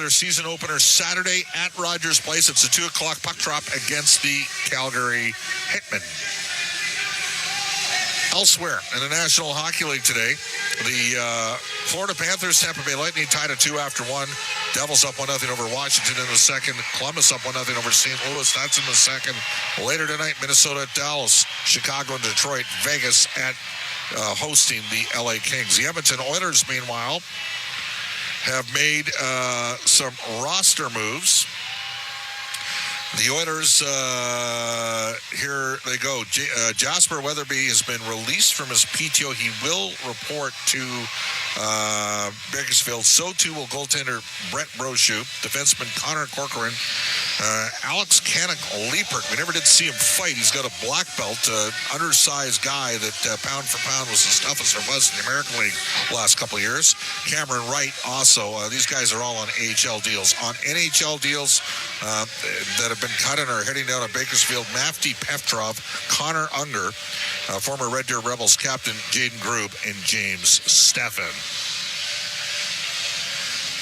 their season opener Saturday at Rogers Place. It's a 2 o'clock puck drop against the Calgary Hitmen. Elsewhere in the National Hockey League today, the Florida Panthers, Tampa Bay Lightning tied at 2 after 1. Devils up 1-0 over Washington in the second. Columbus up 1-0 over St. Louis. That's in the second. Later tonight, Minnesota at Dallas, Chicago and Detroit, Vegas at hosting the LA Kings. The Edmonton Oilers, meanwhile, have made some roster moves. The Oilers, here they go. Jasper Weatherby has been released from his PTO. He will report to Bakersfield. So too will goaltender Brett Brochu, defenseman Connor Corcoran, Alex Kanik-Leipert. We never did see him fight. He's got a black belt, undersized guy that pound for pound was the toughest there was in the American League last couple of years. Cameron Wright also. These guys are all on AHL deals. On NHL deals that have been cut and are heading down to Bakersfield, Mafty Petrov, Connor Unger, former Red Deer Rebels captain Jaden Grube, and James Steffen.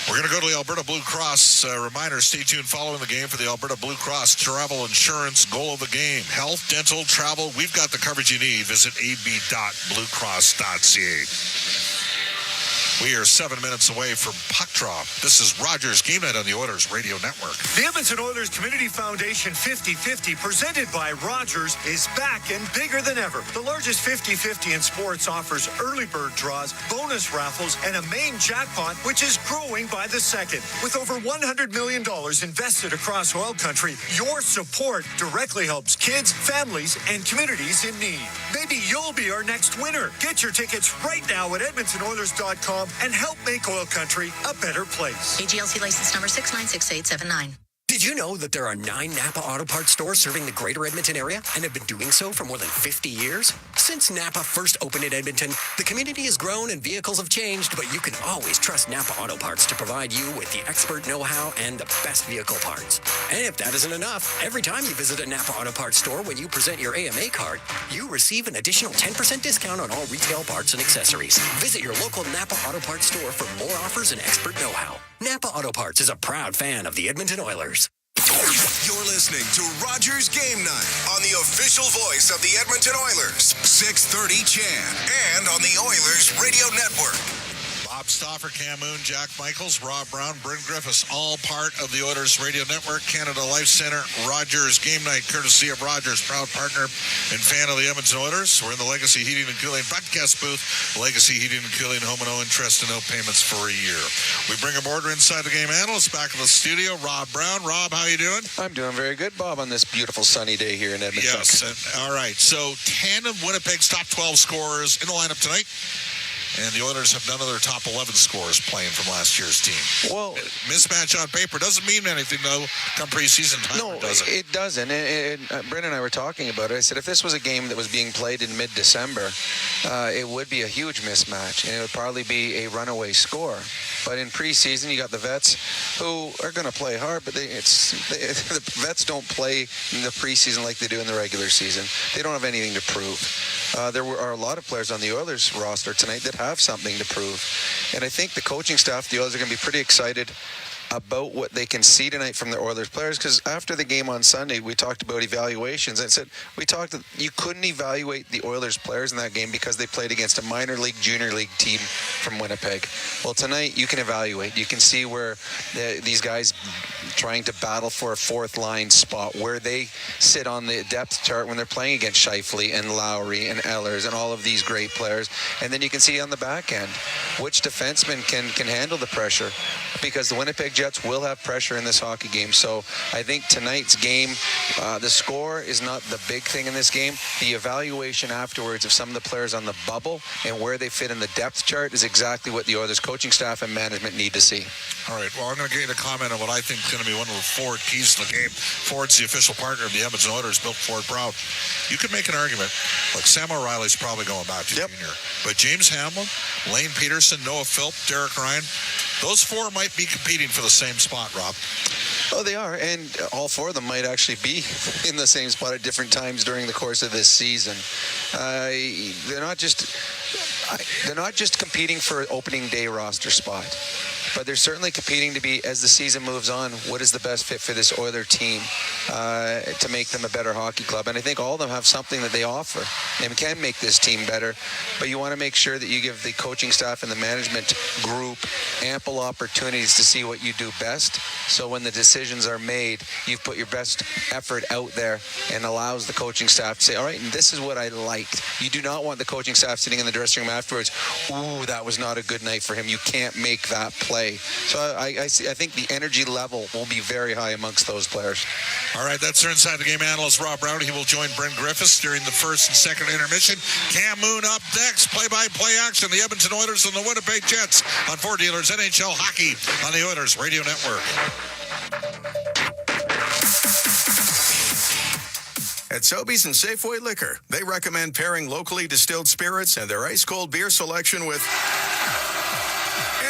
We're going to go to the Alberta Blue Cross. Reminder, stay tuned following the game for the Alberta Blue Cross Travel Insurance Goal of the Game. Health, dental, travel, we've got the coverage you need. Visit ab.bluecross.ca. We are 7 minutes away from puck drop. This is Rogers Game Night on the Oilers Radio Network. The Edmonton Oilers Community Foundation 50-50, presented by Rogers, is back and bigger than ever. The largest 50-50 in sports offers early bird draws, bonus raffles, and a main jackpot, which is growing by the second. With over $100 million invested across oil country, your support directly helps kids, families, and communities in need. Maybe you'll be our next winner. Get your tickets right now at EdmontonOilers.com and help make oil country a better place. AGLC license number 696879. Did you know that there are 9 Napa Auto Parts stores serving the greater Edmonton area and have been doing so for more than 50 years? Since Napa first opened in Edmonton, the community has grown and vehicles have changed, but you can always trust Napa Auto Parts to provide you with the expert know-how and the best vehicle parts. And if that isn't enough, every time you visit a Napa Auto Parts store when you present your AMA card, you receive an additional 10% discount on all retail parts and accessories. Visit your local Napa Auto Parts store for more offers and expert know-how. Napa Auto Parts is a proud fan of the Edmonton Oilers. You're listening to Rogers Game Night on the official voice of the Edmonton Oilers, 630 CHAN, and on the Oilers Radio Network. Bob Stauffer, Cam Moon, Jack Michaels, Rob Brown, Bryn Griffiths, all part of the Oilers Radio Network, Canada Life Center, Rogers Game Night, courtesy of Rogers, proud partner and fan of the Edmonton Oilers. We're in the Legacy Heating and Cooling podcast booth. Legacy Heating and Cooling, home and no interest and no payments for a year. We bring a border inside the game analyst back in the studio, Rob Brown. Rob, how you doing? I'm doing very good, Bob, on this beautiful sunny day here in Edmonton. Yes, all right. So 10 of Winnipeg's top 12 scorers in the lineup tonight. And the Oilers have none of their top 11 scorers playing from last year's team. Well, mismatch on paper doesn't mean anything, though, come preseason time. No, does it? It doesn't. Brent and I were talking about it. I said if this was a game that was being played in mid-December, it would be a huge mismatch, and it would probably be a runaway score. But in preseason, you got the vets who are going to play hard, but the vets don't play in the preseason like they do in the regular season. They don't have anything to prove. There are a lot of players on the Oilers roster tonight that have something to prove. And I think the coaching staff, the Oilers, are going to be pretty excited about what they can see tonight from the Oilers players, because after the game on Sunday, we talked about evaluations. I said you couldn't evaluate the Oilers players in that game because they played against a minor league, junior league team from Winnipeg. Well, tonight you can evaluate. You can see where these guys trying to battle for a fourth line spot, where they sit on the depth chart when they're playing against Scheifele and Lowry and Ehlers and all of these great players. And then you can see on the back end which defenseman can handle the pressure, because the Winnipeg Jets will have pressure in this hockey game. So I think tonight's game, the score is not the big thing in this game. The evaluation afterwards of some of the players on the bubble and where they fit in the depth chart is exactly what the Oilers coaching staff and management need to see. All right, well, I'm going to get you a comment on what I think is going to be one of the Ford keys to the game. Ford's the official partner of the Edmonton Oilers, built Ford proud. You could make an argument. Look, Sam O'Reilly's probably going back to junior. But James Hamlin, Lane Peterson, Noah Philp, Derek Ryan, those four might be competing for the same spot, Rob. Oh, they are, and all four of them might actually be in the same spot at different times during the course of this season. They're not just competing for an opening day roster spot. but they're certainly competing to be, as the season moves on, what is the best fit for this Oiler team to make them a better hockey club. And I think all of them have something that they offer and can make this team better, but you want to make sure that you give the coaching staff and the management group ample opportunities to see what you do best, so when the decisions are made, you've put your best effort out there and allows the coaching staff to say, all right, and this is what I liked. You do not want the coaching staff sitting in the dressing room afterwards, ooh, that was not a good night for him. You can't make that play. So I think the energy level will be very high amongst those players. All right, that's our Inside the Game analyst, Rob Brown. He will join Brent Griffiths during the first and second intermission. Cam Moon up next. Play-by-play action. The Edmonton Oilers and the Winnipeg Jets on Four Dealers NHL Hockey on the Oilers Radio Network. At Sobeys and Safeway Liquor, they recommend pairing locally distilled spirits and their ice-cold beer selection with...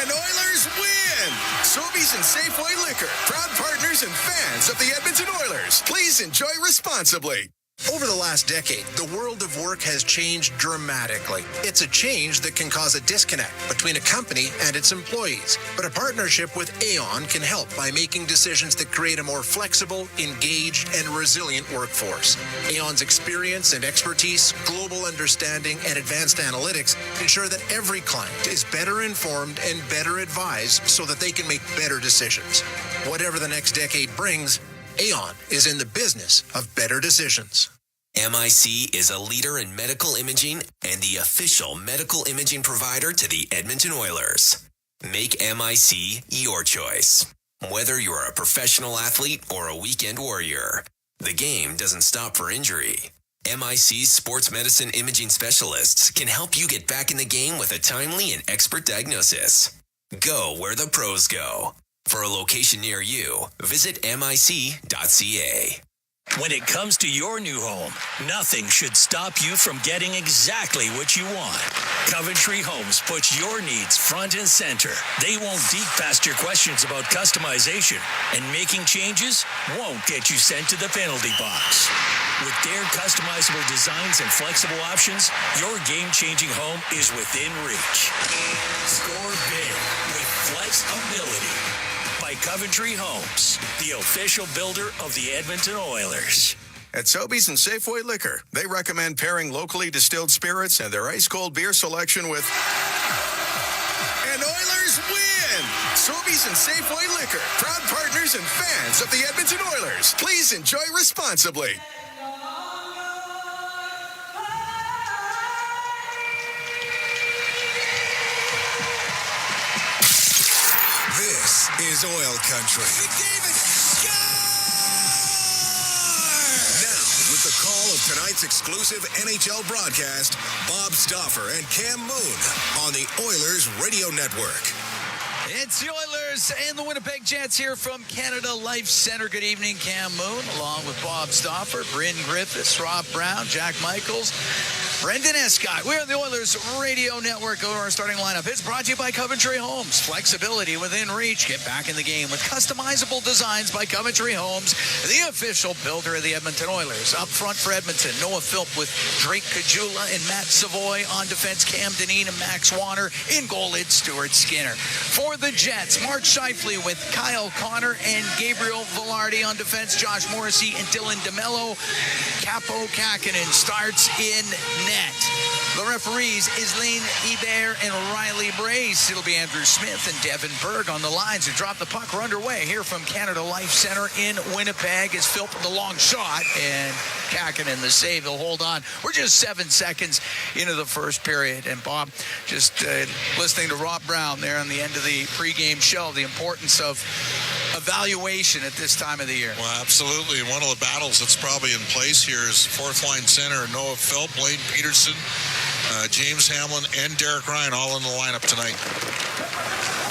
And Oilers win! Sobeys and Safeway Liquor, proud partners and fans of the Edmonton Oilers. Please enjoy responsibly. Over the last decade, the world of work has changed dramatically. It's a change that can cause a disconnect between a company and its employees. But a partnership with Aon can help by making decisions that create a more flexible, engaged, and resilient workforce. Aon's experience and expertise, global understanding, and advanced analytics ensure that every client is better informed and better advised so that they can make better decisions. Whatever the next decade brings, Aon is in the business of better decisions. MIC is a leader in medical imaging and the official medical imaging provider to the Edmonton Oilers. Make MIC your choice. Whether you're a professional athlete or a weekend warrior, the game doesn't stop for injury. MIC's sports medicine imaging specialists can help you get back in the game with a timely and expert diagnosis. Go where the pros go. For a location near you, visit mic.ca. When it comes to your new home, nothing should stop you from getting exactly what you want. Coventry Homes puts your needs front and center. They won't deke past your questions about customization, and making changes won't get you sent to the penalty box. With their customizable designs and flexible options, your game-changing home is within reach. Score big with flexibility. By Coventry Homes, the official builder of the Edmonton Oilers. At Sobeys and Safeway Liquor, they recommend pairing locally distilled spirits and their ice-cold beer selection with... And Oilers win! Sobeys and Safeway Liquor, proud partners and fans of the Edmonton Oilers. Please enjoy responsibly. This is Oil Country. Now, with the call of tonight's exclusive NHL broadcast, Bob Stauffer and Cam Moon on the Oilers Radio Network. It's the Oilers and the Winnipeg Jets here from Canada Life Centre. Good evening, Cam Moon, along with Bob Stauffer, Bryn Griffiths, Rob Brown, Jack Michaels, Brendan Escott. We're the Oilers Radio Network. Over our starting lineup. It's brought to you by Coventry Homes. Flexibility within reach. Get back in the game with customizable designs by Coventry Homes, the official builder of the Edmonton Oilers. Up front for Edmonton, Noah Philp with Drake Kajula and Matt Savoy. On defense, Cam Dineen and Max Wanner. In goal, it's Stuart Skinner. For the Jets, Mark Scheifele with Kyle Connor and Gabriel Velarde. On defense, Josh Morrissey and Dylan DeMello. Capo Kakinen starts in net. The referees is Lane Hebert and Riley Brace. It'll be Andrew Smith and Devin Berg on the lines who drop the puck. We're underway here from Canada Life Centre in Winnipeg. Is Philp with the long shot and Kakinen the save. He'll hold on. We're just 7 seconds into the first period. And Bob, just listening to Rob Brown there on the end of the pregame show, the importance of evaluation at this time of the year. Well, absolutely. One of the battles that's probably in place here is fourth line center Noah Philp, Blaine Peterson, James Hamlin, and Derek Ryan all in the lineup tonight.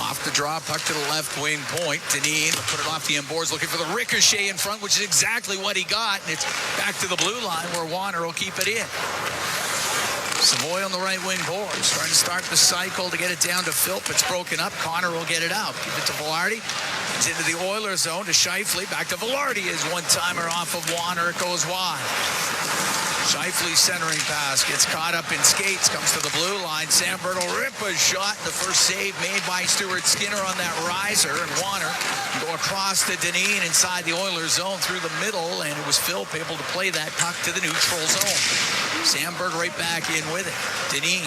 Off the draw, puck to the left wing point. Dineen put it off the end boards, looking for the ricochet in front, which is exactly what he got. And it's back to the blue line where Wanner will keep it in. Savoy on the right wing boards, trying to start the cycle to get it down to Philp. It's broken up. Connor will get it out. Give it to Velarde. It's into the Oilers zone to Scheifele. Back to Velarde is one-timer off of Wanner. It goes wide. Shifley centering pass, gets caught up in skates, comes to the blue line. Sandberg will rip a shot. The first save made by Stuart Skinner on that riser, and Warner go across to Dineen inside the Oilers zone through the middle, and it was Philp able to play that puck to the neutral zone. Sandberg right back in with it. Dineen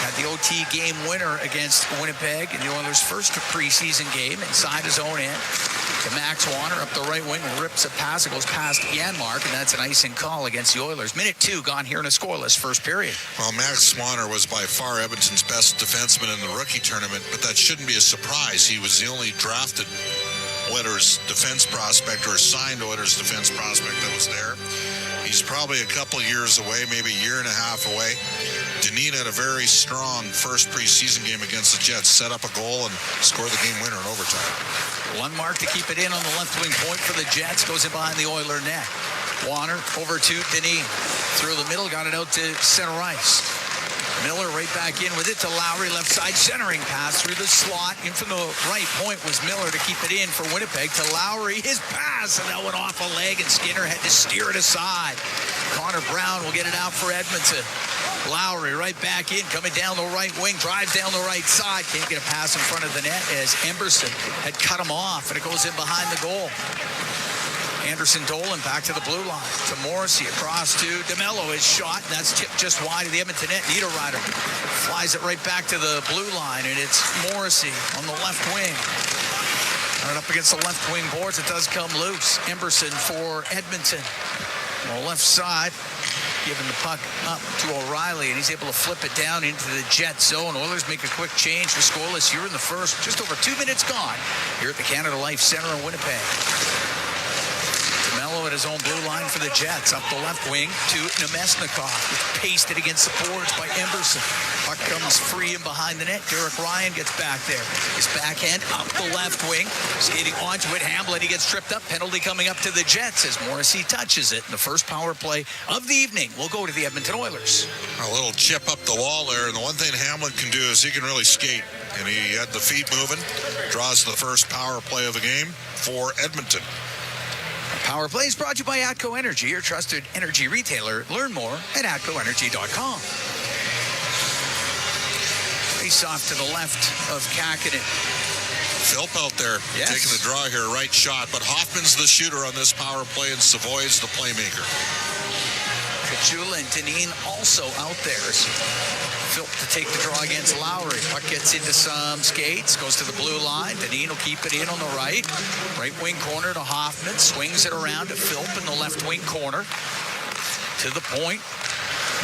had the OT game winner against Winnipeg in the Oilers' first preseason game inside his own end. To Max Warner up the right wing, rips a pass. It goes past Janmark, and that's an icing call against the Oilers. Minute 2 gone here in a scoreless first period. Well, Max Warner was by far Edmonton's best defenseman in the rookie tournament, but that shouldn't be a surprise. He was the only drafted Oilers defense prospect or signed Oilers defense prospect that was there. He's probably a couple years away, maybe a year and a half away. Dineen had a very strong first preseason game against the Jets, set up a goal and scored the game winner in overtime. Lundmark to keep it in on the left wing point for the Jets, goes in behind the Oiler net. Warner over to Dineen. Through the middle, got it out to center ice. Miller right back in with it to Lowry, left side centering pass through the slot. In from the right point was Miller to keep it in for Winnipeg. To Lowry, his pass, and that went off a leg, and Skinner had to steer it aside. Connor Brown will get it out for Edmonton. Lowry right back in, coming down the right wing, drives down the right side. Can't get a pass in front of the net as Emberson had cut him off, and it goes in behind the goal. Anderson Dolan back to the blue line. To Morrissey across to DeMello. His shot, and that's tipped just wide of the Edmonton net. Niederreiter flies it right back to the blue line, and it's Morrissey on the left wing. Right up against the left wing boards. It does come loose. Emberson for Edmonton. On the left side, giving the puck up to O'Reilly, and he's able to flip it down into the Jet zone. Oilers make a quick change for scoreless here in the first. Just over 2 minutes gone here at the Canada Life Center in Winnipeg. DeMello at his own blue line for the Jets. Up the left wing to Nemesnikov. Pasted against the boards by Emberson. Puck comes free in behind the net. Derek Ryan gets back there. His backhand up the left wing. Skating onto it. Hamblin, he gets tripped up. Penalty coming up to the Jets as Morrissey touches it. And the first power play of the evening will go to the Edmonton Oilers. A little chip up the wall there, and the one thing Hamblin can do is he can really skate. And he had the feet moving. Draws the first power play of the game for Edmonton. Power Play is brought to you by ATCO Energy, your trusted energy retailer. Learn more at atcoenergy.com. Face off to the left of Kakinen. Philp out there taking the draw here, right shot. But Hoffman's the shooter on this power play, and Savoy's the playmaker. Kachula and Dineen also out there. Philp to take the draw against Lowry. Puck gets into some skates, goes to the blue line. Dineen will keep it in on the right. Right wing corner to Hoffman. Swings it around to Philp in the left wing corner. To the point.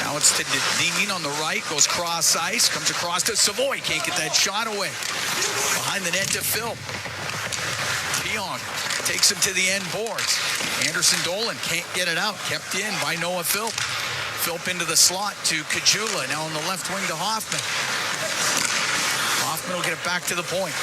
Now it's to Dineen on the right. Goes cross ice. Comes across to Savoy. Can't get that shot away. Behind the net to Philp. Pionk takes him to the end boards. Anderson Dolan can't get it out. Kept in by Noah Philp. Philp into the slot to Kachula. Now on the left wing to Hoffman. Hoffman will get it back to the point.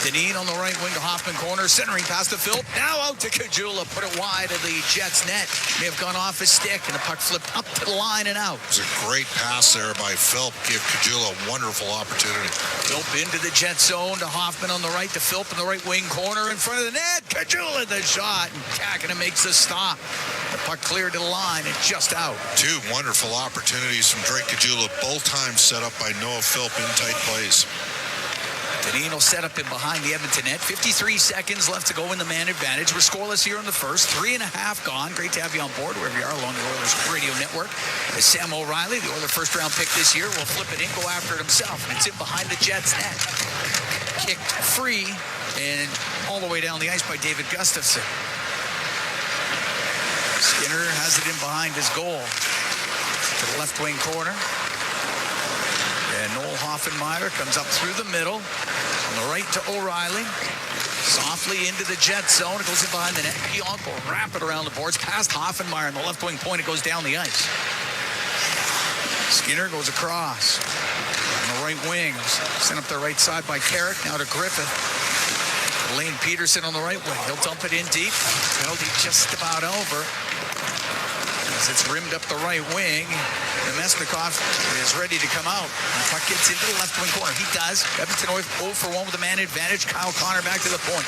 Dineen on the right wing to Hoffman corner. Centering pass to Philp. Now out to Kachula. Put it wide of the Jets net. May have gone off his stick, and the puck flipped up to the line and out. It was a great pass there by Philp. Gave Kachula a wonderful opportunity. Philp into the Jet zone to Hoffman on the right to Philp in the right wing corner in front of the net. Kachula the shot, and Kakinen makes the stop. The puck cleared to the line and just out. Two wonderful opportunities from Drake Kachula, both times set up by Noah Philp in tight plays. Dineen will set up in behind the Edmonton net. 53 seconds left to go in the man advantage. We're scoreless here in the first. 3.5 gone. Great to have you on board wherever you are along the Oilers radio network. As Sam O'Reilly, the Oilers first-round pick this year, will flip it in, go after it himself. And it's in behind the Jets net. Kicked free and all the way down the ice by David Gustafson. Skinner has it in behind his goal. To the left wing corner. And Noel Hoffenmeyer comes up through the middle. On the right to O'Reilly. Softly into the Jet zone. It goes in behind the net. Pionk will wrap it around the boards. Past Hoffenmeyer on the left wing point. It goes down the ice. Skinner goes across. On the right wing. Sent up the right side by Carrick. Now to Griffith. Lane Peterson on the right wing. He'll dump it in deep. Penalty just about over. as it's rimmed up the right wing. And Mesnikov is ready to come out. The puck gets into the left wing corner. He does. Edmonton 0 for 1 with a man advantage. Kyle Connor back to the point.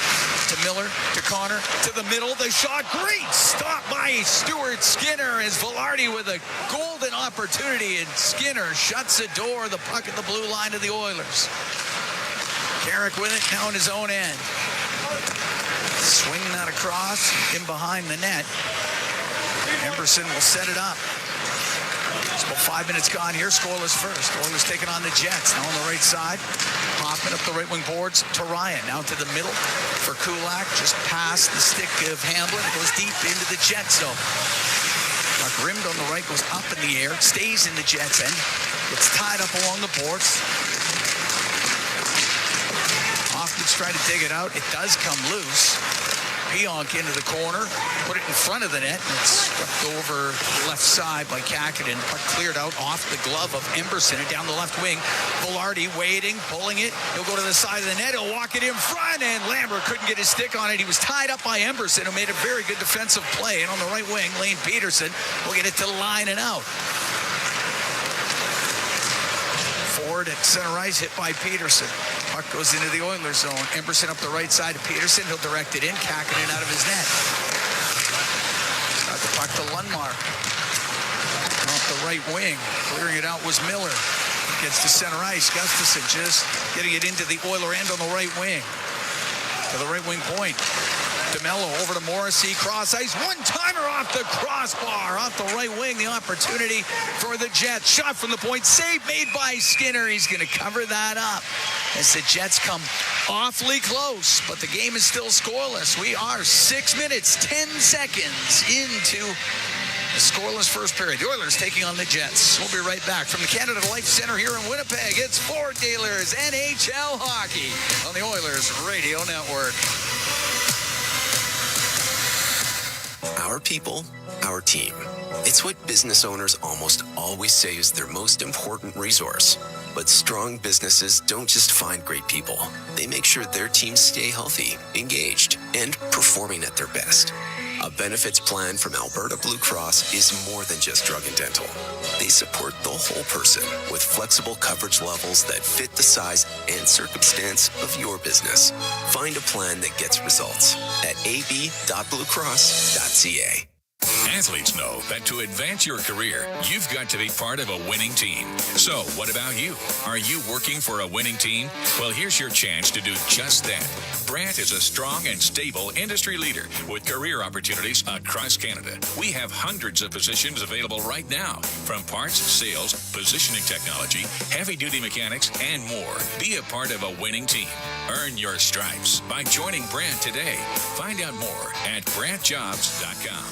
To Miller, to Connor, to the middle. The shot, great stop by Stuart Skinner as Velarde with a golden opportunity, and Skinner shuts the door. The puck at the blue line of the Oilers. Carrick with it now in his own end. Swinging that across, in behind the net. Emberson will set it up. It's about 5 minutes gone here. Scoreless first. Oilers taking on the Jets. Now on the right side. Hoffman up the right wing boards to Ryan. Now to the middle for Kulak. Just past the stick of Hamblin. It goes deep into the Jets zone. Puck rimmed on the right, goes up in the air, stays in the Jets end. Gets tied up along the boards. Hoffman's trying to dig it out. It does come loose. Pionk into the corner, put it in front of the net, and it's swept over the left side by Kakinen. Puck cleared out off the glove of Emberson and down the left wing. Velarde waiting, pulling it. He'll go to the side of the net. He'll walk it in front, and Lambert couldn't get his stick on it. He was tied up by Emberson, who made a very good defensive play. And on the right wing, Lane Peterson will get it to the line and out. Ford at center ice, hit by Peterson. Puck goes into the Oilers zone. Emberson up the right side of Peterson. He'll direct it in. Kakinen out of his net. Got the puck to Lundmark. Off the right wing. Clearing it out was Miller. Gets to center ice. Gustafsson just getting it into the Oiler end on the right wing. To the right wing point. DeMello over to Morrissey, cross ice, one-timer off the crossbar, off the right wing, the opportunity for the Jets. Shot from the point, save made by Skinner. He's going to cover that up as the Jets come awfully close, but the game is still scoreless. We are 6 minutes, 10 seconds into the scoreless first period. The Oilers taking on the Jets. We'll be right back from the Canada Life Center here in Winnipeg. It's Ford Dealers NHL Hockey on the Oilers Radio Network. Our people, our team. It's what business owners almost always say is their most important resource. But strong businesses don't just find great people. They make sure their teams stay healthy, engaged, and performing at their best. A benefits plan from Alberta Blue Cross is more than just drug and dental. They support the whole person with flexible coverage levels that fit the size and circumstance of your business. Find a plan that gets results at ab.bluecross.ca. Athletes know that to advance your career, you've got to be part of a winning team. So, what about you? Are you working for a winning team? Well, here's your chance to do just that. Brandt is a strong and stable industry leader with career opportunities across Canada. We have hundreds of positions available right now, from parts, sales, positioning technology, heavy-duty mechanics, and more. Be a part of a winning team. Earn your stripes by joining Brandt today. Find out more at BrandtJobs.com.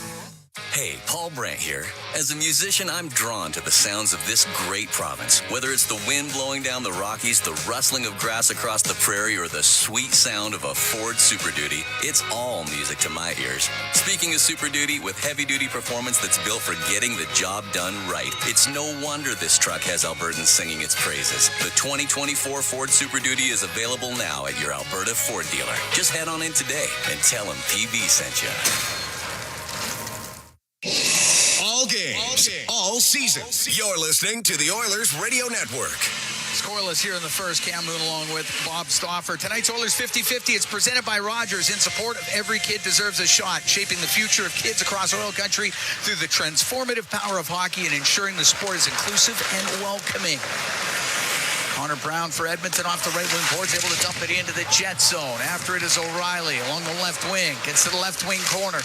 Hey, Paul Brandt here. As a musician, I'm drawn to the sounds of this great province. Whether it's the wind blowing down the Rockies, the rustling of grass across the prairie, or the sweet sound of a Ford Super Duty, it's all music to my ears. Speaking of Super Duty, with heavy-duty performance that's built for getting the job done right, it's no wonder this truck has Albertans singing its praises. The 2024 Ford Super Duty is available now at your Alberta Ford dealer. Just head on in today and tell them PB sent you. All games, all seasons. You're listening to the Oilers Radio Network. Scoreless here in the first. Cam Moon along with Bob Stauffer. Tonight's Oilers 50-50. It's presented by Rogers in support of Every Kid Deserves a Shot, shaping the future of kids across oil country through the transformative power of hockey and ensuring the sport is inclusive and welcoming. Connor Brown for Edmonton off the right wing boards, able to dump it into the Jet zone. After it is O'Reilly along the left wing. Gets to the left wing corner.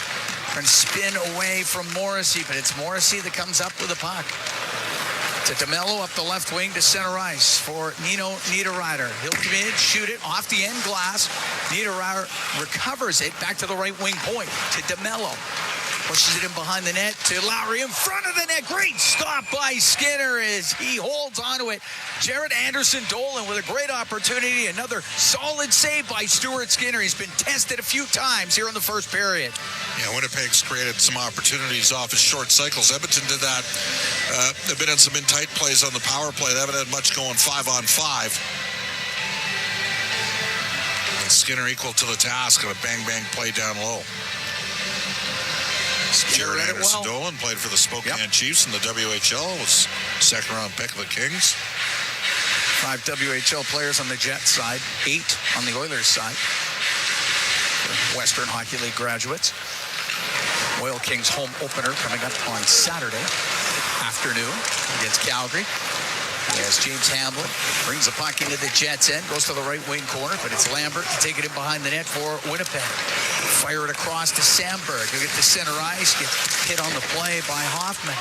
And spin away from Morrissey, but it's Morrissey that comes up with the puck. To DeMello up the left wing to center ice for Nino Niederreiter. He'll come in, shoot it off the end glass. Niederreiter recovers it back to the right wing point to DeMello. Pushes it in behind the net to Lowry in front of the net. Great stop by Skinner as he holds onto it. Jared Anderson-Dolan with a great opportunity. Another solid save by Stuart Skinner. He's been tested a few times here in the first period. Yeah, Winnipeg's created some opportunities off his short cycles. Edmonton did that. They've been in some in-tight plays on the power play. They haven't had much going 5-on-5. And Skinner equal to the task on a bang-bang play down low. Jared read it well. Anderson-Dolan played for the Spokane Chiefs in the WHL, was second-round pick of the Kings. 5 WHL players on the Jets side, 8 on the Oilers side. Western Hockey League graduates. Oil Kings home opener coming up on Saturday afternoon against Calgary. As James Hamblin brings the puck into the Jets' end, goes to the right wing corner, but it's Lambert to take it in behind the net for Winnipeg. Fire it across to Sandberg. He'll get to center ice, gets hit on the play by Hoffman.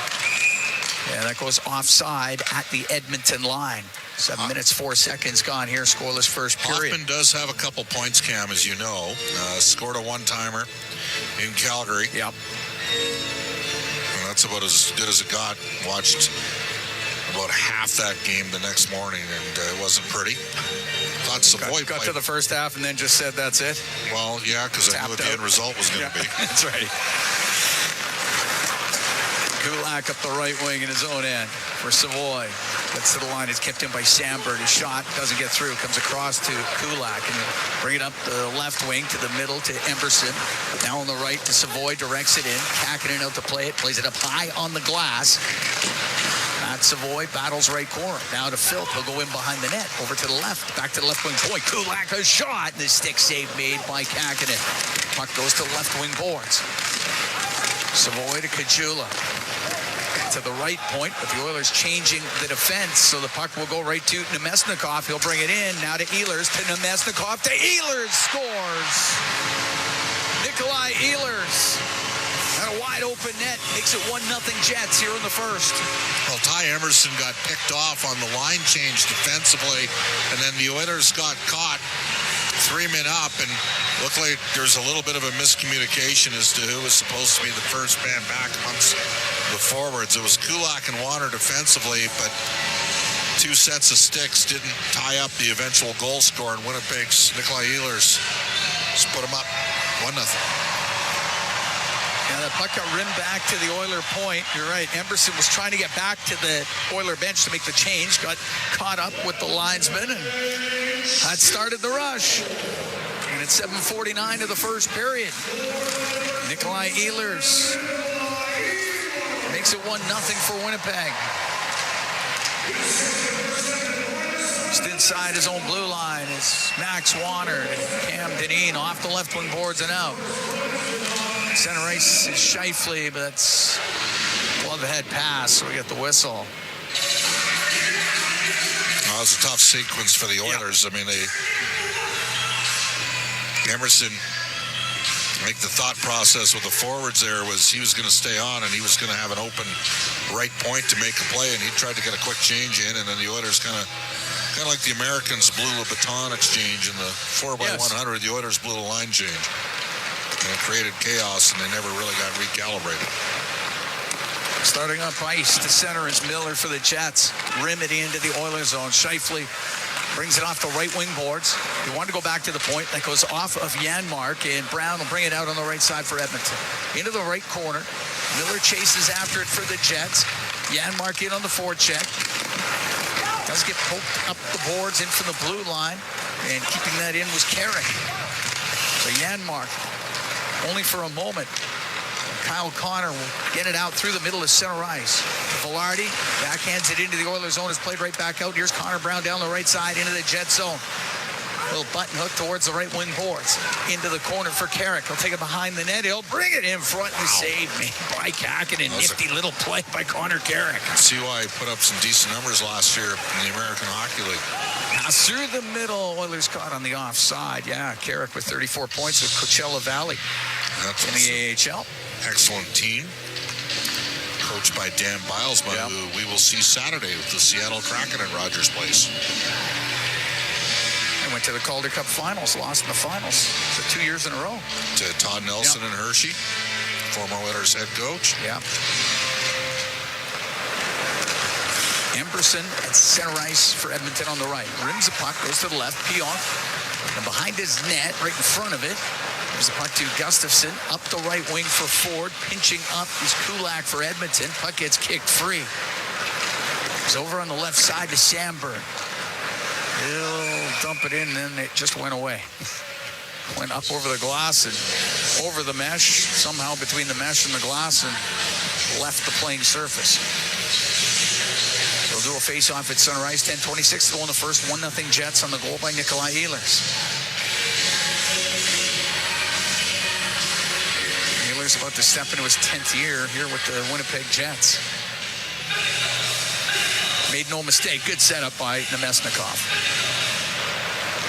Yeah, that goes offside at the Edmonton line. 7 minutes, 4 seconds gone here, scoreless first period. Hoffman does have a couple points, Cam, as you know. Scored a one-timer in Calgary. Yep. And that's about as good as it got. Watched about half that game the next morning, and it wasn't pretty. Thought Savoy got to the first half and then just said that's it. Well, yeah, because I knew what the end result was going to be. That's right. Kulak up the right wing in his own end for Savoy. Gets to the line. It's kept in by Sandberg. His shot doesn't get through. Comes across to Kulak. And bring it up the left wing to the middle to Emberson. Now on the right to Savoy. Directs it in. Kakinen out to play it. Plays it up high on the glass. At Savoy. Battles right corner. Now to Phil. He'll go in behind the net. Over to the left. Back to the left wing. Boy, Kulak a shot. And the stick save made by Kakinen. Puck goes to the left wing boards. Savoy to Kajula. To the right point, but the Oilers changing the defense, so the puck will go right to Nemesnikov. He'll bring it in. Now to Ehlers, to Nemesnikov, to Ehlers, scores! Nikolai Ehlers. And a wide open net makes it 1-0 Jets here in the first. Well, Ty Emerson got picked off on the line change defensively, and then the Oilers got caught 3 men up, and looked like there's a little bit of a miscommunication as to who was supposed to be the first man back amongst the forwards. It was Kulak and Warner defensively, but 2 sets of sticks didn't tie up the eventual goal score, and Winnipeg's Nikolai Ehlers just put them up 1-0. Yeah, the puck got rimmed back to the Oiler point. You're right. Emberson was trying to get back to the Oiler bench to make the change. Got caught up with the linesman, and that started the rush. And it's 7:49 of the first period. Nikolai Ehlers makes it 1-0 for Winnipeg. Just inside his own blue line is Max Warner and Cam Dineen off the left wing boards and out. Center ice is Scheifele, but that's glove head pass, so we get the whistle. Well, it was a tough sequence for the Oilers. I mean, Emerson, I think the thought process with the forwards there was he was going to stay on and he was going to have an open right point to make a play, and he tried to get a quick change in, and then the Oilers kind of like the Americans blew a baton exchange in the 4x100. The Oilers blew the line change. And it created chaos, and they never really got recalibrated. Starting up ice to center is Miller for the Jets. Rim it into the Oilers zone. Scheifele brings it off the right wing boards. He wanted to go back to the point. That goes off of Janmark, and Brown will bring it out on the right side for Edmonton. Into the right corner. Miller chases after it for the Jets. Janmark in on the forecheck. Does get poked up the boards in from the blue line, and keeping that in was Carrick. So Janmark, only for a moment. Kyle Connor will get it out through the middle of center ice. Velarde backhands it into the Oilers zone. Is played right back out. Here's Connor Brown down the right side into the Jet zone. Little button hook towards the right wing boards. Into the corner for Carrick. He'll take it behind the net. He'll bring it in front and save me by Kakinen. Nifty little play by Connor Carrick. See why he put up some decent numbers last year in the American Hockey League. Pass through the middle. Oilers caught on the offside. Yeah, Carrick with 34 points with Coachella Valley in the AHL. Excellent team. Coached by Dan Bilesman, who we will see Saturday with the Seattle Kraken at Rogers Place. They went to the Calder Cup finals, lost in the finals. So 2 years in a row. To Todd Nelson and Hershey, former Oilers head coach. Yeah. Emberson at center ice for Edmonton on the right. Rims the puck, goes to the left, Pionk. And behind his net, right in front of it, there's the puck to Gustafsson. Up the right wing for Ford. Pinching up is Kulak for Edmonton. Puck gets kicked free. It's over on the left side to Sandberg. He'll dump it in, and then it just went away. Went up over the glass and over the mesh, somehow between the mesh and the glass, and left the playing surface. They'll do a face-off at Sunrise. 10:26 to go in the first. 1-0 Jets on the goal by Nikolai Ehlers. Ehlers about to step into his 10th year here with the Winnipeg Jets. Made no mistake. Good setup by Nemesnikov.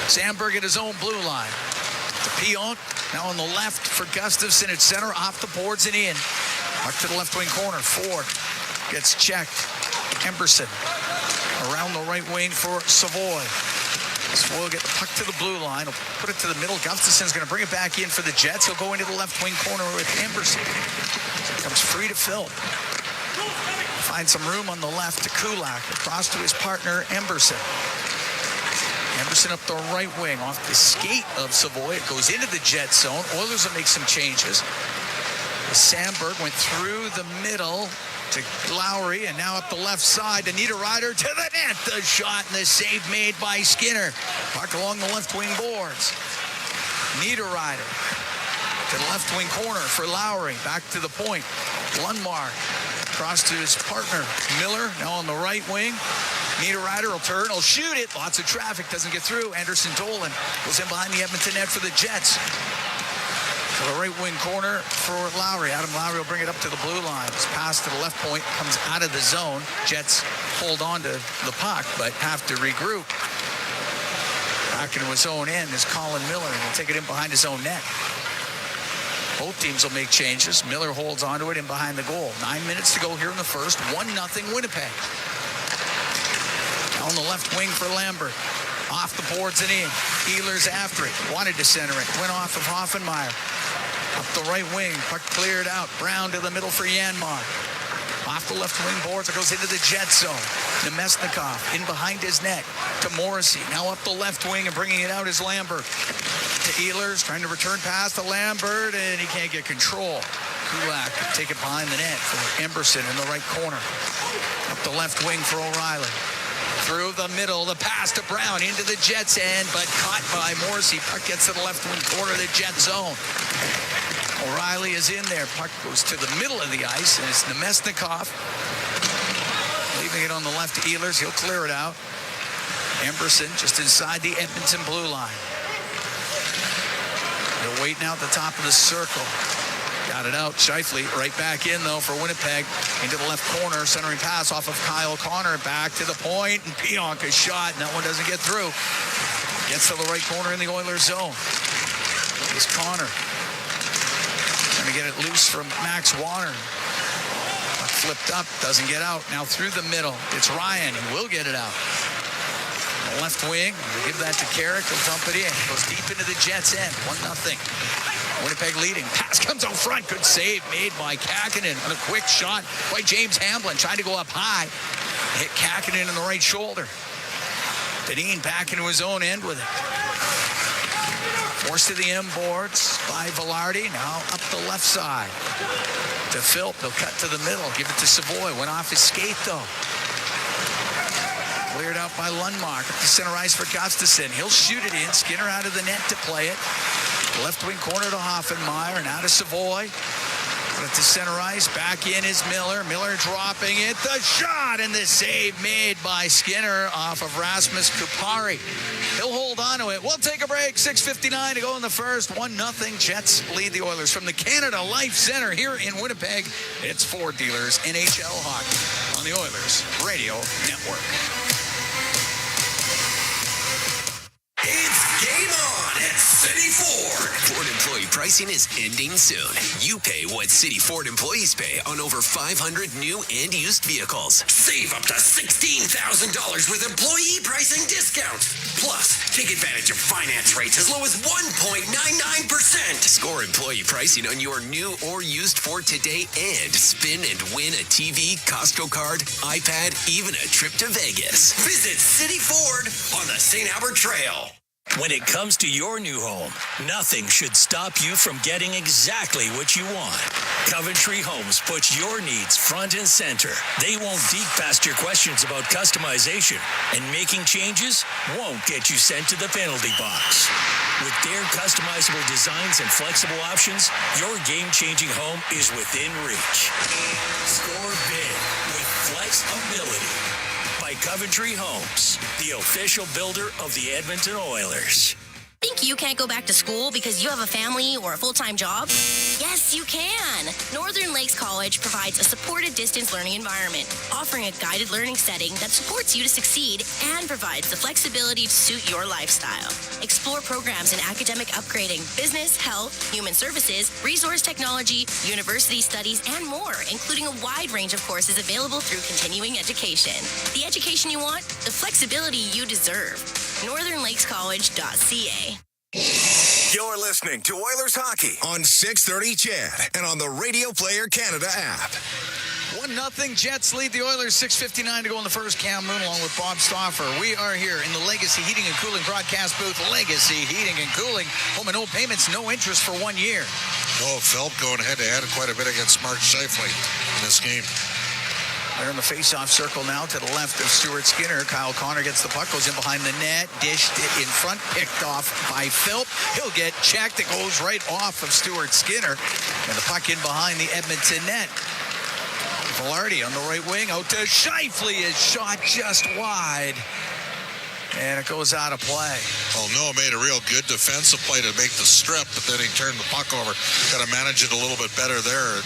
Sandberg at his own blue line. To Pionk. Now on the left for Gustafsson at center. Off the boards and in. Back to the left wing corner. Ford gets checked. Emberson around the right wing for Savoy. Savoy will get the puck to the blue line. He'll put it to the middle. Gustafsson's going to bring it back in for the Jets. He'll go into the left wing corner with Emberson. Comes free to Phil. Finds some room on the left to Kulak. Across to his partner, Emberson. Emberson up the right wing off the skate of Savoy. It goes into the Jet zone. Oilers will make some changes. Sandberg went through the middle to Lowry, and now up the left side to Niederreiter to the net. The shot and the save made by Skinner. Puck along the left wing boards. Niederreiter to the left wing corner for Lowry. Back to the point. Lundmark across to his partner Miller. Now on the right wing. Niederreiter will turn, he'll shoot it. Lots of traffic, doesn't get through. Anderson Dolan goes in behind the Edmonton net for the Jets. To the right wing corner for Lowry. Adam Lowry will bring it up to the blue line. His pass to the left point comes out of the zone. Jets hold on to the puck, but have to regroup. Back into his own end is Colin Miller, and he'll take it in behind his own net. Both teams will make changes. Miller holds onto it in behind the goal. 9 minutes to go here in the first. 1-0 Winnipeg. On the left wing for Lambert. Off the boards and in. Ehlers after it. Wanted to center it. Went off of Hoffenmeyer. Up the right wing. Puck cleared out. Brown to the middle for Janmark. Off the left wing boards. It goes into the Jet zone. Nemesnikov in behind his net to Morrissey. Now up the left wing and bringing it out is Lambert. To Ehlers. Trying to return pass to Lambert, and he can't get control. Kulak take it behind the net for Emberson in the right corner. Up the left wing for O'Reilly. Through the middle, the pass to Brown into the Jets' end, but caught by Morrissey. Puck gets to the left wing corner of the Jet zone. O'Reilly is in there. Puck goes to the middle of the ice, and it's Nemesnikov. Leaving it on the left to Ehlers. He'll clear it out. Emberson just inside the Edmonton blue line. They'll wait now at the top of the circle. Got it out. Scheifele right back in, though, for Winnipeg. Into the left corner. Centering pass off of Kyle Connor. Back to the point. And Pionk is shot. And that one doesn't get through. Gets to the right corner in the Oilers zone. It's Connor. Trying to get it loose from Max Warner. Flipped up. Doesn't get out. Now through the middle. It's Ryan. He will get it out. The left wing. We'll give that to Carrick. He'll dump it in. Goes deep into the Jets' end. 1-0. Winnipeg leading. Pass comes out front. Good save made by Kakinen on a quick shot by James Hamblin. Trying to go up high. Hit Kakinen in the right shoulder. Deneen back into his own end with it. Forced to the end boards by Velarde. Now up the left side. To Philp. He'll cut to the middle. Give it to Savoy. Went off his skate though. Cleared out by Lundmark. Up to center ice for Gustafsson. He'll shoot it in. Skinner out of the net to play it. Left wing corner to Hoffenmeyer. Now to Savoy. Put it to center ice. Back in is Miller. Miller dropping it. The shot and the save made by Skinner off of Rasmus Kupari. He'll hold on to it. We'll take a break. 6:59 to go in the first. 1-0 Jets lead the Oilers from the Canada Life Center here in Winnipeg. It's Ford Dealers NHL Hockey on the Oilers Radio Network. It's game on at City Ford. Ford employee pricing is ending soon. You pay what City Ford employees pay on over 500 new and used vehicles. Save up to $16,000 with employee pricing discounts. Plus, take advantage of finance rates as low as 1.99%. Score employee pricing on your new or used Ford today and spin and win a TV, Costco card, iPad, even a trip to Vegas. Visit City Ford on the St. Albert Trail. When it comes to your new home, nothing should stop you from getting exactly what you want. Coventry Homes puts your needs front and center. They won't dig past your questions about customization, and making changes won't get you sent to the penalty box. With their customizable designs and flexible options, your game-changing home is within reach. Score big with flexibility. By Coventry Homes, the official builder of the Edmonton Oilers. Think you can't go back to school because you have a family or a full-time job? Yes, you can. Northern Lakes College provides a supported distance learning environment, offering a guided learning setting that supports you to succeed and provides the flexibility to suit your lifestyle. Explore programs in academic upgrading, business, health, human services, resource technology, university studies, and more, including a wide range of courses available through continuing education. The education you want, the flexibility you deserve. NorthernLakesCollege.ca. You're listening to Oilers Hockey on 630 CHED and on the Radio Player Canada app. 1-0 Jets lead the Oilers. 6:59 to go in the first. Cam Moon along with Bob Stauffer. We are here in the Legacy Heating and Cooling broadcast booth. Legacy Heating and Cooling. Home and no payments, no interest for 1 year. Oh, Philp going head-to-head quite a bit against Mark Scheifele in this game. They're in the face-off circle now to the left of Stuart Skinner. Kyle Connor gets the puck, goes in behind the net, dished it in front, picked off by Philp. He'll get checked. It goes right off of Stuart Skinner. And the puck in behind the Edmonton net. Velarde on the right wing, out to Scheifele, is shot just wide. And it goes out of play. Well, Noah made a real good defensive play to make the strip, but then he turned the puck over. Got to manage it a little bit better there.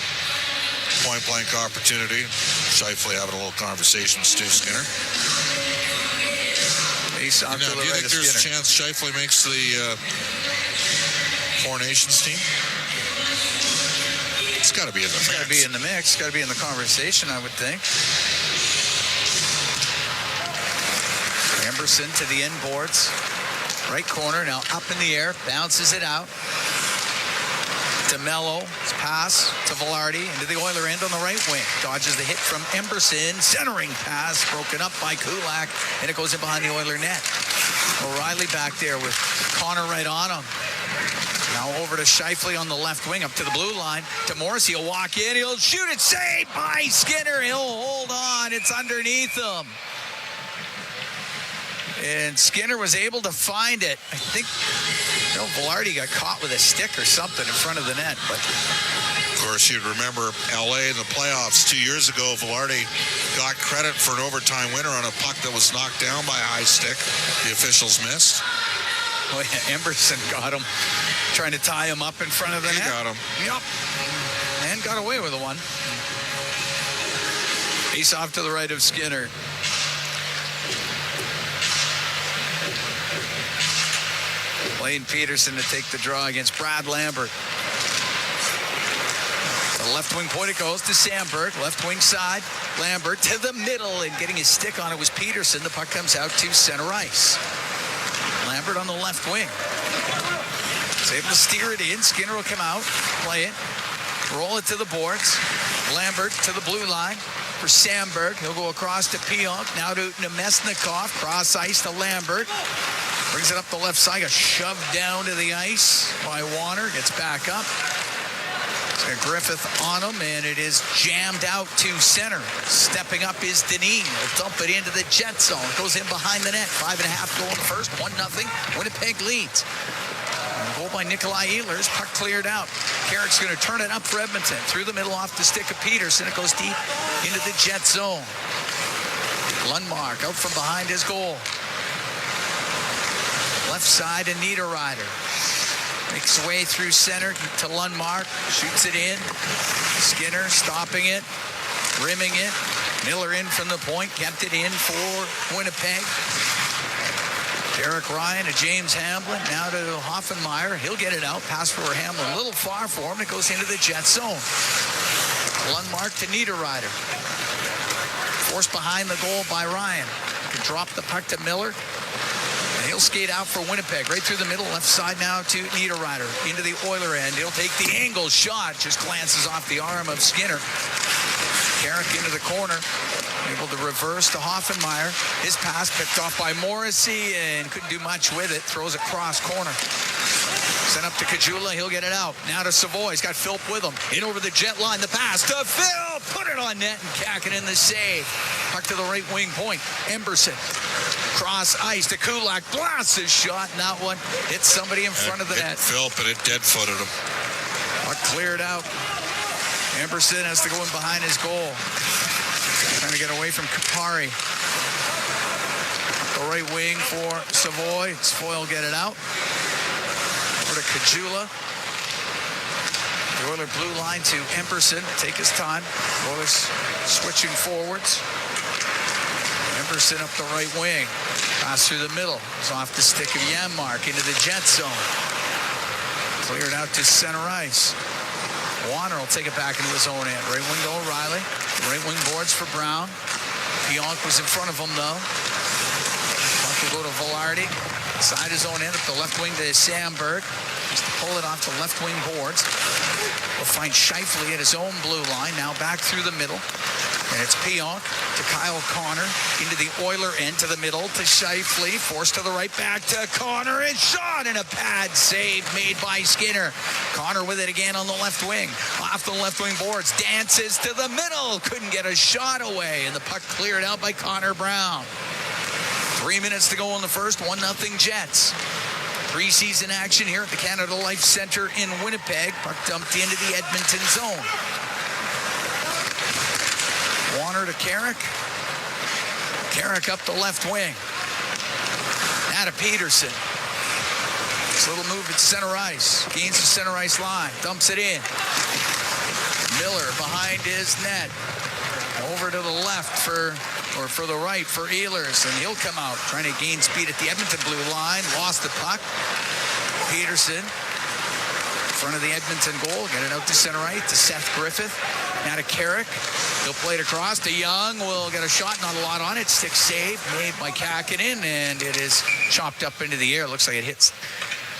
Point-blank opportunity. Scheifele having a little conversation with Stu Skinner. Ace on to the do you right think of there's Skinner. a chance Scheifele makes the Four Nations team? It's got to be in the mix. It's got to be in the mix. Got to be in the conversation, I would think. Emberson to the end boards. Right corner, now up in the air. Bounces it out. To Mello. Pass to Velarde into the Oiler end on the right wing. Dodges the hit from Emberson. Centering pass broken up by Kulak. And it goes in behind the Oiler net. O'Reilly back there with Connor right on him. Now over to Scheifele on the left wing, up to the blue line. To Morris, he'll walk in, he'll shoot it, saved by Skinner. He'll hold on, it's underneath him. And Skinner was able to find it. I think, Velarde got caught with a stick or something in front of the net. But of course, you'd remember LA in the playoffs 2 years ago. Velarde got credit for an overtime winner on a puck that was knocked down by a high stick. The officials missed. Oh, yeah, Emberson got him, trying to tie him up in front of the net. He got him. Yep. And got away with the one. Face off to the right of Skinner. Lane Peterson to take the draw against Brad Lambert. The left wing point it goes to Sandberg. Left wing side. Lambert to the middle, and getting his stick on it was Peterson. The puck comes out to center ice. Lambert on the left wing. He's able to steer it in. Skinner will come out, play it, roll it to the boards. Lambert to the blue line for Sandberg. He'll go across to Pionk. Now to Nemesnikov. Cross ice to Lambert. Brings it up the left side. Got shoved down to the ice by Warner. Gets back up. He's got Griffith on him, and it is jammed out to center. Stepping up is Deneen. He'll dump it into the Jet zone. Goes in behind the net. 5.5 goal in the first. 1-0. Winnipeg leads. Goal by Nikolai Ehlers. Puck cleared out. Carrick's going to turn it up for Edmonton. Through the middle off the stick of Peterson. It goes deep into the Jet zone. Lundmark out from behind his goal. Left side to Niederreiter. Makes his way through center to Lundmark. Shoots it in. Skinner stopping it. Rimming it. Miller in from the point. Kept it in for Winnipeg. Derek Ryan to James Hamblin. Now to Hoffenmeyer. He'll get it out. Pass for Hamblin. A little far for him. It goes into the Jet zone. Lundmark to Niederreiter. Forced behind the goal by Ryan. Can drop the puck to Miller. And he'll skate out for Winnipeg. Right through the middle. Left side now to Niederreiter. Into the Oiler end. He'll take the angle shot. Just glances off the arm of Skinner. Carrick into the corner. able to reverse to Hoffenmeyer. His pass picked off by Morrissey and couldn't do much with it. Throws it cross corner. Sent up to Kajula. He'll get it out. Now to Savoy. He's got Philp with him. In over the jet line. The pass to Phil. Put it on net and Kakin in the save. Puck to the right wing point. Emberson. Cross ice to Kulak. Blasts his shot. And that one hits somebody in front of the net. Philp, and it dead-footed him. Puck cleared out. Emberson has to go in behind his goal. Trying to get away from Kapari. The right wing for Savoy. Savoy will get it out. Over to Kajula. The Oiler blue line to Emberson. Take his time. Oilers switching forwards. Emberson up the right wing. Pass through the middle. It's off the stick of Janmark into the jet zone. Cleared out to center ice. Warner will take it back into his own end. Right wing to O'Reilly. Right wing boards for Brown. Pionk was in front of him, though. Puck will go to Velarde. Side his own end up the left wing to Sandberg. Just to pull it off the left wing boards. We'll find Scheifele at his own blue line. Now back through the middle. And it's Pionk to Kyle Connor. Into the Oiler end to the middle to Scheifele. Forced to the right back to Connor. And shot and a pad save made by Skinner. Connor with it again on the left wing. Off the left wing boards. Dances to the middle. Couldn't get a shot away. And the puck cleared out by Connor Brown. 3 minutes to go in the first. 1-0 Jets. Preseason action here at the Canada Life Centre in Winnipeg. Puck dumped into the Edmonton zone. Warner to Carrick. Carrick up the left wing. Now to Peterson. This little move at center ice. Gains the center ice line. Dumps it in. Miller behind his net. Over to the left for the right for Ehlers, and he'll come out trying to gain speed at the Edmonton blue line. Lost the puck. Peterson in front of the Edmonton goal. Get it out to center right to Seth Griffith. Now to Carrick. He'll play it across to Young. Will get a shot, not a lot on it. Stick save made by Kakinen, and it is chopped up into the air. Looks like it hits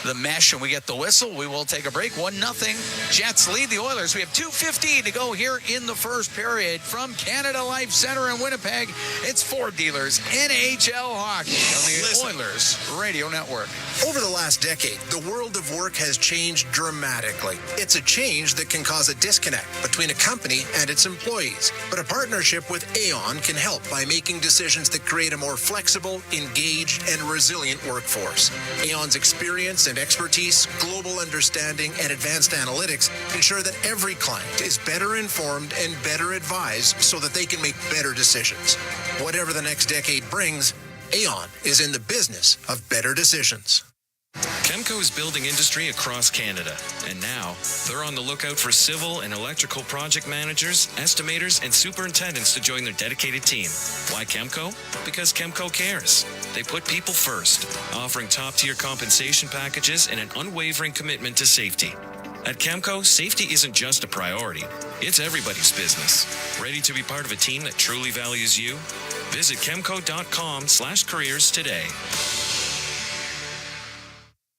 the mesh, and we get the whistle. We will take a break. 1-0. Jets lead the Oilers. We have 2:15 to go here in the first period from Canada Life Centre in Winnipeg. It's Ford Dealers NHL Hockey on the Oilers Radio Network. Over the last decade, the world of work has changed dramatically. It's a change that can cause a disconnect between a company and its employees. But a partnership with Aon can help by making decisions that create a more flexible, engaged, and resilient workforce. Aon's experience and expertise, global understanding, and advanced analytics ensure that every client is better informed and better advised so that they can make better decisions. Whatever the next decade brings, Aon is in the business of better decisions. Chemco is building industry across Canada, and now they're on the lookout for civil and electrical project managers, estimators, and superintendents to join their dedicated team. Why Chemco? Because Chemco cares. They put people first, offering top-tier compensation packages and an unwavering commitment to safety. At Chemco, safety isn't just a priority, it's everybody's business. Ready to be part of a team that truly values you? Visit chemco.com/careers today.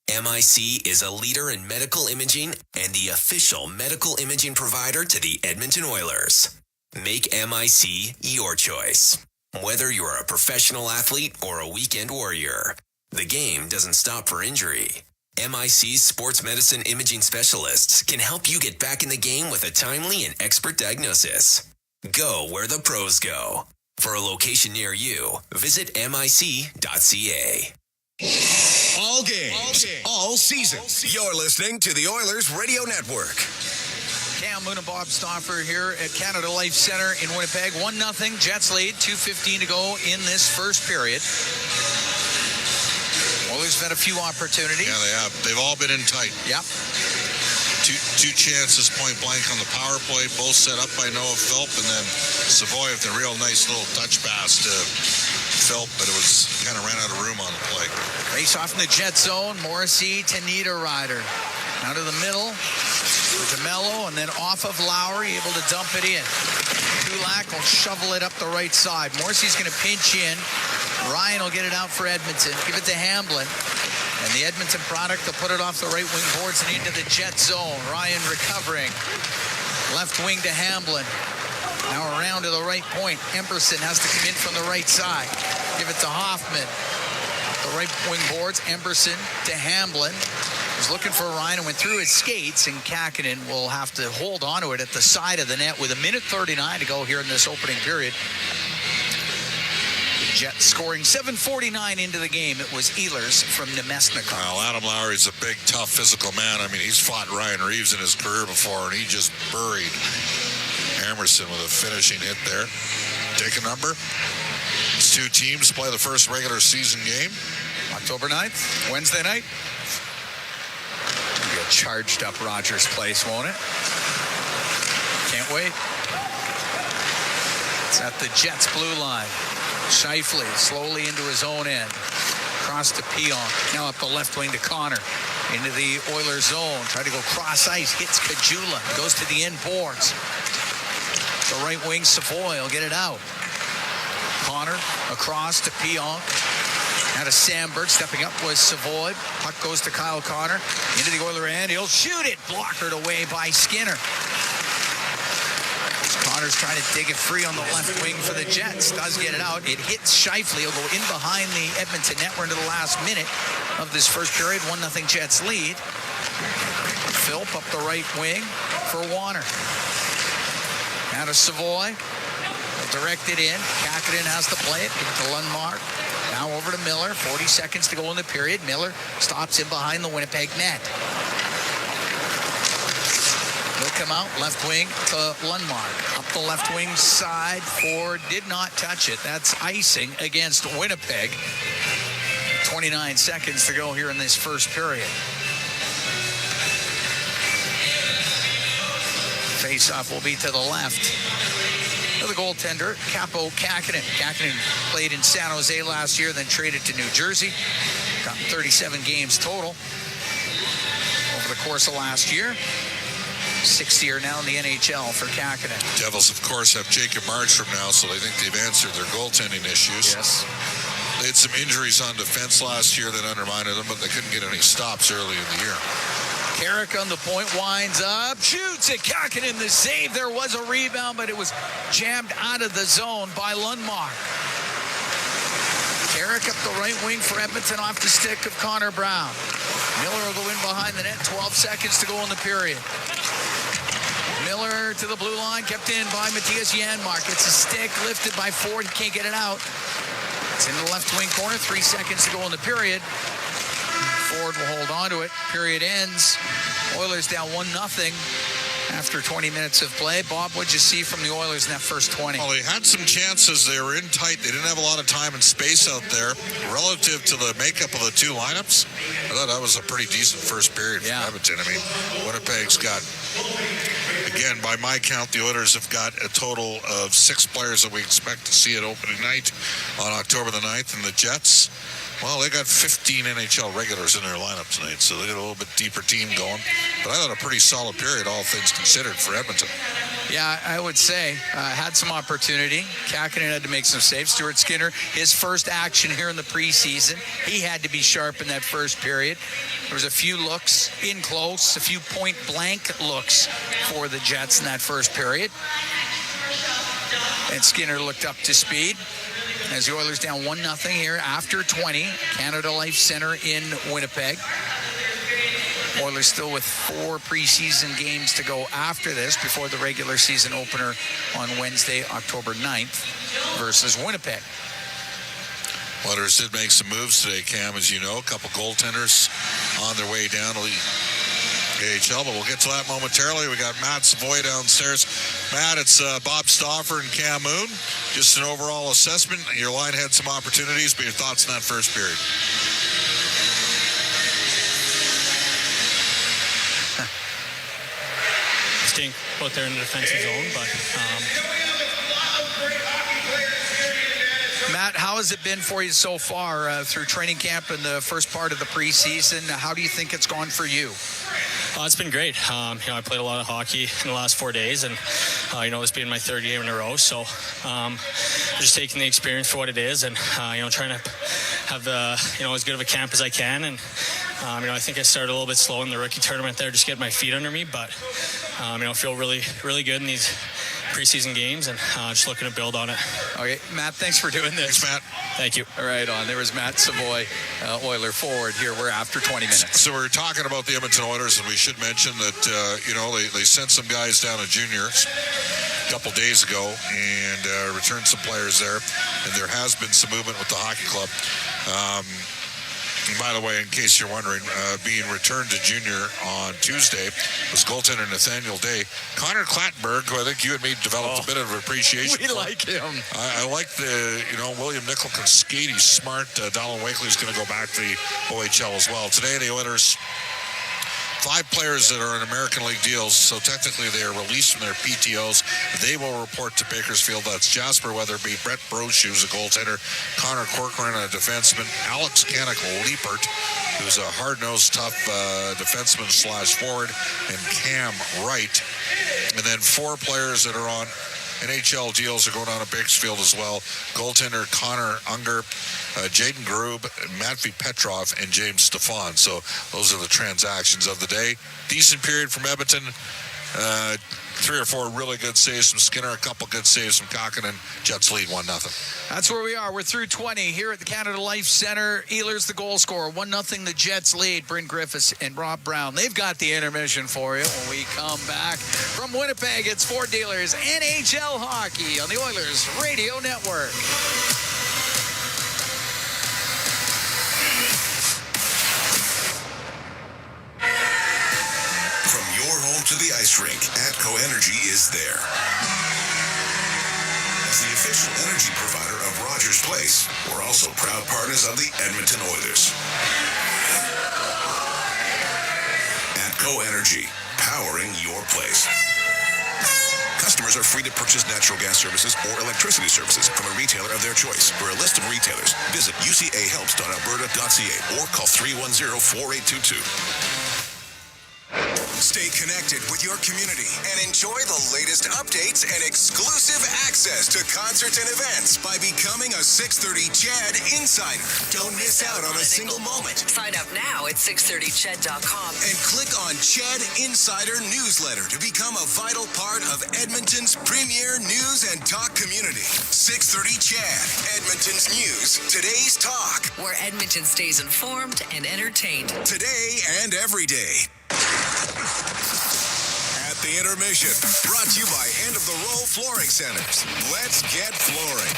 MIC is a leader in medical imaging and the official medical imaging provider to the Edmonton Oilers. Make MIC your choice. Whether you're a professional athlete or a weekend warrior, the game doesn't stop for injury. MIC's sports medicine imaging specialists can help you get back in the game with a timely and expert diagnosis. Go where the pros go. For a location near you, visit mic.ca. All games, all season. You're listening to the Oilers Radio Network. Cam Moon and Bob Stauffer here at Canada Life Centre in Winnipeg. 1-0. Jets lead. 2:15 to go in this first period. Oilers have had a few opportunities. Yeah, they have. They've all been in tight. Yep. Two chances point blank on the power play, both set up by Noah Philp, and then Savoy with a real nice little touch pass to Philp, but it was kind of ran out of room on the play. Face off in the jet zone. Morrissey to Niederreiter. Out of the middle for DeMello, and then off of Lowry, able to dump it in. Kulak will shovel it up the right side. Morrissey's going to pinch in. Ryan will get it out for Edmonton. Give it to Hamblin. And the Edmonton product will put it off the right wing boards and into the jet zone. Ryan recovering. Left wing to Hamblin. Now around to the right point. Emberson has to come in from the right side. Give it to Hoffman. The right wing boards. Emberson to Hamblin. Was looking for Ryan and went through his skates, and Kakinen will have to hold on to it at the side of the net with 1:39 to go here in this opening period. The Jets scoring 7:49 into the game. It was Ehlers from Nemesnikov. Well, Adam Lowry's a big, tough, physical man. I mean, he's fought Ryan Reeves in his career before, and he just buried Emerson with a finishing hit there. Take a number. These two teams play the first regular season game. October 9th, Wednesday night. It'll be a charged up Rogers Place, won't it? Can't wait. It's at the Jets blue line. Scheifele slowly into his own end. Cross to Pionk. Now up the left wing to Connor. Into the Oilers zone. Tried to go cross ice. Hits Kajula. Goes to the end boards. The right wing Savoy will get it out. Connor across to Pionk. Now to Sandberg. Stepping up was Savoy. Puck goes to Kyle Connor. Into the Oiler end. He'll shoot it. Blockered away by Skinner. Connor's trying to dig it free on the left wing for the Jets. Does get it out. It hits Scheifele. He'll go in behind the Edmonton net. We're into the last minute of this first period. 1-0 Jets lead. Philp up the right wing for Warner. Now to Savoy. He'll direct it in. Kakinen has to play it. Give it to Lundmark. Now over to Miller. 40 seconds to go in the period. Miller stops in behind the Winnipeg net. He'll come out, left wing to Lundmark. Up the left wing side for did not touch it. That's icing against Winnipeg. 29 seconds to go here in this first period. Face-off will be to the left. The goaltender, Capo Kakinen. Kakinen played in San Jose last year, then traded to New Jersey. Got 37 games total over the course of last year. 6th year now in the NHL for Kakinen. Devils, of course, have Jacob Markstrom now, so they think they've answered their goaltending issues. Yes. They had some injuries on defense last year that undermined them, but they couldn't get any stops early in the year. Carrick on the point, winds up, shoots it. Kakinen the save. There was a rebound, but it was jammed out of the zone by Lundmark. Carrick up the right wing for Edmonton off the stick of Connor Brown. Miller will go in behind the net. 12 seconds to go in the period. Miller to the blue line, kept in by Matthias Janmark. It's a stick lifted by Ford. He can't get it out. It's in the left wing corner. 3 seconds to go in the period. Ford will hold on to it. Period ends. Oilers down 1-0 after 20 minutes of play. Bob, what'd you see from the Oilers in that first 20? Well, they had some chances. They were in tight. They didn't have a lot of time and space out there. Relative to the makeup of the two lineups, I thought that was a pretty decent first period for Edmonton. I mean, Winnipeg's got, again, by my count, the Oilers have got a total of 6 players that we expect to see at opening night on October the 9th. And the Jets, well, they got 15 NHL regulars in their lineup tonight, so they got a little bit deeper team going. But I thought a pretty solid period, all things considered, for Edmonton. Yeah, I would say had some opportunity. Kakinen had to make some saves. Stuart Skinner, his first action here in the preseason, he had to be sharp in that first period. There was a few looks in close, a few point-blank looks for the Jets in that first period. And Skinner looked up to speed. As the Oilers down 1-0 here after 20. Canada Life Center in Winnipeg. Oilers still with 4 preseason games to go after this before the regular season opener on Wednesday, October 9th versus Winnipeg. Oilers did make some moves today, Cam, as you know. A couple goaltenders on their way down to the AHL, but we'll get to that momentarily. We got Matt Savoy downstairs. Matt, it's Bob Stauffer and Cam Moon. Just an overall assessment. Your line had some opportunities, but your thoughts on that first period? Stink out there in the defensive zone, but Matt, how has it been for you so far through training camp and the first part of the preseason? How do you think it's gone for you? It's been great. I played a lot of hockey in the last 4 days, and it's been my 3rd game in a row. So just taking the experience for what it is, and trying to have as good of a camp as I can. And I think I started a little bit slow in the rookie tournament there, just getting my feet under me. But I feel really, really good in these preseason games, and just looking to build on it. Okay, Matt, thanks for doing this. Thanks, Matt. Thank you. All right, there was Matt Savoy, Oiler forward. Here we're after 20 minutes. So we're talking about the Edmonton Oilers, and we should mention that, they sent some guys down to juniors a couple days ago and returned some players there, and there has been some movement with the hockey club. And by the way, in case you're wondering, being returned to junior on Tuesday was goaltender Nathaniel Day. Connor Clattenburg, who I think you and me developed a bit of appreciation We for. like him. I like the, William Nickel can skate. He's smart. Donald Wakely's going to go back to the OHL as well. Today, the Oilers, 5 players that are in American League deals, so technically they are released from their PTOs. They will report to Bakersfield. That's Jasper Weatherby, Brett Brochu, who's a goaltender, Connor Corcoran, a defenseman, Alex Canik-Liepert, who's a hard-nosed, tough defenseman/forward, and Cam Wright. And then 4 players that are on NHL deals are going on at Bakersfield as well. Goaltender Connor Unger, Jaden Grube, Matvey Petrov, and James Stefan. So those are the transactions of the day. Decent period from Edmonton. 3 or 4 really good saves from Skinner, a couple good saves from Kakkonen. Jets lead 1-0. That's where we are. We're through 20 here at the Canada Life Center. Ehlers the goal scorer. 1-0 the Jets lead. Bryn Griffiths and Rob Brown. They've got the intermission for you when we come back from Winnipeg. It's Ford Dealers NHL Hockey on the Oilers Radio Network. From your home to the ice rink, ATCO Energy is there. As the official energy provider of Rogers Place, we're also proud partners of the Edmonton Oilers. ATCO Energy, powering your place. Customers are free to purchase natural gas services or electricity services from a retailer of their choice. For a list of retailers, visit ucahelps.alberta.ca or call 310-4822. Stay connected with your community and enjoy the latest updates and exclusive access to concerts and events by becoming a 630 CHED Insider. Don't miss out on a single moment. Sign up now at 630ched.com And click on CHED Insider Newsletter to become a vital part of Edmonton's premier news and talk community. 630 CHED, Edmonton's news, today's talk. where Edmonton stays informed and entertained. Today and every day. At the intermission, brought to you by End of the Row Flooring Centers. Let's get flooring.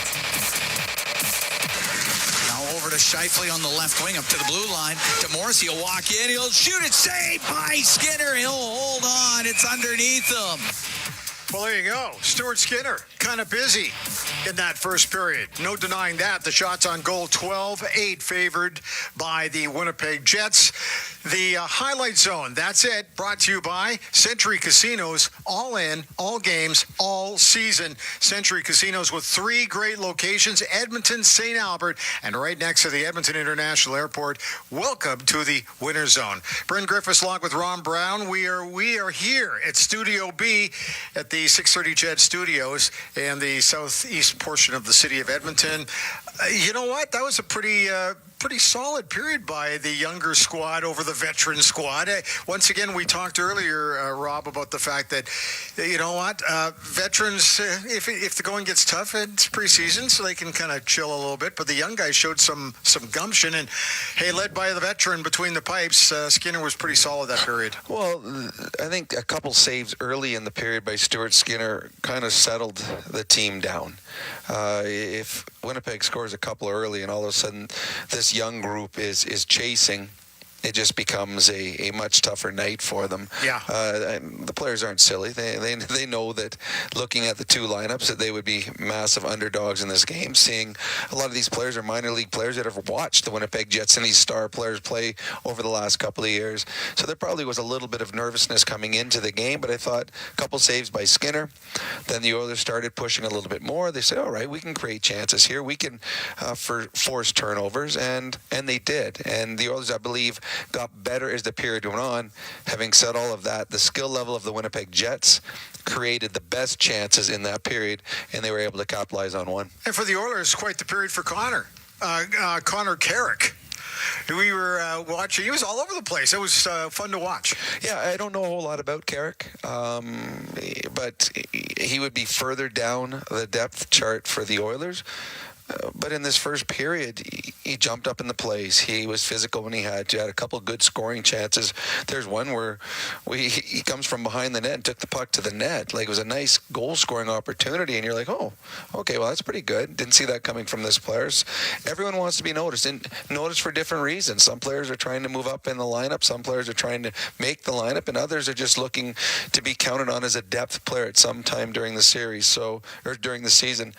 Now over to Scheifele on the left wing, up to the blue line. To Morris, he'll walk in, he'll shoot it, saved by Skinner. He'll hold on, it's underneath him. Well, there you go. Stuart Skinner, kind of busy in that first period. No denying that. The shots on goal, 12-8, favored by the Winnipeg Jets. The highlight zone, that's it. Brought to you by Century Casinos. All in, all games, all season. Century Casinos with 3 great locations, Edmonton, St. Albert, and right next to the Edmonton International Airport. Welcome to the Winter Zone. Bryn Griffiths along with Ron Brown. We are here at Studio B at the 630 CHED Studios in the southeast portion of the city of Edmonton. You know what? That was a pretty solid period by the younger squad over the veteran squad. Once again, we talked earlier, Rob, about the fact that, you know what, veterans, if the going gets tough, it's preseason, so they can kind of chill a little bit. But the young guys showed some gumption, and hey, led by the veteran between the pipes, Skinner was pretty solid that period. Well, I think a couple saves early in the period by Stuart Skinner kind of settled the team down. If Winnipeg scores a couple early and all of a sudden this young group is chasing, it just becomes a much tougher night for them. Yeah. The players aren't silly. They know that looking at the 2 lineups that they would be massive underdogs in this game. Seeing a lot of these players are minor league players that have watched the Winnipeg Jets and these star players play over the last couple of years. So there probably was a little bit of nervousness coming into the game, but I thought a couple saves by Skinner. Then the Oilers started pushing a little bit more. They said, all right, we can create chances here. We can force turnovers, and they did. And the Oilers, I believe, got better as the period went on. Having said all of that, the skill level of the Winnipeg Jets created the best chances in that period, and they were able to capitalize on one. And for the Oilers, quite the period for Connor. Connor Carrick. We were watching. He was all over the place. It was fun to watch. Yeah, I don't know a whole lot about Carrick, but he would be further down the depth chart for the Oilers. But in this first period, he jumped up in the plays. He was physical when he had to. Had a couple good scoring chances. There's one where he comes from behind the net and took the puck to the net. Like, it was a nice goal-scoring opportunity, and you're like, oh, okay, well, that's pretty good. Didn't see that coming from this players. Everyone wants to be noticed, and noticed for different reasons. Some players are trying to move up in the lineup. Some players are trying to make the lineup, and others are just looking to be counted on as a depth player at some time during the series, or during the season.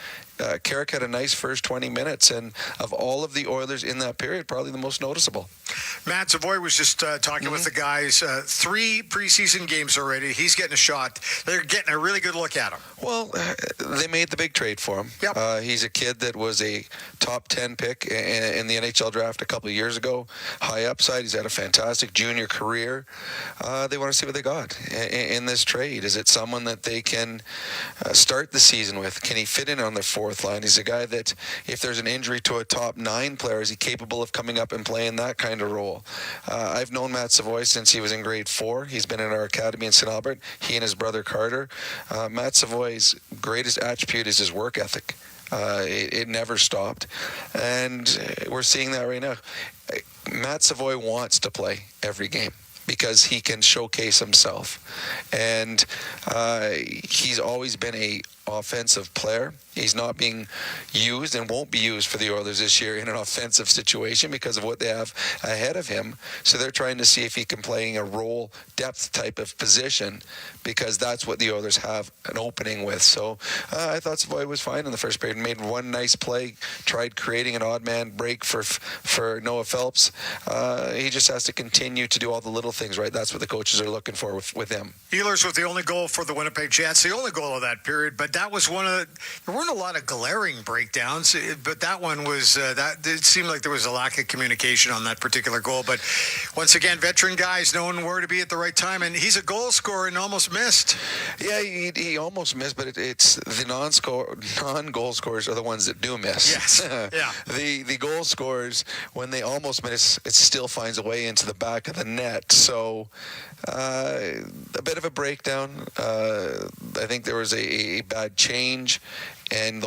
Carrick had a nice first 20 minutes, and of all of the Oilers in that period, probably the most noticeable. Matt Savoy was just talking with the guys. 3 preseason games already. He's getting a shot. They're getting a really good look at him. Well, they made the big trade for him. Yep. He's a kid that was a top 10 pick in the NHL draft a couple of years ago. High upside. He's had a fantastic junior career. They want to see what they got in this trade. Is it someone that they can start the season with? Can he fit in on their fourth line? He's a guy that, if there's an injury to a top 9 player, is he capable of coming up and playing that kind of role? I've known Matt Savoy since he was in grade 4. He's been in our academy in St. Albert. He and his brother Carter. Matt Savoy's greatest attribute is his work ethic. It never stopped, and we're seeing that right now. Matt Savoy wants to play every game because he can showcase himself, and he's always been a offensive player. He's not being used and won't be used for the Oilers this year in an offensive situation because of what they have ahead of him. So they're trying to see if he can play in a role depth type of position, because that's what the Oilers have an opening with. So I thought Savoy was fine in the first period. Made one nice play, tried creating an odd man break for Noah Phelps. He just has to continue to do all the little things right. That's what the coaches are looking for with him. Ehlers was the only goal for the Winnipeg Jets, the only goal of that period, but that was one of there weren't a lot of glaring breakdowns, but that one was that it seemed like there was a lack of communication on that particular goal. But once again, veteran guys knowing where to be at the right time, and he's a goal scorer and almost missed. Yeah, he almost missed, but it's the non-goal scorers are the ones that do miss. Yes. Yeah. The goal scorers, when they almost miss, it still finds a way into the back of the net. So a bit of a breakdown. I think there was a bad change, and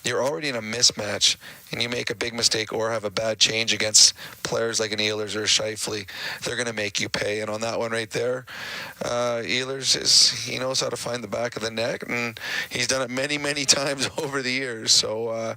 you're already in a mismatch, and you make a big mistake or have a bad change against players like an Ehlers or a Scheifele, they're going to make you pay. And on that one right there, Ehlers he knows how to find the back of the net, and he's done it many, many times over the years. So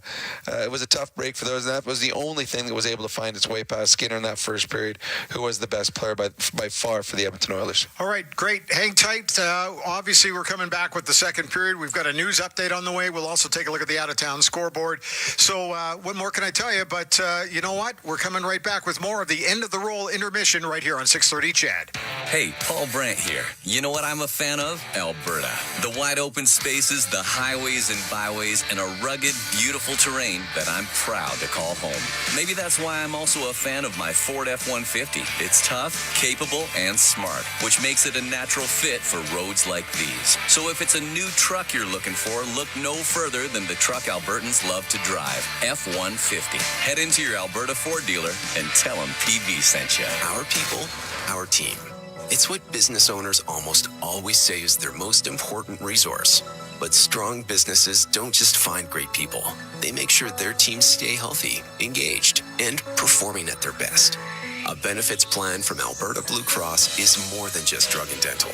it was a tough break for those, and that was the only thing that was able to find its way past Skinner in that first period, who was the best player by far for the Edmonton Oilers. All right, great. Hang tight. Obviously, we're coming back with the second period. We've got a news update on the way. We'll also take a look at the out-of-town scoreboard. So what more can I tell you? But you know what? We're coming right back with more of the End of the Roll intermission right here on 630 CHED. Hey, Paul Brandt here. You know what I'm a fan of? Alberta. The wide open spaces, the highways and byways, and a rugged, beautiful terrain that I'm proud to call home. Maybe that's why I'm also a fan of my Ford F-150. It's tough, capable, and smart, which makes it a natural fit for roads like these. So if it's a new truck you're looking for, look no further than the truck Albertans love to drive, F-150. Head into your Alberta Ford dealer and tell them PB sent you. Our people, our team. It's what business owners almost always say is their most important resource. But strong businesses don't just find great people. They make sure their teams stay healthy, engaged, and performing at their best. A benefits plan from Alberta Blue Cross is more than just drug and dental.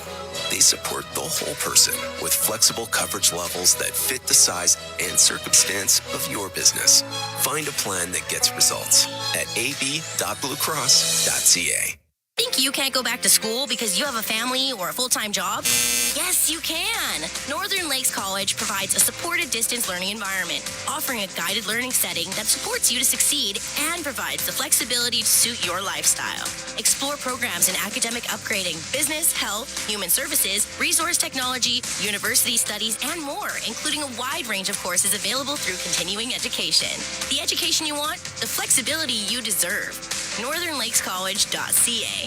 They support the whole person with flexible coverage levels that fit the size and circumstance of your business. Find a plan that gets results at ab.bluecross.ca. Think you can't go back to school because you have a family or a full-time job? Yes, you can. Northern Lakes College provides a supported distance learning environment, offering a guided learning setting that supports you to succeed and provides the flexibility to suit your lifestyle. Explore programs in academic upgrading, business, health, human services, resource technology, university studies, and more, including a wide range of courses available through continuing education. The education you want, the flexibility you deserve. NorthernLakesCollege.ca.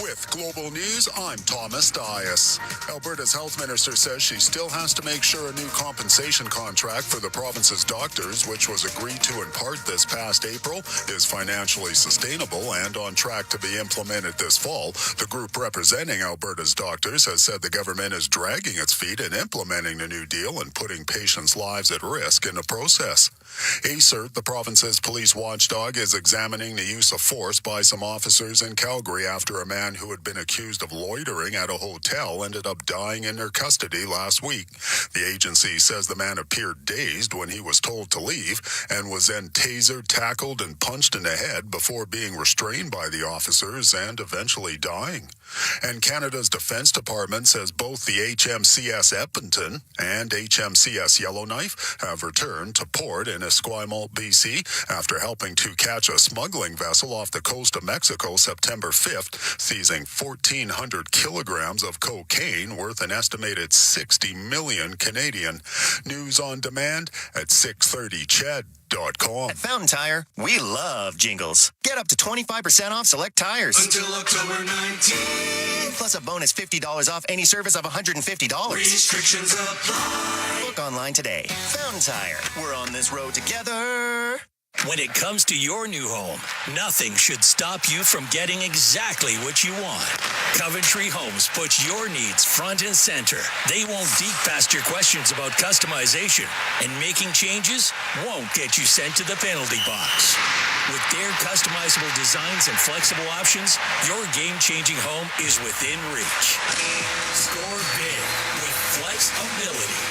With With Global News, I'm Thomas Dias. Alberta's health minister says she still has to make sure a new compensation contract for the province's doctors, which was agreed to in part this past April, is financially sustainable and on track to be implemented this fall. The group representing Alberta's doctors has said the government is dragging its feet in implementing the new deal and putting patients' lives at risk in the process. ACERT, the province's police watchdog, is examining the use of force by some officers in Calgary after a man who had been accused of loitering at a hotel ended up dying in their custody last week. The agency says the man appeared dazed when he was told to leave and was then tasered, tackled, and punched in the head before being restrained by the officers and eventually dying. And Canada's Defence Department says both the HMCS Edmonton and HMCS Yellowknife have returned to port in Esquimalt, BC, after helping to catch a smuggling vessel off the coast of Mexico September 5th, seizing 1,400 kilograms of cocaine worth an estimated 60 million Canadian. News on demand at 630ched.com. At Fountain Tire, we love jingles. Get up to 25% off select tires. Until October 19th. Plus a bonus $50 off any service of $150. Restrictions apply. Book online today. Fountain Tire. We're on this road together. When it comes to your new home, nothing should stop you from getting exactly what you want. Coventry Homes puts your needs front and center. They won't deke past your questions about customization, and making changes won't get you sent to the penalty box. With their customizable designs and flexible options, your game-changing home is within reach. Score big with flexibility.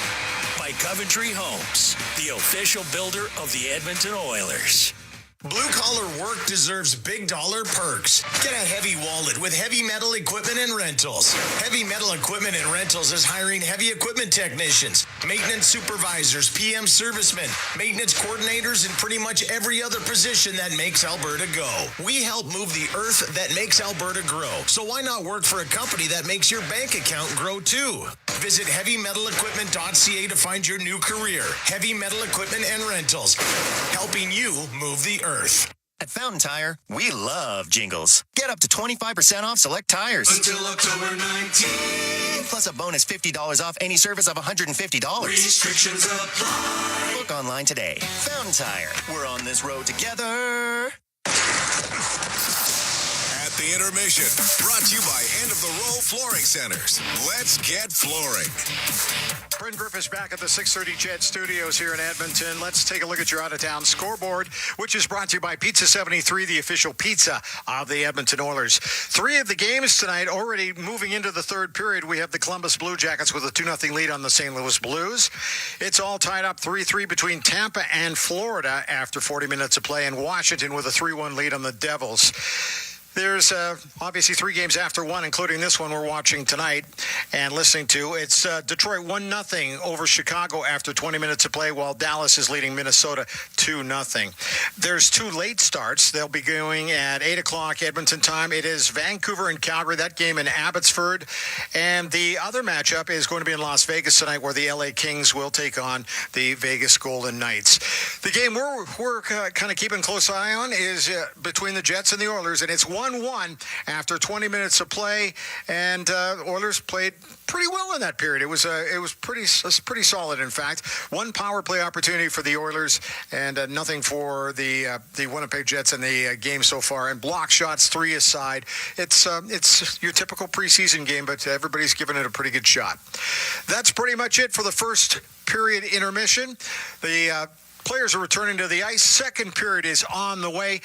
By Coventry Homes, the official builder of the Edmonton Oilers. Blue-collar work deserves big dollar perks. Get a heavy wallet with Heavy Metal Equipment and Rentals. Heavy Metal Equipment and Rentals is hiring heavy equipment technicians, maintenance supervisors, PM servicemen, maintenance coordinators, and pretty much every other position that makes Alberta go. We help move the earth that makes Alberta grow. So why not work for a company that makes your bank account grow too? Visit heavymetalequipment.ca to find your new career. Heavy Metal Equipment and Rentals, helping you move the earth. At Fountain Tire, we love jingles. Get up to 25% off select tires. Until October 19th. Plus a bonus $50 off any service of $150. Restrictions apply. Book online today. Fountain Tire. We're on this road together. At the intermission, brought to you by End of the Row Flooring Centers. Let's get flooring. Bryn Griffiths back at the 630 Jet Studios here in Edmonton. Let's take a look at your out-of-town scoreboard, which is brought to you by Pizza 73, the official pizza of the Edmonton Oilers. 3 of the games tonight already moving into the third period. We have the Columbus Blue Jackets with a 2-0 lead on the St. Louis Blues. It's all tied up 3-3 between Tampa and Florida after 40 minutes of play, and Washington with a 3-1 lead on the Devils. There's obviously 3 games after one, including this one we're watching tonight and listening to. It's Detroit 1-0 over Chicago after 20 minutes of play, while Dallas is leading Minnesota 2-0. There's 2 late starts. They'll be going at 8 o'clock Edmonton time. It is Vancouver and Calgary, that game in Abbotsford. And the other matchup is going to be in Las Vegas tonight, where the LA Kings will take on the Vegas Golden Knights. The game we're kind of keeping a close eye on is between the Jets and the Oilers, and it's 1-1 after 20 minutes of play, and Oilers played pretty well in that period. It was pretty solid, in fact. 1 power play opportunity for the Oilers, and nothing for the Winnipeg Jets in the game so far. And block shots 3 aside. It's your typical preseason game, but everybody's given it a pretty good shot. That's pretty much it for the first period intermission. The players are returning to the ice. Second period is on the way.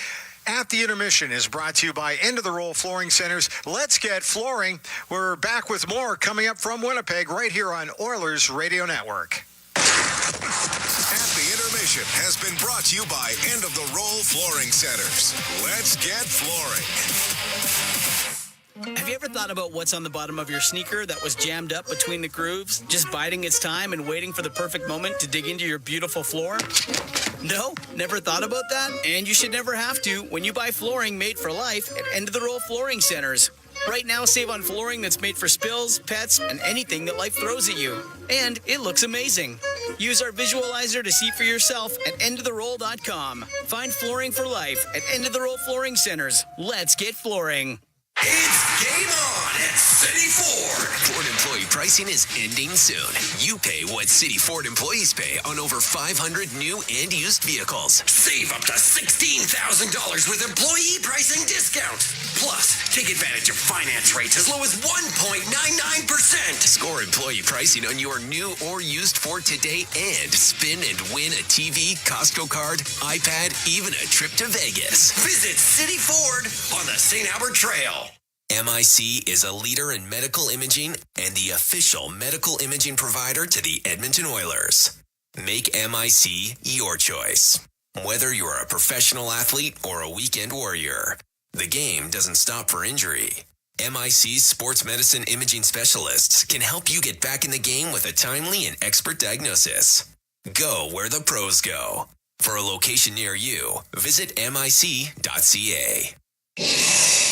At the Intermission is brought to you by End of the Roll Flooring Centers. Let's get flooring. We're back with more coming up from Winnipeg right here on Oilers Radio Network. At the Intermission has been brought to you by End of the Roll Flooring Centers. Let's get flooring. Have you ever thought about what's on the bottom of your sneaker that was jammed up between the grooves, just biding its time and waiting for the perfect moment to dig into your beautiful floor? No? Never thought about that? And you should never have to when you buy flooring made for life at End of the Roll Flooring Centers. Right now, save on flooring that's made for spills, pets, and anything that life throws at you. And it looks amazing. Use our visualizer to see for yourself at endoftheroll.com. Find flooring for life at End of the Roll Flooring Centers. Let's get flooring. It's game on at City Ford. Ford employee pricing is ending soon. You pay what City Ford employees pay on over 500 new and used vehicles. Save up to $16,000 with employee pricing discount. Plus, take advantage of finance rates as low as 1.99%. Score employee pricing on your new or used Ford today and spin and win a TV, Costco card, iPad, even a trip to Vegas. Visit City Ford on the St. Albert Trail. MIC is a leader in medical imaging and the official medical imaging provider to the Edmonton Oilers. Make MIC your choice. Whether you're a professional athlete or a weekend warrior, the game doesn't stop for injury. MIC's sports medicine imaging specialists can help you get back in the game with a timely and expert diagnosis. Go where the pros go. For a location near you, visit mic.ca.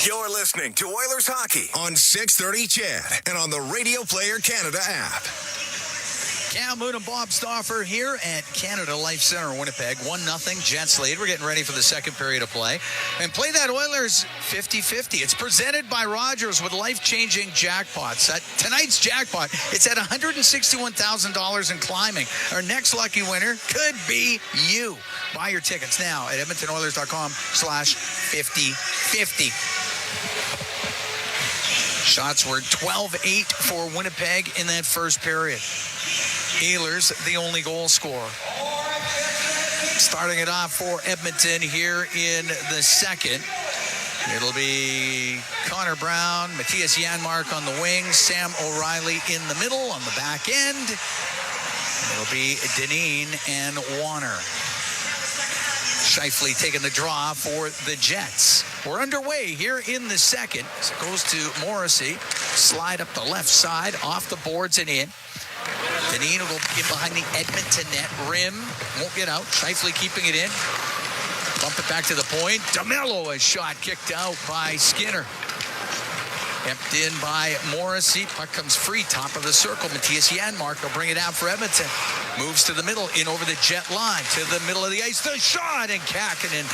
You're listening to Oilers Hockey on 630 CHED and on the Radio Player Canada app. Cam Moon and Bob Stauffer here at Canada Life Center in Winnipeg. 1-0 Jets lead. We're getting ready for the second period of play. And play that Oilers 50-50. It's presented by Rogers with life-changing jackpots. Tonight's jackpot, it's at $161,000 and climbing. Our next lucky winner could be you. Buy your tickets now at EdmontonOilers.com/5050. Shots were 12-8 for Winnipeg in that first period. Ehlers, the only goal scorer. Starting it off for Edmonton here in the second. It'll be Connor Brown, Matthias Janmark on the wing, Sam O'Reilly in the middle on the back end. It'll be Dineen and Warner. Scheifele taking the draw for the Jets. We're underway here in the second. So it goes to Morrissey. Slide up the left side, off the boards and in. Dineen will go in behind the Edmonton net. Rim won't get out. Scheifele keeping it in. Bump it back to the point. DeMello, a shot kicked out by Skinner. Kept in by Morrissey. Puck comes free, top of the circle. Matthias Janmark will bring it out for Edmonton. Moves to the middle, in over the Jet line. To the middle of the ice, the shot, and Kakkonen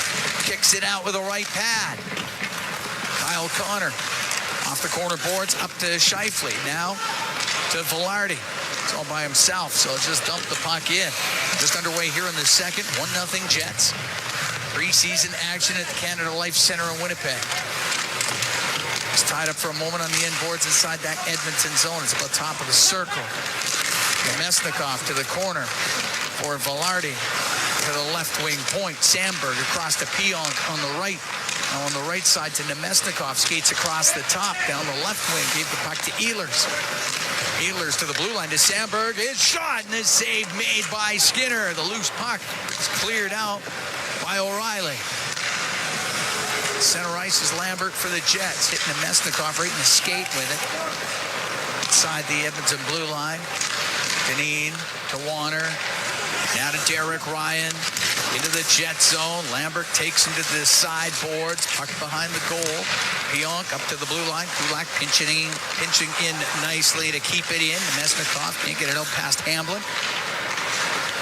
kicks it out with a right pad. Kyle Connor off the corner boards, up to Scheifele. Now to Velarde. It's all by himself, so just dump the puck in. Just underway here in the second. 1-0 Jets. Preseason action at the Canada Life Center in Winnipeg. It's tied up for a moment on the end boards inside that Edmonton zone. It's about top of the circle. Nemesnikov to the corner for Velarde. To the left wing point. Sandberg across to Pionk on the right. Now on the right side to Nemesnikov. Skates across the top. Down the left wing. Gave the puck to Ehlers. Ehlers to the blue line to Sandberg. His shot and his save made by Skinner. The loose puck is cleared out by O'Reilly. Center ice is Lambert for the Jets. Hitting Nemesnikov right in the skate with it. Inside the Edmonton blue line. Dineen to Warner. Now to Derek Ryan. Into the Jet zone. Lambert takes him to the side boards. Puck behind the goal. Pionk up to the blue line. Kulak pinching in nicely to keep it in. Nemesnikov can't get it out past Hamblin.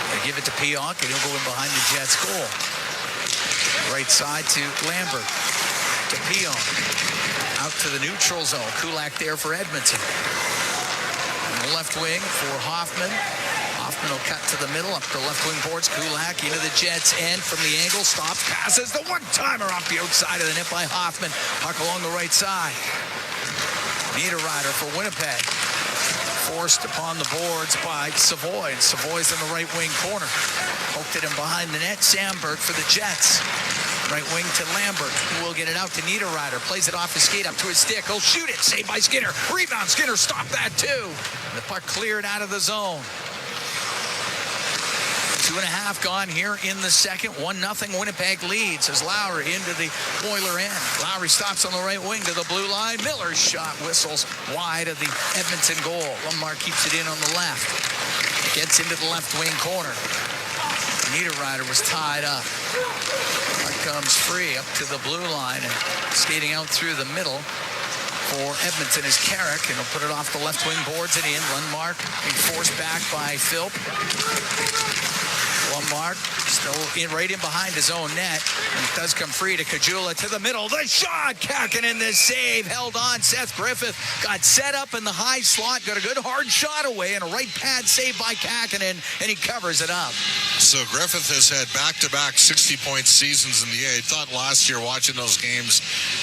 They give it to Pionk, and he'll go in behind the Jets' goal. Right side to Lambert. To Pionk. Out to the neutral zone. Kulak there for Edmonton. On the left wing for Hoffman. Hoffman will cut to the middle, up the left wing boards. Kulak into the Jets' end from the angle. Stops, passes the one-timer off the outside of the net by Hoffman. Puck along the right side. Niederreiter for Winnipeg. Forced upon the boards by Savoy. And Savoy's in the right wing corner. Poked it in behind the net. Sandberg for the Jets. Right wing to Lambert, who will get it out to Niederreiter. Plays it off his skate up to his stick. He'll shoot it. Saved by Skinner. Rebound. Skinner stopped that too. And the puck cleared out of the zone. 2.5 gone here in the second. 1-0 Winnipeg leads as Lowry into the Oiler end. Lowry stops on the right wing to the blue line. Miller's shot whistles wide of the Edmonton goal. Lombard keeps it in on the left. Gets into the left wing corner. Niederreiter was tied up. Puck comes free up to the blue line and skating out through the middle for Edmonton is Carrick, and he'll put it off the left wing boards and in. Lundmark being forced back by Philp. Lundmark right in behind his own net. It does come free to Kajula to the middle. The shot, Kakinen, the save, held on. Seth Griffith got set up in the high slot, got a good hard shot away, and a right pad save by Kakinen, and he covers it up. So Griffith has had back-to-back 60-point seasons in the A. I thought last year watching those games,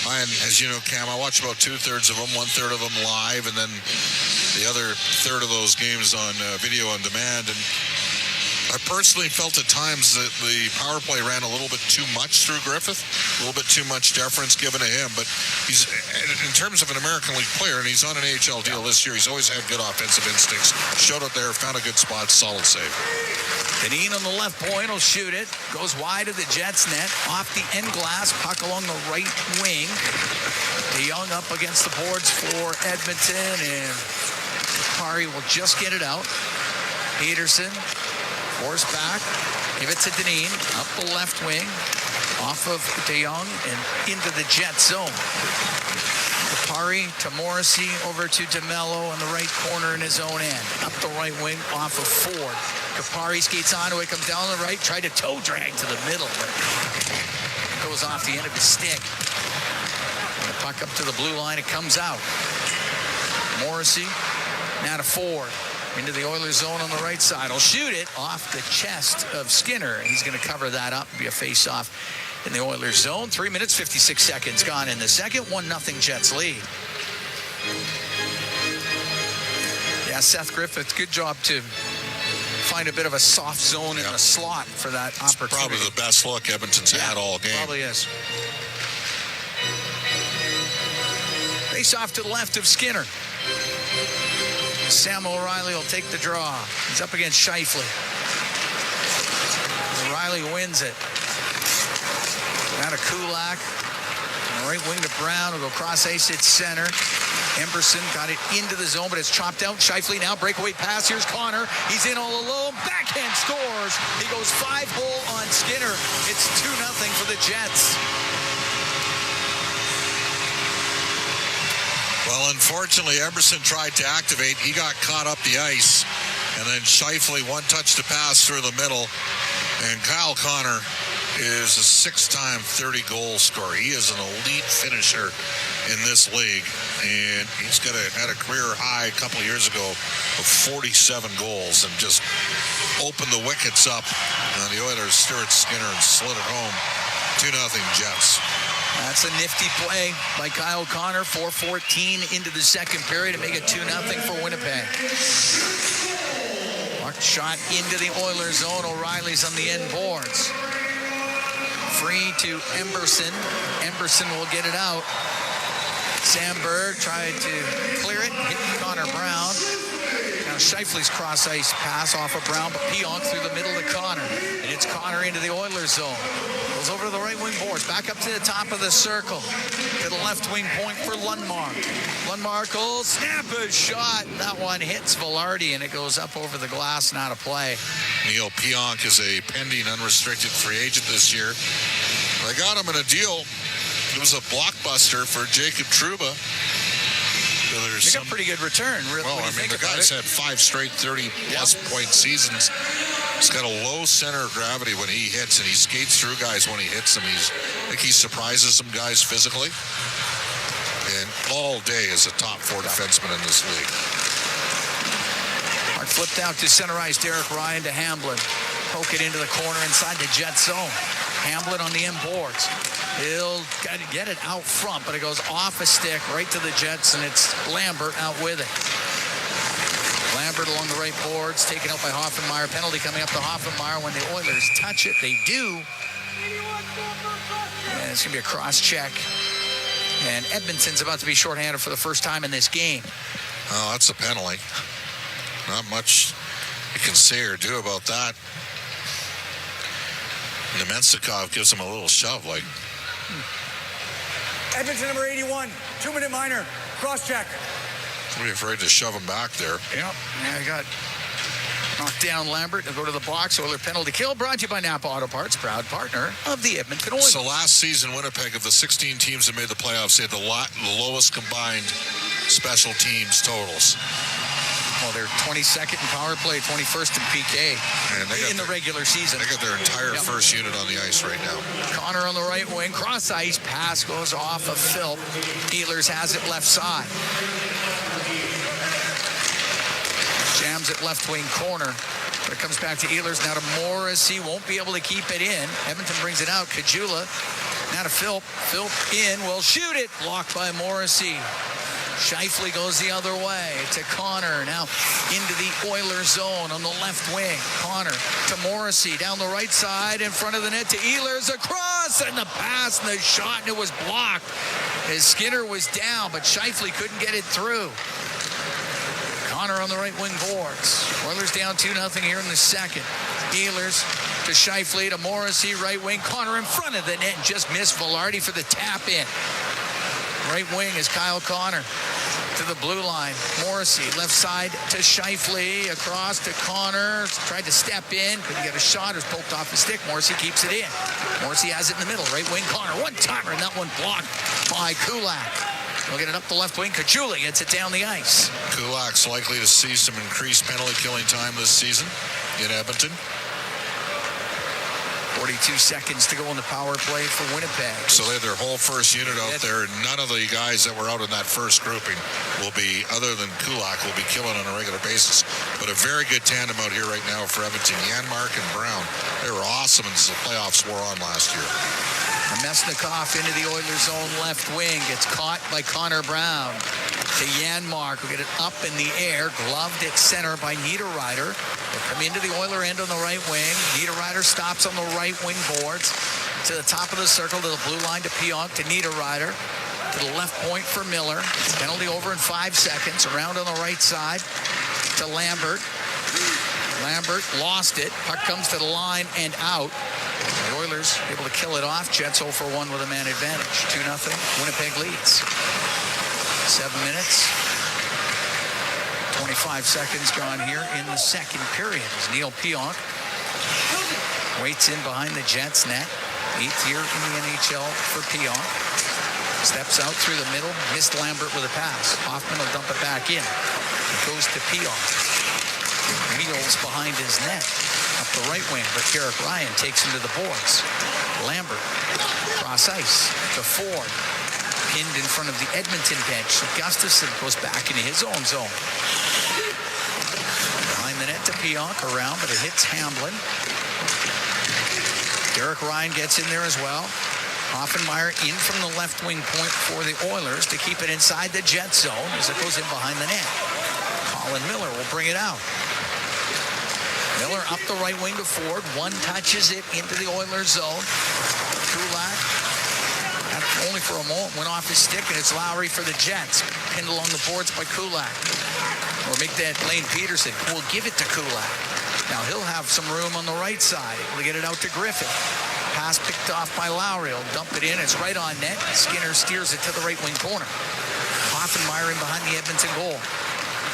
and as you know, Cam, I watched about two-thirds of them, one-third of them live, and then the other third of those games on video on demand. And I personally felt at times that the power play ran a little bit too much through Griffith, a little bit too much deference given to him. But he's, in terms of an American League player, and he's on an AHL deal this year, he's always had good offensive instincts. Showed it there, found a good spot, solid save. Deneen on the left point will shoot it. Goes wide of the Jets net. Off the end glass. Puck along the right wing. DeYoung up against the boards for Edmonton. And Kari will just get it out. Peterson force back. Give it to Deneen. Up the left wing. Off of DeYoung and into the Jet zone. Kapari to Morrissey, over to DeMello in the right corner in his own end. Up the right wing, off of Ford. Kapari skates onto it, comes down the right, tried to toe drag to the middle, but goes off the end of his stick. And the puck up to the blue line, it comes out. Morrissey, now to Ford. Into the Oilers zone on the right side. He'll shoot it off the chest of Skinner. He's going to cover that up. It'll be a face-off in the Oilers zone. 3 minutes, 56 seconds gone in the second. 1-0 Jets lead. Yeah, Seth Griffith, good job to find a bit of a soft zone in the slot for that opportunity. Probably the best look Edmonton's had all game. Probably is. Face off to the left of Skinner. Sam O'Reilly will take the draw. He's up against Scheifele. O'Reilly wins it. Now to Kulak. On the right wing to Brown. Will go cross ice at center. Emberson got it into the zone, but it's chopped out. Scheifele now, breakaway pass. Here's Connor. He's in all alone. Backhand scores. He goes 5-hole on Skinner. It's 2-0 for the Jets. Well, unfortunately, Emerson tried to activate. He got caught up the ice. And then Scheifele, one touch to pass through the middle. And Kyle Connor is a 6-time 30-goal scorer. He is an elite finisher in this league. And he's had a career high a couple of years ago of 47 goals and just opened the wickets up. And the Oilers stirred Skinner and slid it home. 2-0 Jets. That's a nifty play by Kyle Connor. 4:14 into the second period to make it 2-0 for Winnipeg. Mark shot into the Oilers zone. O'Reilly's on the end boards. Free to Emberson. Emberson will get it out. Sandberg tried to clear it. Hit Connor Brown. Now Scheifele's cross ice pass off of Brown, but Pionk through the middle to Connor. And it's Connor into the Oilers zone. Goes over to the right wing boards. Back up to the top of the circle. To the left wing point for Lundmark. Lundmark will snap a shot. That one hits Velarde, and it goes up over the glass and out of play. Neil Pionk is a pending unrestricted free agent this year. They got him in a deal. It was a blockbuster for Jacob Trouba. They got pretty good return. Really, well, I mean, the guy's had 5 straight 30-plus point seasons. He's got a low center of gravity when he hits, and he skates through guys when he hits them. I think he surprises some guys physically. And all day is a top 4 defenseman in this league. Mark flipped out to center ice. Derek Ryan to Hamblin. Poke it into the corner inside the Jet zone. Hamblin on the end boards. He'll get it out front, but it goes off a stick right to the Jets, and it's Lambert out with it. Lambert along the right boards, taken out by Hoffenmeyer. Penalty coming up to Hoffenmeyer when the Oilers touch it. They do. And it's going to be a cross-check. And Edmonton's about to be shorthanded for the first time in this game. Oh, that's a penalty. Not much you can say or do about that. Nemenstikov gives him a little shove, like. Edmonton number 81, 2-minute minor, cross-check. Don't be afraid to shove him back there. Yep, I got knocked down Lambert. They'll go to the box. Oiler penalty kill brought to you by Napa Auto Parts, proud partner of the Edmonton Oilers. So last season, Winnipeg, of the 16 teams that made the playoffs, they had the lowest combined special teams totals. Well, they're 22nd in power play, 21st in PK in the regular season. They got their entire first unit on the ice right now. Connor on the right wing, cross ice, pass goes off of Philp. Ehlers has it left side. Jams it left wing corner. But it comes back to Ehlers. Now to Morrissey. Won't be able to keep it in. Edmonton brings it out. Kajula. Now to Philp. Philp in. Will shoot it. Blocked by Morrissey. Scheifele goes the other way to Connor. Now into the Oilers zone on the left wing. Connor to Morrissey down the right side in front of the net to Ehlers. Across and the pass and the shot, and it was blocked as Skinner was down, but Scheifele couldn't get it through. Connor on the right wing boards. Oilers down 2-0 here in the second. Ehlers to Scheifele to Morrissey, right wing. Connor in front of the net and just missed Velarde for the tap in. Right wing is Kyle Connor to the blue line. Morrissey left side to Scheifele, across to Connor. Tried to step in, couldn't get a shot. It was poked off his stick. Morrissey keeps it in. Morrissey has it in the middle. Right wing Connor, one-timer, and that one blocked by Kulak. We'll get it up the left wing. Kajula gets it down the ice. Kulak's likely to see some increased penalty killing time this season in Edmonton. 42 seconds to go in the power play for Winnipeg. So they had their whole first unit out there. None of the guys that were out in that first grouping will be, other than Kulak, will be killing on a regular basis. But a very good tandem out here right now for Edmonton. Janmark and Brown. They were awesome as the playoffs wore on last year. Mesnikov into the Oilers zone left wing. Gets caught by Connor Brown. To Janmark, who get it up in the air. Gloved at center by Niederreiter. They come into the Oiler end on the right wing. Niederreiter stops on the right wing boards. To the top of the circle, to the blue line to Pionk, to Niederreiter. To the left point for Miller. Penalty over in 5 seconds. Around on the right side to Lambert. Lambert lost it. Puck comes to the line and out. The Oilers able to kill it off. Jets 0 for 1 with a man advantage. 2-0. Winnipeg leads. 7 minutes. 25 seconds gone here in the second period as Neil Pionk waits in behind the Jets net. 8th year in the NHL for Pionk. Steps out through the middle. Missed Lambert with a pass. Hoffman will dump it back in. It goes to Pionk. Wheels behind his net. Up the right wing, but Garrick Ryan takes him to the boards. Lambert, cross ice to Ford. Pinned in front of the Edmonton bench. Gustafsson goes back into his own zone. Behind the net to Pionk, around, but it hits Hamblin. Garrick Ryan gets in there as well. Hoffenmeyer in from the left wing point for the Oilers to keep it inside the Jet zone as it goes in behind the net. Colin Miller will bring it out. Miller up the right wing to Ford. One touches it into the Oilers zone. Kulak, only for a moment, went off his stick, and it's Lowry for the Jets. Pinned along the boards by Kulak. Or make that Lane Peterson, who will give it to Kulak. Now he'll have some room on the right side. We'll get it out to Griffith. Pass picked off by Lowry. He'll dump it in. It's right on net. Skinner steers it to the right wing corner. Hoffenmeyer in behind the Edmonton goal.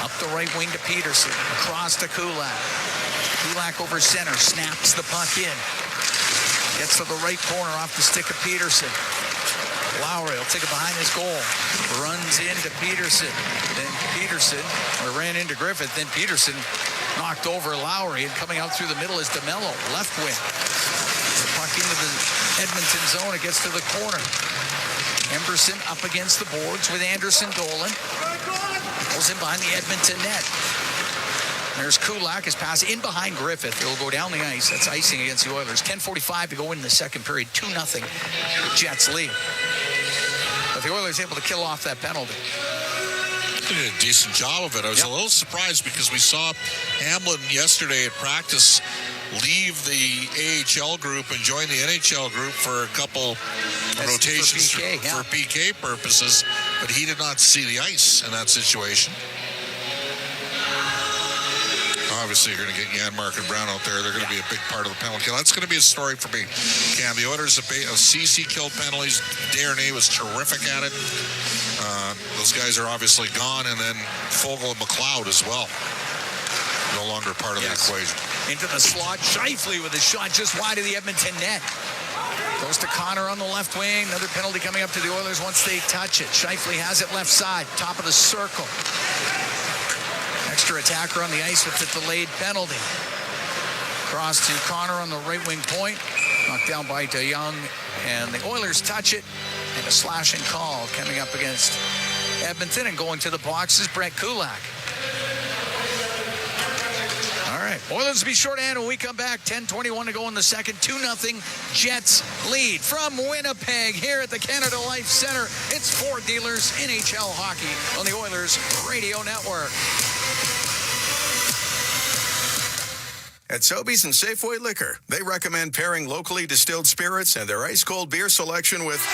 Up the right wing to Peterson. Across to Kulak. Kulak over center. Snaps the puck in. Gets to the right corner off the stick of Peterson. Lowry will take it behind his goal. Runs into Peterson. Then Peterson, or ran into Griffith. Then Peterson knocked over Lowry. And coming out through the middle is DeMello, left wing. The puck into the Edmonton zone. It gets to the corner. Emberson up against the boards with Anderson Dolan. Goes in behind the Edmonton net. There's Kulak. His pass in behind Griffith. It will go down the ice. That's icing against the Oilers. 10:45 to go in the second period. 2-0. Jets lead. But the Oilers able to kill off that penalty. They did a decent job of it. I was a little surprised because we saw Hamblin yesterday at practice leave the AHL group and join the NHL group for a couple rotations for PK purposes, but he did not see the ice in that situation. Obviously, you're going to get Janmark and Brown out there. They're going to be a big part of the penalty kill. That's going to be a story for me. Cam, the Oilers of CC killed penalties. Desharnais was terrific at it. Those guys are obviously gone, and then Fogle and McLeod as well. No longer part of the equation. Into the slot. Scheifele with a shot just wide of the Edmonton net. Goes to Connor on the left wing. Another penalty coming up to the Oilers once they touch it. Scheifele has it left side, top of the circle. Next extra attacker on the ice with the delayed penalty. Cross to Connor on the right wing point. Knocked down by DeYoung, and the Oilers touch it. And a slashing call coming up against Edmonton, and going to the box is Brett Kulak. All right, Oilers will be shorthanded when we come back. 10:21 to go in the second. 2-0 Jets lead from Winnipeg here at the Canada Life Center. It's Ford Dealers NHL Hockey on the Oilers Radio Network. At Sobeys and Safeway Liquor, they recommend pairing locally distilled spirits and their ice-cold beer selection with...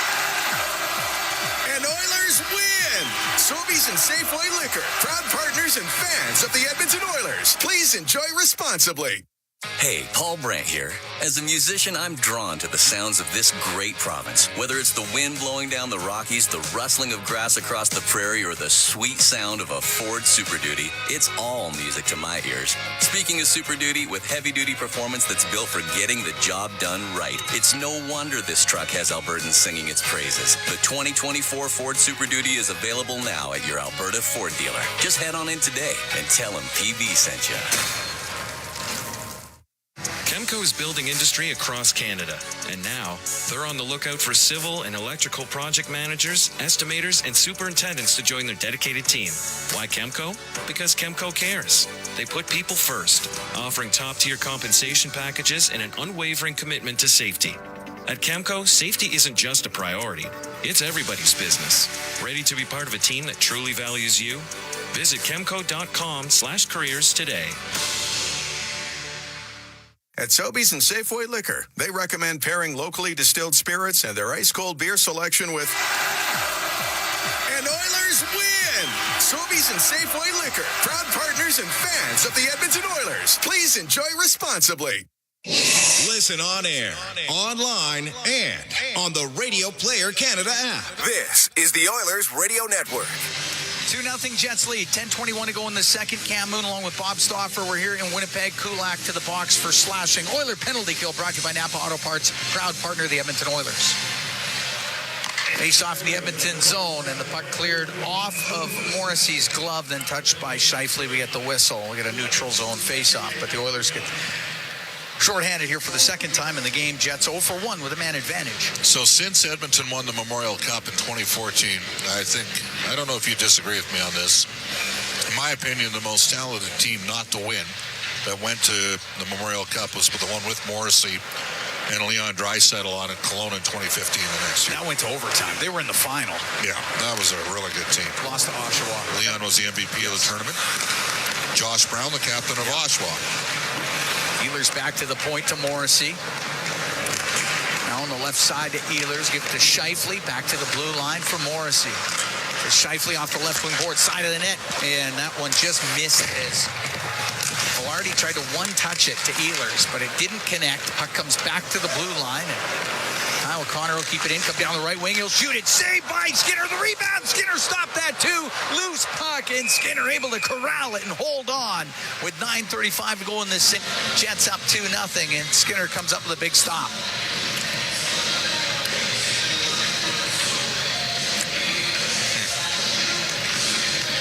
And Oilers win! Sobeys and Safeway Liquor, proud partners and fans of the Edmonton Oilers. Please enjoy responsibly. Hey, Paul Brandt here. As a musician, I'm drawn to the sounds of this great province. Whether it's the wind blowing down the Rockies, the rustling of grass across the prairie, or the sweet sound of a Ford Super Duty, it's all music to my ears. Speaking of Super Duty, with heavy-duty performance that's built for getting the job done right, it's no wonder this truck has Albertans singing its praises. The 2024 Ford Super Duty is available now at your Alberta Ford dealer. Just head on in today and tell them PB sent you. Chemco is building industry across Canada, and now they're on the lookout for civil and electrical project managers, estimators, and superintendents to join their dedicated team. Why Chemco? Because Chemco cares. They put people first, offering top-tier compensation packages and an unwavering commitment to safety. At Chemco, safety isn't just a priority, it's everybody's business. Ready to be part of a team that truly values you? Visit chemco.com/careers today. At Sobeys and Safeway Liquor, they recommend pairing locally distilled spirits and their ice-cold beer selection with... And Oilers win! Sobeys and Safeway Liquor, proud partners and fans of the Edmonton Oilers. Please enjoy responsibly. Listen on air, online, and on the Radio Player Canada app. This is the Oilers Radio Network. 2-0 Jets lead. 10:21 to go in the second. Cam Moon along with Bob Stauffer. We're here in Winnipeg. Kulak to the box for slashing. Oiler penalty kill brought to you by Napa Auto Parts, proud partner of the Edmonton Oilers. Face off in the Edmonton zone, and the puck cleared off of Morrissey's glove, then touched by Scheifele. We get the whistle. We get a neutral zone face off, but the Oilers get shorthanded here for the second time in the game. Jets 0 for 1 with a man advantage. So since Edmonton won the Memorial Cup in 2014, I don't know if you disagree with me on this. In my opinion, the most talented team not to win that went to the Memorial Cup was the one with Morrissey and Leon Draisaitl on it, Kelowna in 2015 the next year. That went to overtime. They were in the final. Yeah, that was a really good team. Lost to Oshawa. Leon was the MVP of the tournament. Josh Brown, the captain of Oshawa. Ehlers back to the point to Morrissey. Now on the left side to Ehlers. Give it to Scheifele. Back to the blue line for Morrissey. To Scheifele off the left wing board, side of the net. And that one just missed as Velarde tried to one-touch it to Ehlers, but it didn't connect. Puck comes back to the blue line. And Kyle Connor will keep it in. Come down the right wing. He'll shoot it. Saved by Skinner. The rebound. Skinner stopped that too. Loose puck. And Skinner able to corral it and hold on with 9:35 to go in this. Jets up 2-0. And Skinner comes up with a big stop.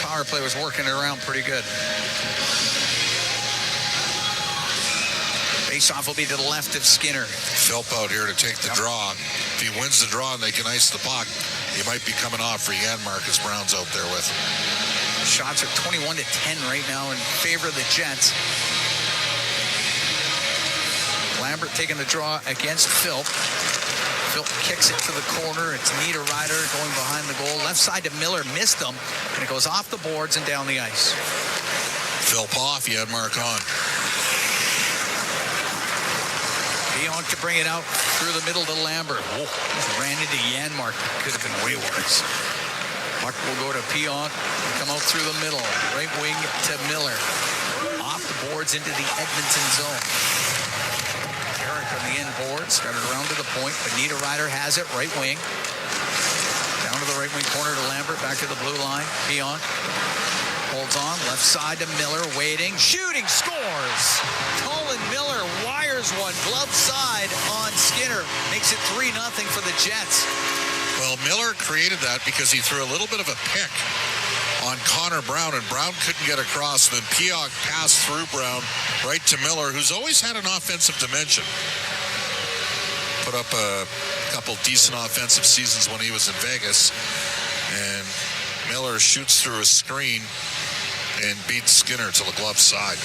Power play was working it around pretty good. Face-off will be to the left of Skinner. Philp out here to take the draw. If he wins the draw and they can ice the puck, he might be coming off for Jan Marcus Brown's out there with. Shots are 21-10 right now in favor of the Jets. Lambert taking the draw against Philp. Philp kicks it to the corner. It's Niederreiter going behind the goal. Left side to Miller. Missed him. And it goes off the boards and down the ice. Philp off. Janmark on. Pionk to bring it out through the middle to Lambert. Ran into Janmark. Could have been way worse. Puck will go to Pionk. Come out through the middle. Right wing to Miller. Off the boards into the Edmonton zone. Eric on the end boards. Got it around to the point, but Niederreiter has it. Right wing. Down to the right wing corner to Lambert. Back to the blue line. Pionk holds on. Left side to Miller. Waiting. Shooting. Scores. Colin Miller wires one. Glove side on Skinner. Makes it 3-0 for the Jets. Well, Miller created that because he threw a little bit of a pick on Connor Brown, and Brown couldn't get across. And then Pionk passed through Brown right to Miller, who's always had an offensive dimension. Put up a couple decent offensive seasons when he was in Vegas. And Miller shoots through a screen and beats Skinner to the glove side.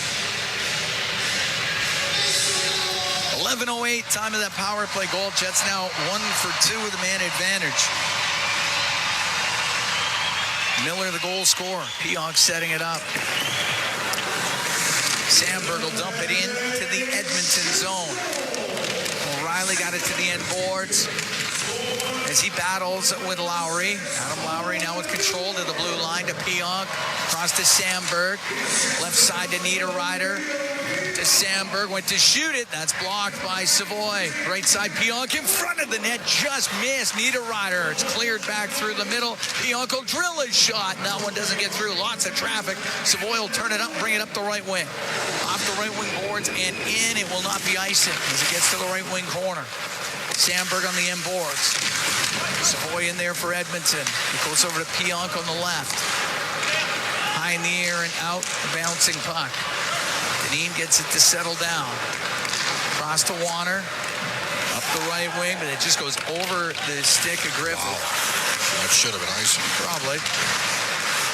11:08, time of that power play goal. Jets now 1 for 2 with a man advantage. Miller, the goal scorer. Pionk setting it up. Sandberg will dump it in to the Edmonton zone. O'Reilly got it to the end boards as he battles with Lowry. Adam Lowry now with control to the blue line to Pionk. Across to Sandberg. Left side to Niederreiter. To Sandberg, went to shoot it. That's blocked by Savoy. Right side, Pionk in front of the net, just missed. Niederreiter, it's cleared back through the middle. Pionk will drill his shot, and that one doesn't get through. Lots of traffic. Savoy will turn it up and bring it up the right wing. Off the right wing boards and in. It will not be icing as it gets to the right wing corner. Sandberg on the end boards. Savoy in there for Edmonton. He goes over to Pionk on the left. High in the air and out, the bouncing puck. Deneen gets it to settle down. Cross to Warner. Up the right wing, but it just goes over the stick of Griffith. Wow. That should have been icing. Probably.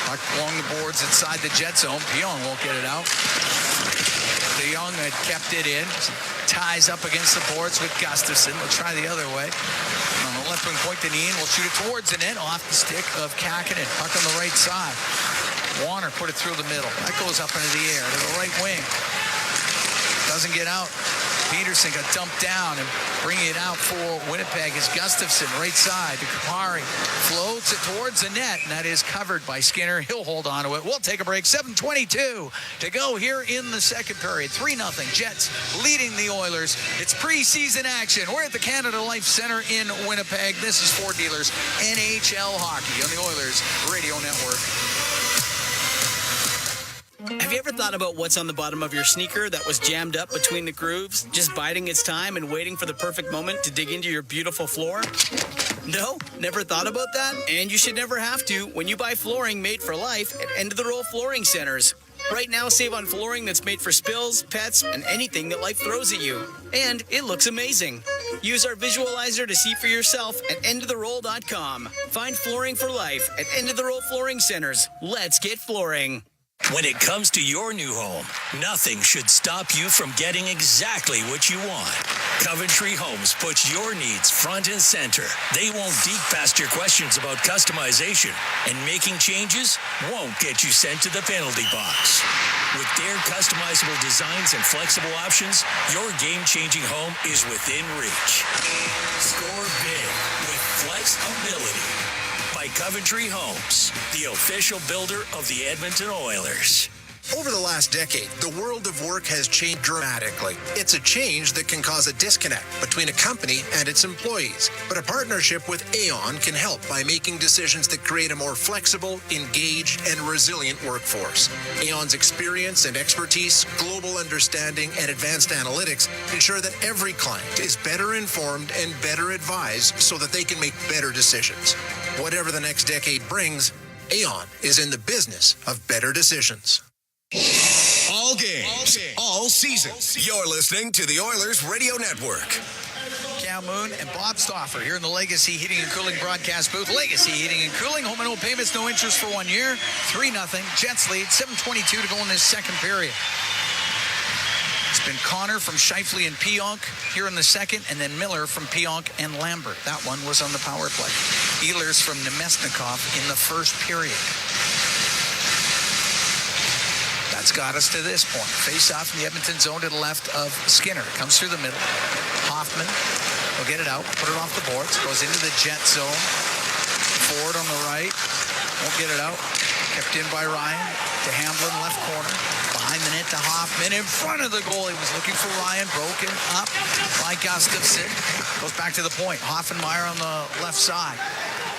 Puck along the boards inside the Jet zone. Pionk won't get it out. De Jong had kept it in. Ties up against the boards with Gustafsson. We'll try the other way. On the left wing point, Deneen will shoot it towards the net off the stick of Kakinen. Puck on the right side. Warner put it through the middle. That goes up into the air to the right wing. Doesn't get out. Peterson got dumped down, and bringing it out for Winnipeg is Gustafsson, right side to Kupari. Floats it towards the net, and that is covered by Skinner. He'll hold on to it. We'll take a break. 7:22 to go here in the second period. 3-0. Jets leading the Oilers. It's preseason action. We're at the Canada Life Center in Winnipeg. This is Ford Dealers NHL Hockey on the Oilers Radio Network. Have you ever thought about what's on the bottom of your sneaker that was jammed up between the grooves, just biding its time and waiting for the perfect moment to dig into your beautiful floor? No? Never thought about that? And you should never have to when you buy flooring made for life at end-of-the-row flooring centers. Right now, save on flooring that's made for spills, pets, and anything that life throws at you. And it looks amazing. Use our visualizer to see for yourself at endoftheroll.com. Find flooring for life at end-of-the-row flooring centers. Let's get flooring. When it comes to your new home, nothing should stop you from getting exactly what you want. Coventry Homes puts your needs front and center. They won't dig past your questions about customization, and making changes won't get you sent to the penalty box. With their customizable designs and flexible options, your game-changing home is within reach. Score big with flexibility. By Coventry Homes, the official builder of the Edmonton Oilers. Over the last decade, the world of work has changed dramatically. It's a change that can cause a disconnect between a company and its employees. But a partnership with Aon can help by making decisions that create a more flexible, engaged, and resilient workforce. Aon's experience and expertise, global understanding, and advanced analytics ensure that every client is better informed and better advised so that they can make better decisions. Whatever the next decade brings, Aon is in the business of better decisions. All games, all seasons. You're listening to the Oilers Radio Network. Cam Moon and Bob Stauffer here in the Legacy Heating and Cooling broadcast booth. Legacy Heating and Cooling, home and home payments, no interest for 1 year. 3-0. Jets lead, 7:22 to go in this second period. It's been Connor from Scheifele and Pionk here in the second, and then Miller from Pionk and Lambert. That one was on the power play. Ehlers from Nemesnikov in the first period. That's got us to this point. Face off in the Edmonton zone to the left of Skinner. Comes through the middle. Hoffman will get it out, put it off the boards. Goes into the Jet zone. Ford on the right. Won't get it out. Kept in by Ryan. To Hamblin, left corner. Behind the net to Hoffman. In front of the goal. He was looking for Ryan. Broken up by Gustafsson. Goes back to the point. Hoffenmeyer on the left side.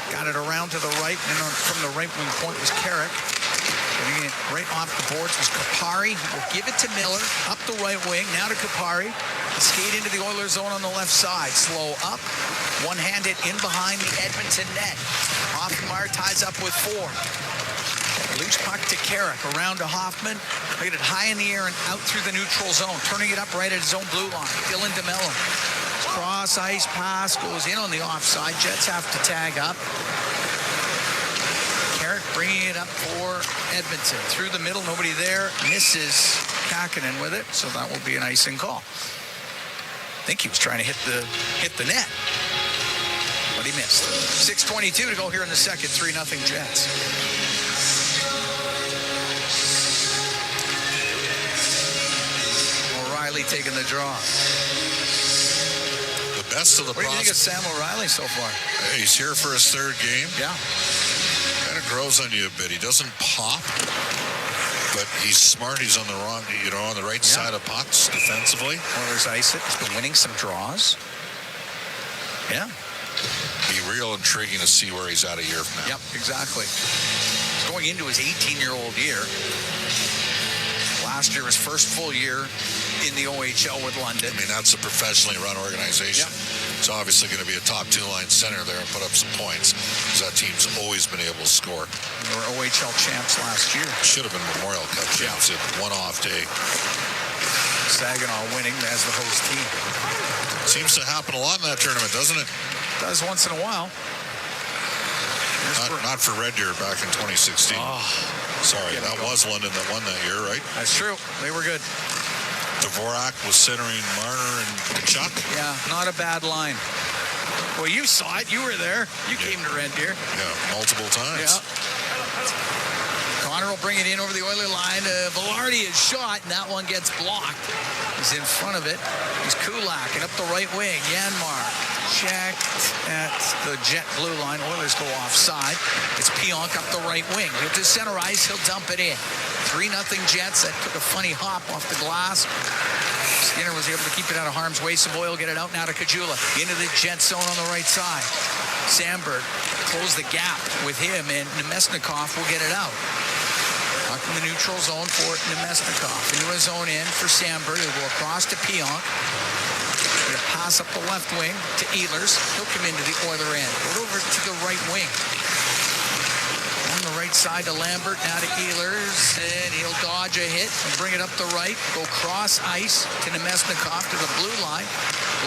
Got it around to the right. And from the right wing point was Carrick. Getting it right off the boards was Kupari. Will give it to Miller. Up the right wing. Now to Kupari. Skate into the Oilers zone on the left side. Slow up. One-handed in behind the Edmonton net. Hoffenmeyer ties up with Ford. Loose puck to Carrick, around to Hoffman. Look at it, high in the air and out through the neutral zone. Turning it up right at his own blue line. Dylan DeMello. Cross ice pass goes in on the offside. Jets have to tag up. Carrick bringing it up for Edmonton. Through the middle, nobody there. Misses Kakinen with it, so that will be an icing call. I think he was trying to hit the net, but he missed. 6:22 to go here in the second. 3-0 Jets. O'Reilly taking the draw. The best of the What do you think of Sam O'Reilly so far? Hey, he's here for his third game. Yeah. Kind of grows on you a bit. He doesn't pop, but he's smart. He's on the on the right side of pucks defensively. Oilers ice it. He's been winning some draws. Yeah. Be real intriguing to see where he's at a year from now. Yep, exactly. He's going into his 18-year-old year. Last year, his first full year in the OHL with London. I mean, that's a professionally run organization. Yep. It's obviously going to be a top two-line center there and put up some points, because that team's always been able to score. They were OHL champs last year. Should have been Memorial Cup champs. It one off day. Saginaw winning as the host team. Seems to happen a lot in that tournament, doesn't it? Does once in a while. Not for Red Deer back in 2016. Oh, sorry, that was London that won that year, right? That's true. They were good. Dvorak was centering Marner and Chuck. Yeah, not a bad line. Well, you saw it. You were there. You came to Red Deer. Yeah, multiple times. Yeah. Connor will bring it in over the Oiler line. Velarde is shot, and that one gets blocked. He's in front of it. He's Kulak, and up the right wing. Yanmar checked at the Jet blue line. Oilers go offside. It's Pionk up the right wing. He'll to center ice. He'll dump it in. 3-0 Jets. That took a funny hop off the glass. Skinner was able to keep it out of harm's way. Savoy will get it out now to Kajula. Into the Jet zone on the right side. Sandberg close the gap with him, and Nemesnikov will get it out. Puck in the neutral zone for Nemesnikov. Into a zone in for Sandberg. He'll go across to Pionk. He'll pass up the left wing to Ehlers. He'll come into the Oiler end. Go over to the right wing. On the right side to Lambert, now to Ehlers, and he'll dodge a hit and bring it up the right. Go cross ice to Nemesnikov to the blue line.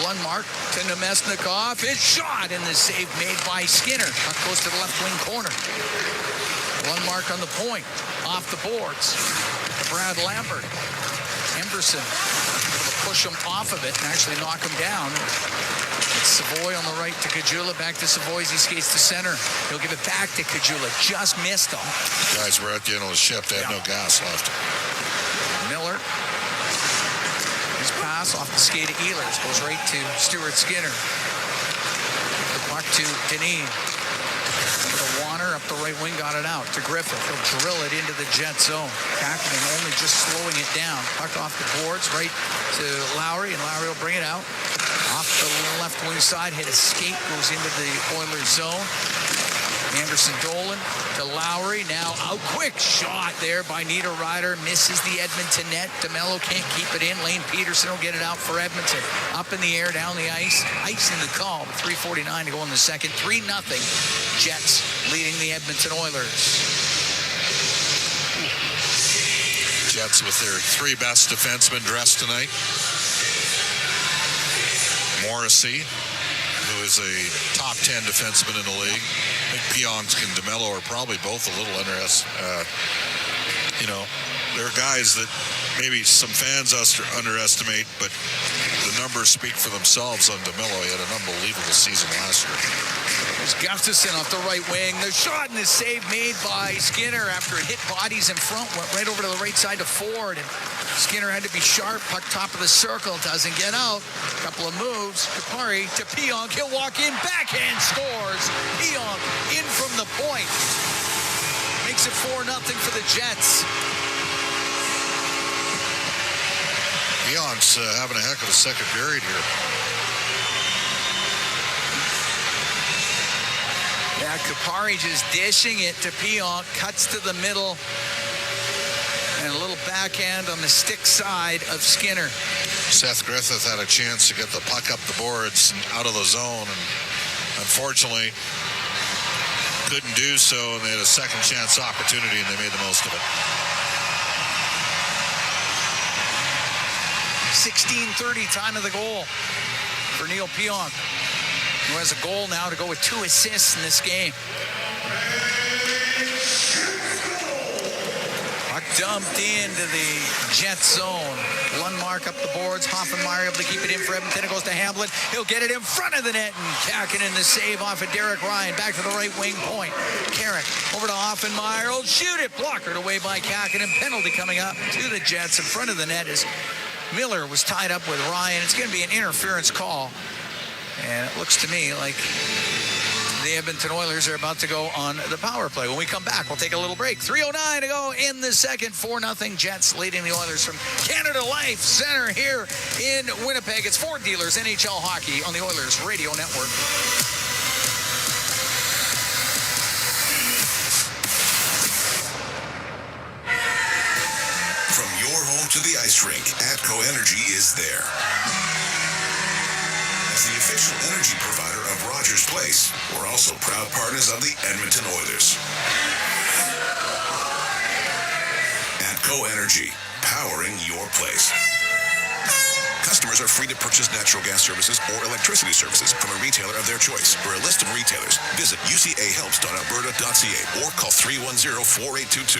Lundmark to Nemesnikov. It's shot, and the save made by Skinner. Puck goes to the left wing corner. Lundmark on the point. Off the boards to Brad Lambert. Emberson able to push him off of it and actually knock him down. It's Savoy on the right to Kajula. Back to Savoy as he skates to center. He'll give it back to Kajula. Just missed him. Guys were at the end of the shift. They had no gas left. Miller. His pass off the skate of Ehlers. Goes right to Stuart Skinner. The puck to Denis. Warner up the right wing, got it out to Griffith. He'll drill it into the Jet zone. Kakinen only just slowing it down. Puck off the boards, right to Lowry, and Lowry will bring it out. Off the left wing side, hit a skate, goes into the Oilers zone. Anderson Dolan to Lowry. Now out quick shot there by Nita Ryder. Misses the Edmonton net. DeMello can't keep it in. Lane Peterson will get it out for Edmonton. Up in the air, down the ice. Ice in the call. 3:49 to go in the second. 3-0. Jets leading the Edmonton Oilers. Jets with their three best defensemen dressed tonight. Morrissey, who is a top 10 defenseman in the league. I think Pionk and DeMello are probably both a little interested. They're guys that maybe some fans underestimate, but the numbers speak for themselves on DeMello. He had an unbelievable season last year. There's Gustafson off the right wing. The shot and the save made by Skinner after it hit bodies in front. Went right over to the right side to Ford. And Skinner had to be sharp. Puck top of the circle. Doesn't get out. A couple of moves. Kupari to Pionk. He'll walk in. Backhand scores. Pionk in from the point. Makes it 4-0 for the Jets. Pionk's having a heck of a second period here. Yeah, Kupari just dishing it to Pionk. Cuts to the middle. And a little backhand on the stick side of Skinner. Seth Griffith had a chance to get the puck up the boards and out of the zone. And unfortunately, couldn't do so, and they had a second chance opportunity, and they made the most of it. 16:30 time of the goal for Neil Pionk, who has a goal now to go with 2 assists in this game. Puck dumped into the Jet zone. Lundmark up the boards. Hoffenmeyer able to keep it in for Edmonton. It goes to Hamblin. He'll get it in front of the net, and Kakinen the save off of Derek Ryan. Back to the right wing point. Carrick over to Hoffenmeyer. Will shoot it. Blockered away by Kakinen. Penalty coming up to the Jets in front of the net as Miller was tied up with Ryan. It's going to be an interference call. And it looks to me like the Edmonton Oilers are about to go on the power play. When we come back, we'll take a little break. 3:09 to go in the second. 4-0 Jets leading the Oilers from Canada Life Center here in Winnipeg. It's Ford Dealers NHL Hockey on the Oilers Radio Network. From your home to the ice rink, ATCO Energy is there. As the official energy provider of Rogers Place, we're also proud partners of the Edmonton Oilers. ATCO Energy, powering your place. Customers are free to purchase natural gas services or electricity services from a retailer of their choice. For a list of retailers, visit ucahelps.alberta.ca or call 310-4822.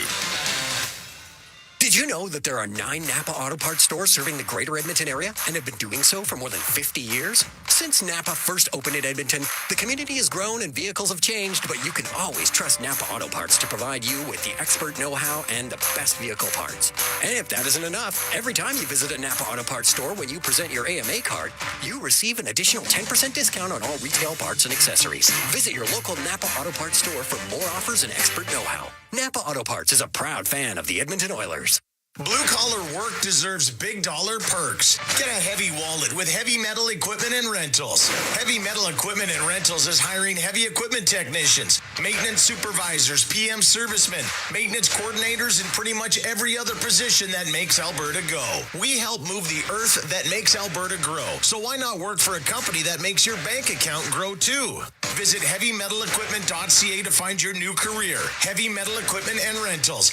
Did you know that there are 9 Napa Auto Parts stores serving the greater Edmonton area and have been doing so for more than 50 years? Since Napa first opened in Edmonton, the community has grown and vehicles have changed, but you can always trust Napa Auto Parts to provide you with the expert know-how and the best vehicle parts. And if that isn't enough, every time you visit a Napa Auto Parts store when you present your AMA card, you receive an additional 10% discount on all retail parts and accessories. Visit your local Napa Auto Parts store for more offers and expert know-how. Napa Auto Parts is a proud fan of the Edmonton Oilers. Blue-collar work deserves big dollar perks. Get a heavy wallet with Heavy Metal Equipment and Rentals. Heavy Metal Equipment and Rentals is hiring heavy equipment technicians, maintenance supervisors, PM servicemen, maintenance coordinators, and pretty much every other position that makes Alberta go. We help move the earth that makes Alberta grow. So why not work for a company that makes your bank account grow too? Visit heavymetalequipment.ca to find your new career. Heavy Metal Equipment and Rentals,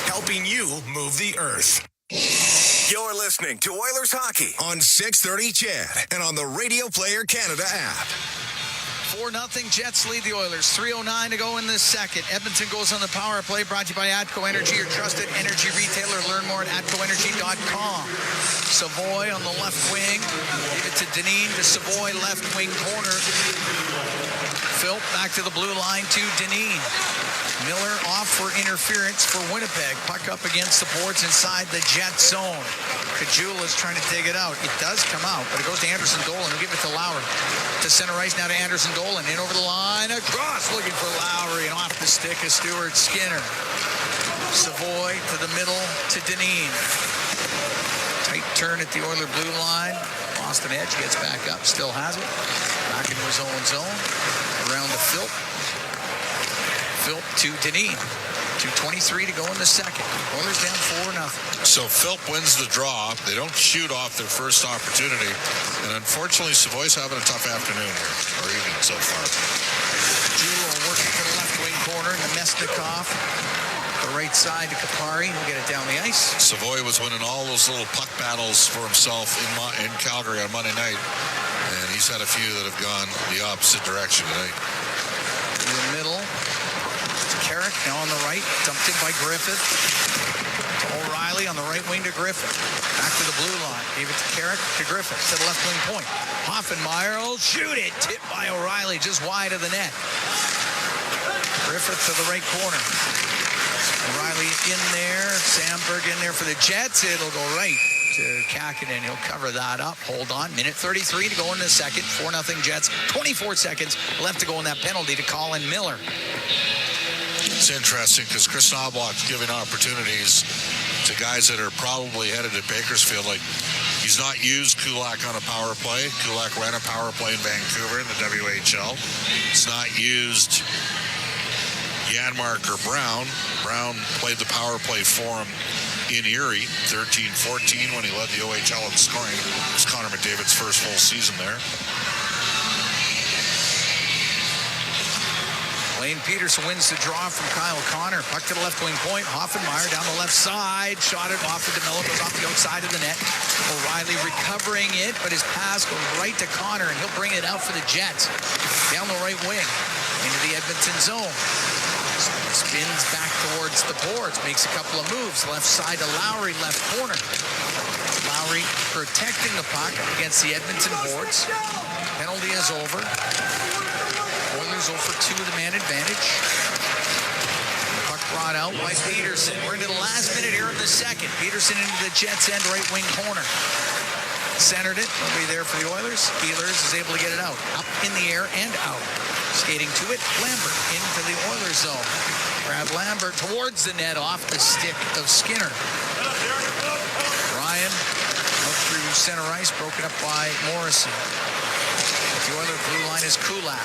helping you move the earth. You're listening to Oilers Hockey on 630 CHED and on the Radio Player Canada app. 4-0 Jets lead the Oilers. 3:09 to go in the second. Edmonton goes on the power play, brought to you by ATCO Energy, your trusted energy retailer. Learn more at atcoenergy.com. Savoy on the left wing. Give it to Deneen to Savoy, left wing corner. Phil back to the blue line to Deneen. Miller off for interference for Winnipeg. Puck up against the boards inside the Jet zone. Kajula's trying to dig it out. It does come out, but it goes to Anderson Dolan. He'll give it to Lowry. To center ice now to Anderson Dolan. In over the line. Across looking for Lowry. And off the stick of Stuart Skinner. Savoy to the middle to Deneen. Tight turn at the Oiler blue line. Lost an edge. Gets back up. Still has it. Back into his own zone. Around the Philp. Philp to Deneen. 2:23 to go in the second. Oilers down 4-0. So Philp wins the draw. They don't shoot off their first opportunity. And unfortunately, Savoy's having a tough afternoon here, or evening so far. Julo working to the left wing corner. Nemesnikov. The right side to Kapari. He'll get it down the ice. Savoy was winning all those little puck battles for himself in Calgary on Monday night. And he's had a few that have gone the opposite direction tonight. In the middle. Carrick now on the right, dumped in by Griffith. To O'Reilly on the right wing to Griffith. Back to the blue line. Gave it to Carrick to Griffith to the left wing point. Hoffenmeyer will shoot it. Tipped by O'Reilly just wide of the net. Griffith to the right corner. O'Reilly in there. Sandberg in there for the Jets. It'll go right to Kakinen. He'll cover that up. Hold on. Minute 33 to go in the second. 4-0 Jets. 24 seconds left to go in that penalty to Colin Miller. It's interesting because Chris Knobloch's giving opportunities to guys that are probably headed to Bakersfield. Like, he's not used Kulak on a power play. Kulak ran a power play in Vancouver in the WHL. He's not used Janmark or Brown. Brown played the power play for him in Erie, 13-14 when he led the OHL in scoring. It was Connor McDavid's first full season there. Lane Peterson wins the draw from Kyle Connor. Puck to the left wing point. Hoffenmeyer down the left side. Shot it off to DeMello. Goes off the outside of the net. O'Reilly recovering it, but his pass goes right to Connor, and he'll bring it out for the Jets. Down the right wing into the Edmonton zone. Spins back towards the boards. Makes a couple of moves. Left side to Lowry, left corner. Lowry protecting the puck against the Edmonton boards. Penalty is over. Oilers 0 for 2 with the man advantage. Puck brought out by Peterson. We're into the last minute here in the second. Peterson into the Jets' end right wing corner. Centered it. Nobody there for the Oilers. Ehlers is able to get it out. Up in the air and out. Skating to it. Lambert into the Oilers zone. Brad Lambert towards the net off the stick of Skinner. Ryan out through center ice. Broken up by Morrissey. The Oilers blue line is Kulak.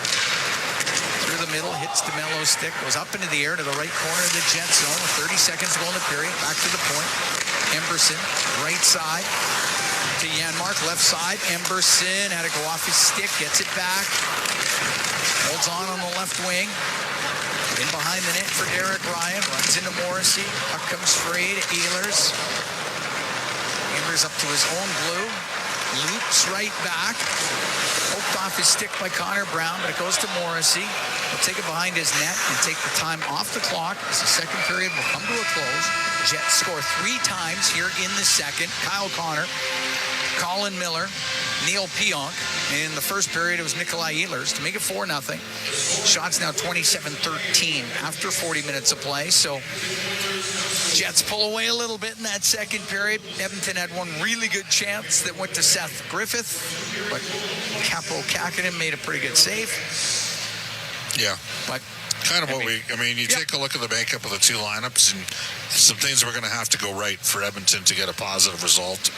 Through the middle, hits DeMello's stick, goes up into the air to the right corner of the Jets zone with 30 seconds to go in the period. Back to the point. Emberson, right side to Janmark, left side. Emberson had to go off his stick, gets it back. Holds on the left wing. In behind the net for Derek Ryan. Runs into Morrissey. Puck comes free to Ehlers. Ehlers up to his own blue. Loops right back. Poked off his stick by Connor Brown, but it goes to Morrissey. He'll take it behind his net and take the time off the clock as the second period will come to a close. Jets score 3 times here in the second. Kyle Connor, Colin Miller, Neil Pionk. In the first period, it was Nikolai Ehlers to make it 4-0. Shots now 27-13 after 40 minutes of play. So Jets pull away a little bit in that second period. Edmonton had one really good chance that went to Seth Griffith, but Capo Kakinen made a pretty good save. Yeah. But kind of you take a look at the makeup of the two lineups, and some things are going to have to go right for Edmonton to get a positive result.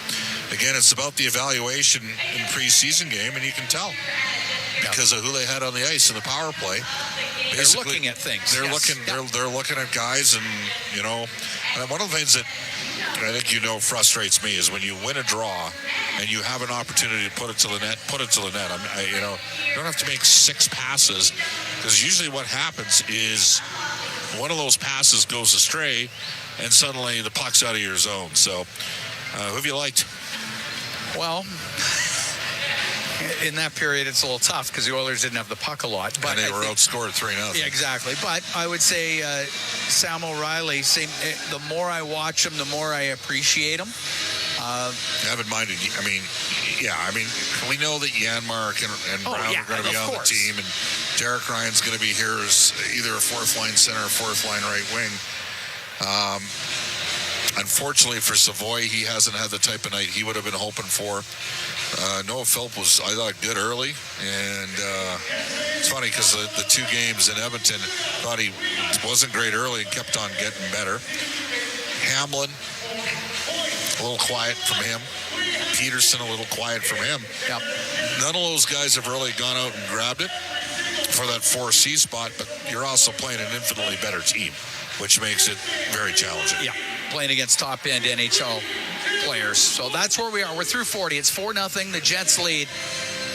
Again, it's about the evaluation in preseason game, and you can tell because of who they had on the ice in the power play. They're looking at things. They're looking at guys, and and one of the things that I think frustrates me is when you win a draw and you have an opportunity to put it to the net. You don't have to make 6 passes, because usually what happens is one of those passes goes astray and suddenly the puck's out of your zone. So who have you liked? Well, in that period, it's a little tough because the Oilers didn't have the puck a lot. But and they were outscored 3-0. Yeah, exactly. But I would say Sam O'Reilly, the more I watch him, the more I appreciate him. I haven't minded. We know that Janmark and Brown are going to be on the team, and Derek Ryan's going to be here as either a 4th-line center or 4th-line right wing. Unfortunately for Savoy, he hasn't had the type of night he would have been hoping for. Noah Philp was, I thought, good early, and it's funny because the 2 games in Edmonton, thought he wasn't great early and kept on getting better. Hamlin, a little quiet from him. Peterson, a little quiet from him. Yep. None of those guys have really gone out and grabbed it for that 4C spot, but you're also playing an infinitely better team, which makes it very challenging. Yeah, playing against top-end NHL players. So that's where we are. We're through 40. It's 4-0. The Jets lead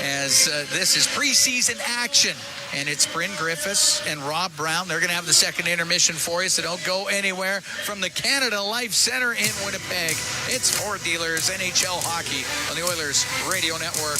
as this is preseason action. And it's Bryn Griffiths and Rob Brown. They're going to have the second intermission for you, so don't go anywhere from the Canada Life Center in Winnipeg. It's Ford Dealers NHL Hockey on the Oilers Radio Network.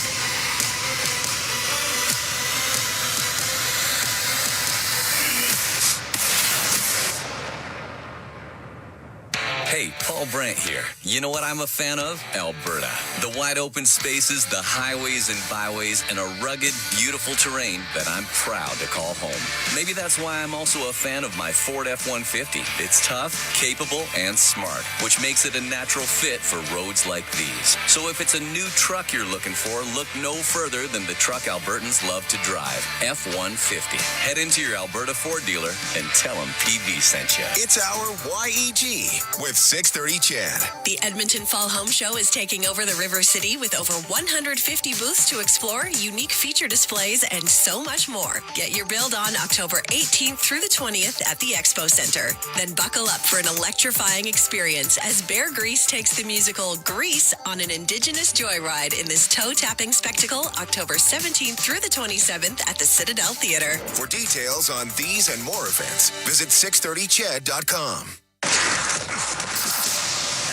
Hey, Paul Brandt here. You know what I'm a fan of? Alberta. The wide open spaces, the highways and byways, and a rugged, beautiful terrain that I'm proud to call home. Maybe that's why I'm also a fan of my Ford F-150. It's tough, capable, and smart, which makes it a natural fit for roads like these. So if it's a new truck you're looking for, look no further than the truck Albertans love to drive, F-150. Head into your Alberta Ford dealer and tell them PB sent you. It's our YEG with 630 CHED. The Edmonton Fall Home Show is taking over the River City with over 150 booths to explore, unique feature displays, and so much more. Get your build on October 18th through the 20th at the Expo Center. Then buckle up for an electrifying experience as Bear Grease takes the musical Grease on an Indigenous joyride in this toe-tapping spectacle October 17th through the 27th at the Citadel Theatre. For details on these and more events, visit 630ched.com.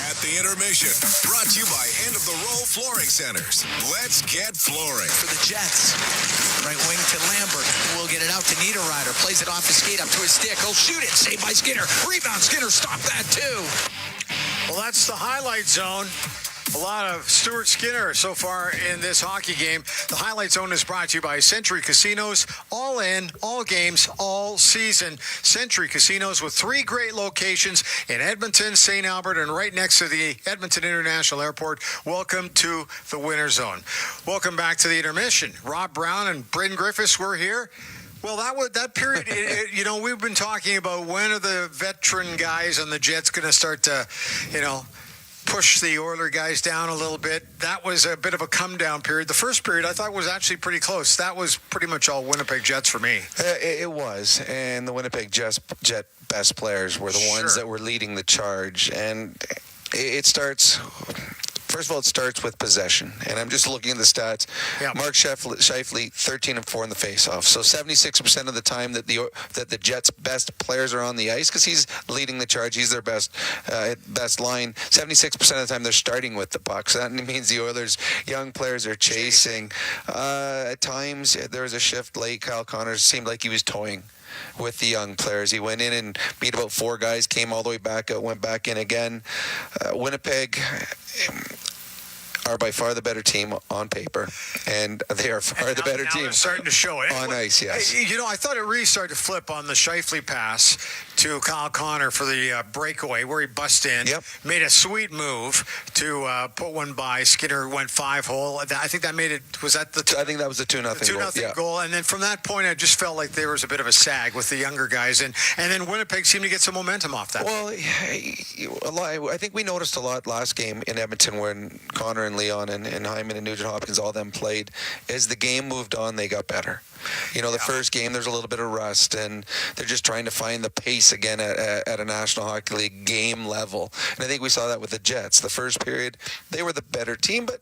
At the intermission, brought to you by End of the Row Flooring Centers. Let's get flooring. For the Jets. Right wing to Lambert. Will get it out to Niederreiter. Plays it off his skate up to his stick. He'll shoot it. Saved by Skinner. Rebound. Skinner. Stop that too. Well, that's the highlight zone. A lot of Stuart Skinner so far in this hockey game. The Highlight Zone is brought to you by Century Casinos. All in, all games, all season. Century Casinos with 3 great locations in Edmonton, St. Albert, and right next to the Edmonton International Airport. Welcome to the Winter Zone. Welcome back to the intermission. Rob Brown and Bryn Griffiths were here. Well, that period, we've been talking about when are the veteran guys on the Jets going to start to, push the Oiler guys down a little bit. That was a bit of a come-down period. The first period I thought was actually pretty close. That was pretty much all Winnipeg Jets for me. It was, and the Winnipeg Jet best players were the ones that were leading the charge. And it starts... First of all, it starts with possession, and I'm just looking at the stats. Yeah. Mark Scheifele, 13-4 in the face-off. So 76% of the time that the Jets' best players are on the ice, because he's leading the charge, he's their best line. 76% of the time they're starting with the puck. So that means the Oilers' young players are chasing. At times there was a shift late. Kyle Connors seemed like he was toying with the young players. He went in and beat about 4 guys, came all the way back out, went back in again. Winnipeg are by far the better team on paper, and they are far the better team. They're starting to show it on ice. Yes. I thought it really started to flip on the Scheifele pass to Kyle Connor for the breakaway where he bust in. Yep. Made a sweet move to put one by. Skinner went 5-hole. I think that made it. Was that the? I think that was the 2-0 goal. 2-0 goal. And then from that point, I just felt like there was a bit of a sag with the younger guys, and then Winnipeg seemed to get some momentum off that. Well, I think we noticed a lot last game in Edmonton when Connor and Leon and Hyman and Nugent Hopkins, all them played. As the game moved on, they got better. The first game, there's a little bit of rust, and they're just trying to find the pace again at a National Hockey League game level. And I think we saw that with the Jets. The first period, they were the better team, but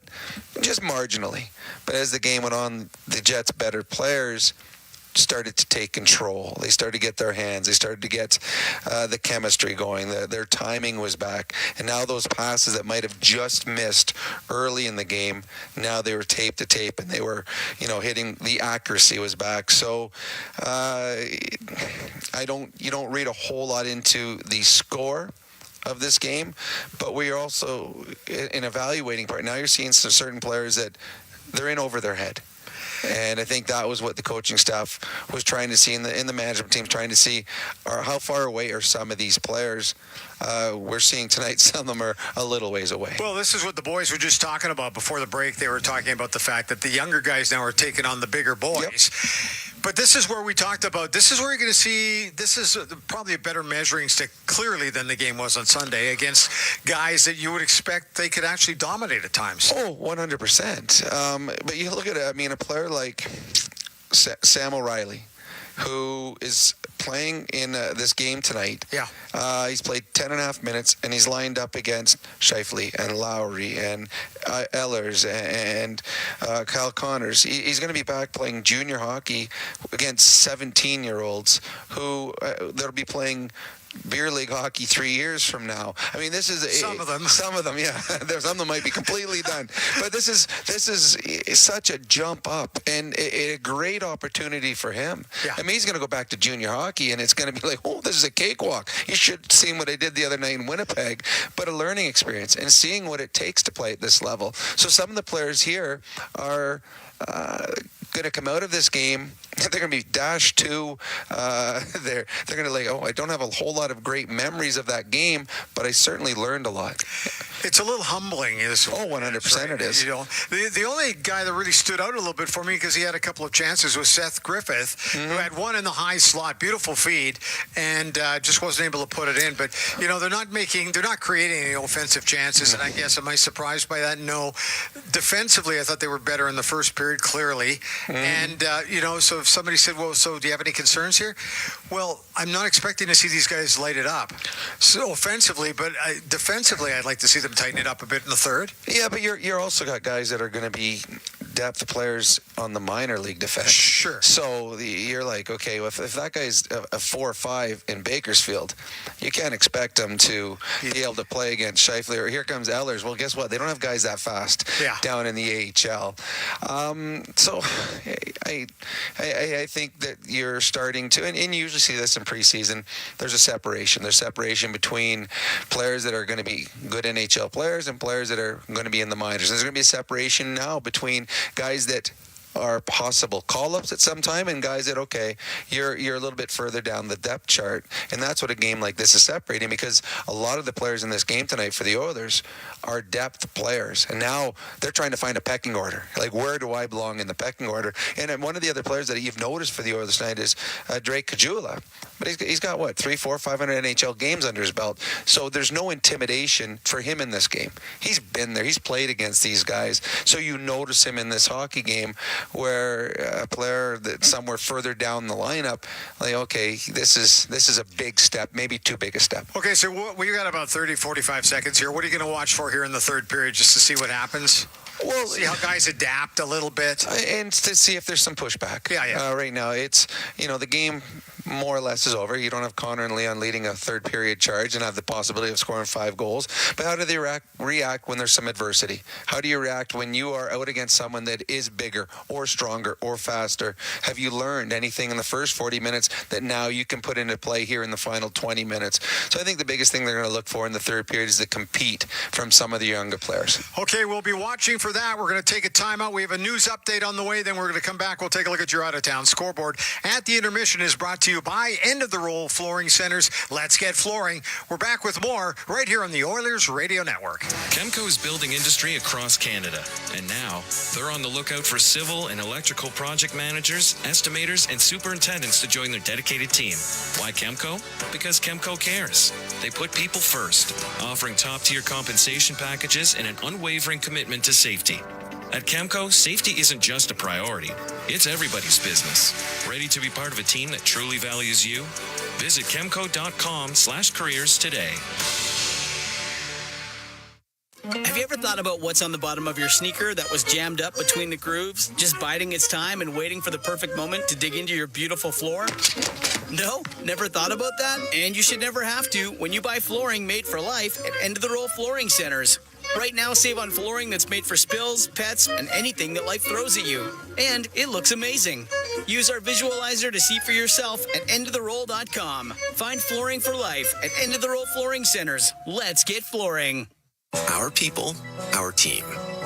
just marginally. But as the game went on, the Jets' better players started to take control. They started to get their hands. They started to get the chemistry going. Their timing was back. And now those passes that might have just missed early in the game, now they were tape to tape, and they were, hitting, the accuracy was back. So you don't read a whole lot into the score of this game, but we are also in evaluating part. Now you're seeing some certain players that they're in over their head. And I think that was what the coaching staff was trying to see in the management team, trying to see how far away are some of these players. We're seeing tonight some of them are a little ways away. Well, this is what the boys were just talking about before the break. They were talking about the fact that the younger guys now are taking on the bigger boys. Yep. But this is where we talked about, this is where you're going to see, this is probably a better measuring stick clearly than the game was on Sunday against guys that you would expect they could actually dominate at times. Oh, 100%. But you look at it, a player like Sam O'Reilly, who is playing in this game tonight. Yeah. He's played 10.5 minutes, and he's lined up against Scheifele and Lowry and Ehlers and Kyle Connors. He's going to be back playing junior hockey against 17-year-olds who they'll be playing beer league hockey 3 years from now. This is some of them, yeah. There's some that might be completely done, but this is such a jump up and a great opportunity for him. Yeah. He's going to go back to junior hockey, and it's going to be like, oh, this is a cakewalk. You should have seen what I did the other night in Winnipeg, but a learning experience and seeing what it takes to play at this level. level. So some of the players here are going to come out of this game. They're going to be dash 2. They're going to I don't have a whole lot of great memories of that game, but I certainly learned a lot. It's a little humbling. 100% it is. The only guy that really stood out a little bit for me because he had a couple of chances was Seth Griffith, who had one in the high slot, beautiful feed, and just wasn't able to put it in. But they're not creating any offensive chances, and I guess am I surprised by that? No. Defensively, I thought they were better in the first period, clearly, and so if somebody said, "Well, so do you have any concerns here?" Well, I'm not expecting to see these guys light it up. So offensively, but defensively, I'd like to see them tighten it up a bit in the third. Yeah, but you're also got guys that are going to be depth players on the minor league defense. Sure. So you're like, okay, well, if that guy's a 4 or 5 in Bakersfield, you can't expect him to be able to play against Scheifele. Or here comes Ehlers. Well, guess what? They don't have guys that fast down in the AHL. So I think that you're starting to, and you usually see this in preseason, there's a separation. There's separation between players that are going to be good NHL players and players that are going to be in the minors. There's going to be a separation now between guys that are possible call-ups at some time and guys that, okay, you're a little bit further down the depth chart. And that's what a game like this is separating, because a lot of the players in this game tonight for the Oilers are depth players. And now they're trying to find a pecking order. Like, where do I belong in the pecking order? And one of the other players that you've noticed for the Oilers tonight is Drake Caggiula. But he's got, 300, 400, 500 NHL games under his belt. So there's no intimidation for him in this game. He's been there. He's played against these guys. So you notice him in this hockey game where a player that's somewhere further down the lineup, like, okay, this is a big step, maybe too big a step. Okay, so we got about 30, 45 seconds here. What are you going to watch for here in the third period just to see what happens? Well, see how guys adapt a little bit. And to see if there's some pushback. Yeah. Right now, it's, the game more or less is over. You don't have Connor and Leon leading a third period charge and have the possibility of scoring 5 goals. But how do they react when there's some adversity? How do you react when you are out against someone that is bigger or stronger or faster? Have you learned anything in the first 40 minutes that now you can put into play here in the final 20 minutes? So I think the biggest thing they're going to look for in the third period is to compete from some of the younger players. Okay, we'll be watching for that. We're going to take a timeout. We have a news update on the way. Then we're going to come back. We'll take a look at your out-of-town scoreboard. At the Intermission is brought to you by End of the Roll Flooring Centers. Let's get flooring. We're back with more right here on the Oilers Radio Network. Chemco is building industry across Canada, and now they're on the lookout for civil and electrical project managers, estimators, and superintendents to join their dedicated team. Why Chemco? Because Chemco cares. They put people first, offering top-tier compensation packages and an unwavering commitment to safety. At Chemco, safety isn't just a priority, it's everybody's business. Ready to be part of a team that truly values you? Visit chemco.com/careers today. Have you ever thought about what's on the bottom of your sneaker that was jammed up between the grooves, just biding its time and waiting for the perfect moment to dig into your beautiful floor? No? Never thought about that? And you should never have to when you buy flooring made for life at End of the Roll Flooring Centers. Right now, save on flooring that's made for spills, pets, and anything that life throws at you. And it looks amazing. Use our visualizer to see for yourself at endoftheroll.com. Find flooring for life at End of the Roll Flooring Centers. Let's get flooring. Our people, our team.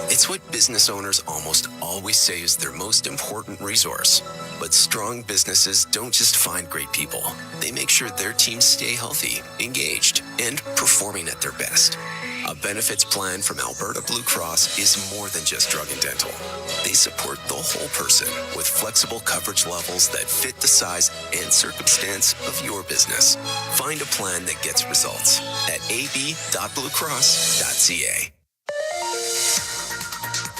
It's what business owners almost always say is their most important resource. But strong businesses don't just find great people. They make sure their teams stay healthy, engaged, and performing at their best. A benefits plan from Alberta Blue Cross is more than just drug and dental. They support the whole person with flexible coverage levels that fit the size and circumstance of your business. Find a plan that gets results at ab.bluecross.ca.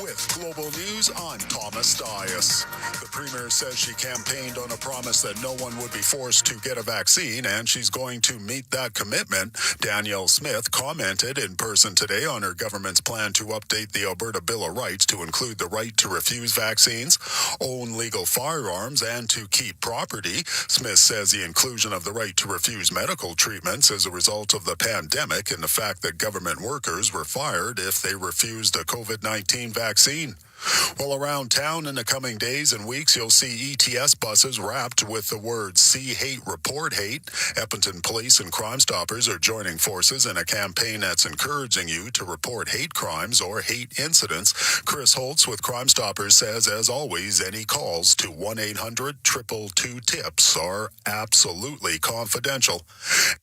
With Global News, I'm Thomas Dias. The Premier says she campaigned on a promise that no one would be forced to get a vaccine, and she's going to meet that commitment. Danielle Smith commented in person today on her government's plan to update the Alberta Bill of Rights to include the right to refuse vaccines, own legal firearms, and to keep property. Smith says the inclusion of the right to refuse medical treatments is a result of the pandemic and the fact that government workers were fired if they refused a COVID-19 vaccine. Well, around town in the coming days and weeks, you'll see ETS buses wrapped with the words "See Hate, Report Hate." Edmonton Police and Crime Stoppers are joining forces in a campaign that's encouraging you to report hate crimes or hate incidents. Chris Holtz with Crime Stoppers says, as always, any calls to 1-800-222-TIPS are absolutely confidential.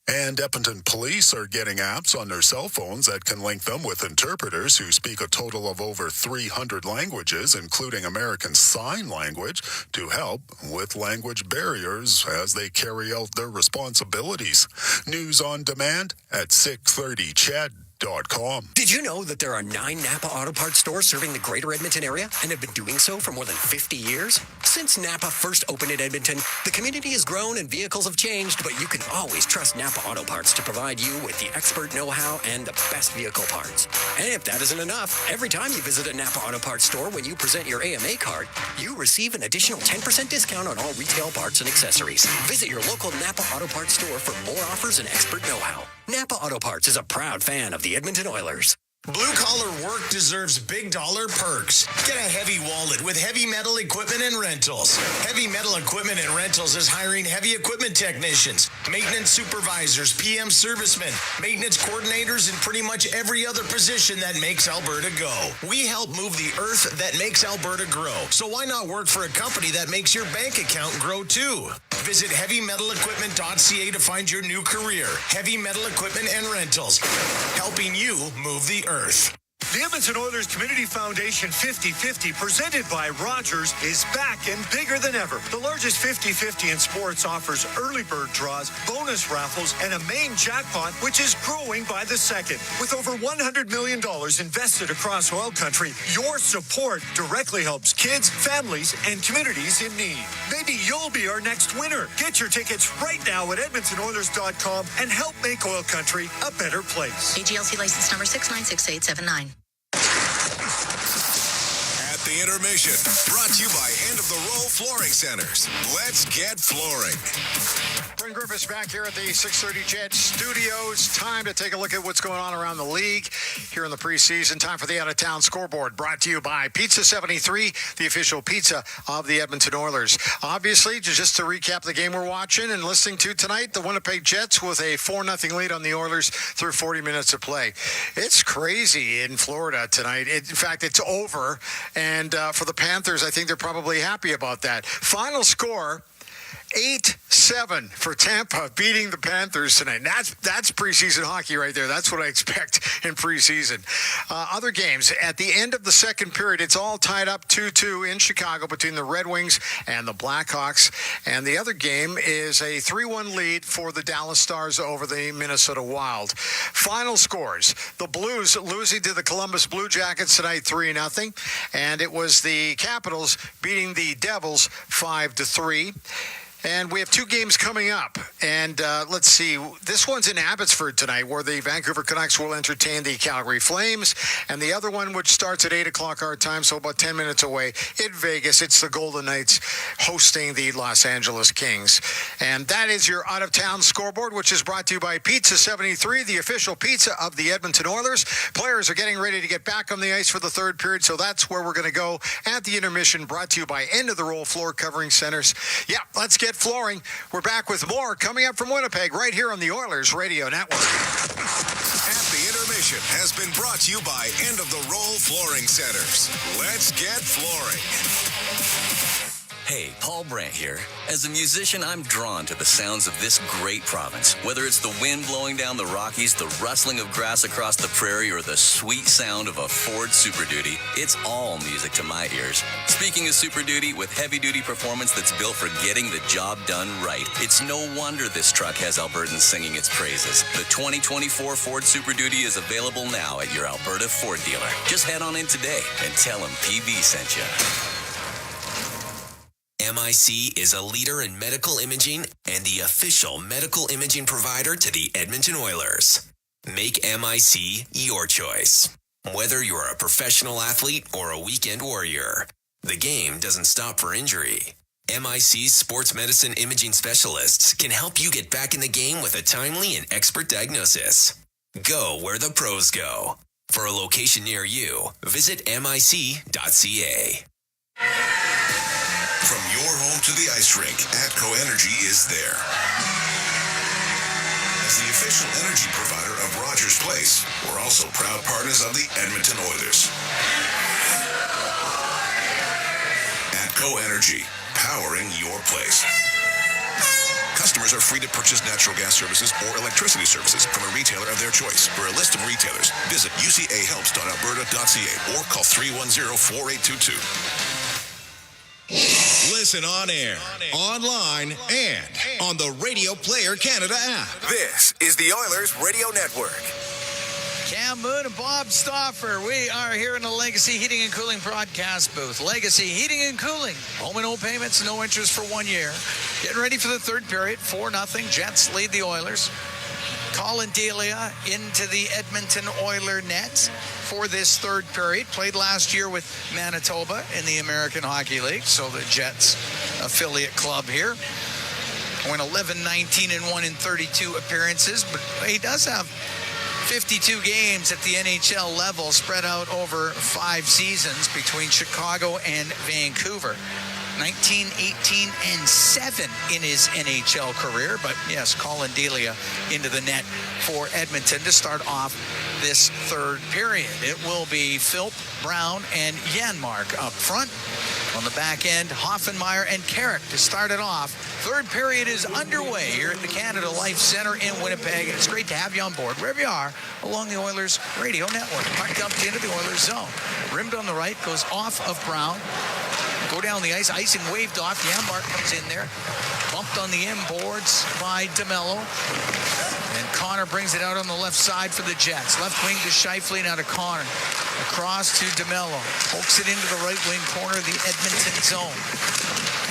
And Edmonton Police are getting apps on their cell phones that can link them with interpreters who speak a total of over 300 languages, including American Sign Language, to help with language barriers as they carry out their responsibilities. News on demand at 630ched.com. Did you know that there are 9 Napa Auto Parts stores serving the greater Edmonton area and have been doing so for more than 50 years? Since Napa first opened in Edmonton, the community has grown and vehicles have changed, but you can always trust Napa Auto Parts to provide you with the expert know-how and the best vehicle parts. And if that isn't enough, every time you visit a Napa Auto Parts store when you present your AMA card, you receive an additional 10% discount on all retail parts and accessories. Visit your local Napa Auto Parts store for more offers and expert know-how. Napa Auto Parts is a proud fan of the Edmonton Oilers. Blue-collar work deserves big dollar perks. Get a heavy wallet with Heavy Metal Equipment and Rentals. Heavy Metal Equipment and Rentals is hiring heavy equipment technicians, maintenance supervisors, PM servicemen, maintenance coordinators, and pretty much every other position that makes Alberta go. We help move the earth that makes Alberta grow. So why not work for a company that makes your bank account grow too? Visit heavymetalequipment.ca to find your new career. Heavy Metal Equipment and Rentals, helping you move the earth. The Edmonton Oilers Community Foundation 50-50, presented by Rogers, is back and bigger than ever. The largest 50-50 in sports offers early bird draws, bonus raffles, and a main jackpot, which is growing by the second. With over $100 million invested across oil country, your support directly helps kids, families, and communities in need. Maybe you'll be our next winner. Get your tickets right now at EdmontonOilers.com and help make oil country a better place. AGLC license number 696879. At the intermission, brought to you by End of the Row Flooring Centers. Let's get flooring. Bryn Griffiths back here at the 630 Ched Studios. Time to take a look at what's going on around the league here in the preseason. Time for the out-of-town scoreboard, brought to you by Pizza 73, the official pizza of the Edmonton Oilers. Obviously, just to recap the game we're watching and listening to tonight, the Winnipeg Jets with a 4-0 lead on the Oilers through 40 minutes of play. It's crazy in Florida tonight. In fact, it's over. And for the Panthers, I think they're probably happy about that. Final score, 8-7 for Tampa beating the Panthers tonight. That's preseason hockey right there. That's what I expect in preseason. Other games, at the end of the second period, it's all tied up 2-2 in Chicago between the Red Wings and the Blackhawks. And the other game is a 3-1 lead for the Dallas Stars over the Minnesota Wild. Final scores, the Blues losing to the Columbus Blue Jackets tonight 3-0. And it was the Capitals beating the Devils 5-3. And we have 2 games coming up. And let's see, this one's in Abbotsford tonight, where the Vancouver Canucks will entertain the Calgary Flames. And the other one, which starts at 8 o'clock our time, so about 10 minutes away, in Vegas, it's the Golden Knights hosting the Los Angeles Kings. And that is your out-of-town scoreboard, which is brought to you by Pizza 73, the official pizza of the Edmonton Oilers. Players are getting ready to get back on the ice for the third period, so that's where we're going to go at the intermission, brought to you by End of the Roll Floor Covering Centers. Yeah, let's get flooring. We're back with more coming up from Winnipeg right here on the Oilers Radio Network. At the intermission has been brought to you by End of the Roll Flooring Centers. Let's get flooring. Hey, Paul Brandt here. As a musician, I'm drawn to the sounds of this great province. Whether it's the wind blowing down the Rockies, the rustling of grass across the prairie, or the sweet sound of a Ford Super Duty, it's all music to my ears. Speaking of Super Duty, with heavy-duty performance that's built for getting the job done right, it's no wonder this truck has Albertans singing its praises. The 2024 Ford Super Duty is available now at your Alberta Ford dealer. Just head on in today and tell them PV sent you. MIC is a leader in medical imaging and the official medical imaging provider to the Edmonton Oilers. Make MIC your choice. Whether you're a professional athlete or a weekend warrior, the game doesn't stop for injury. MIC's sports medicine imaging specialists can help you get back in the game with a timely and expert diagnosis. Go where the pros go. For a location near you, visit mic.ca. From your home to the ice rink, ATCO Energy is there. As the official energy provider of Rogers Place, we're also proud partners of the Edmonton Oilers. ATCO Energy, powering your place. Customers are free to purchase natural gas services or electricity services from a retailer of their choice. For a list of retailers, visit ucahelps.alberta.ca or call 310-4822. Listen on air, online, and on the Radio Player Canada app. This is the Oilers Radio Network. Cam Moon and Bob Stauffer. We are here in the Legacy Heating and Cooling broadcast booth. Legacy Heating and Cooling. Home and home payments, no interest for 1 year. Getting ready for the third period. 4-0. Jets lead the Oilers. Colin Delia into the Edmonton Oiler net for this third period. Played last year with Manitoba in the American Hockey League, so the Jets affiliate club here. Went 11-19-1 in 32 appearances, but he does have 52 games at the NHL level spread out over 5 seasons between Chicago and Vancouver. 19-18-7 in his NHL career, but yes, Colin Delia into the net for Edmonton to start off this third period. It will be Philp, Brown, and Janmark up front. On the back end, Hoffenmeyer and Carrick to start it off. Third period is underway here at the Canada Life Center in Winnipeg. It's great to have you on board, wherever you are, along the Oilers radio network. Puck dumped into the Oilers zone. Rimmed on the right, goes off of Brown. Go down the ice, icing waved off. Janmark comes in there. Bumped on the boards by DeMello. And Connor brings it out on the left side for the Jets. Left wing to Scheifele, now to Connor. Across to DeMello. Pokes it into the right wing corner of the Edmonton zone.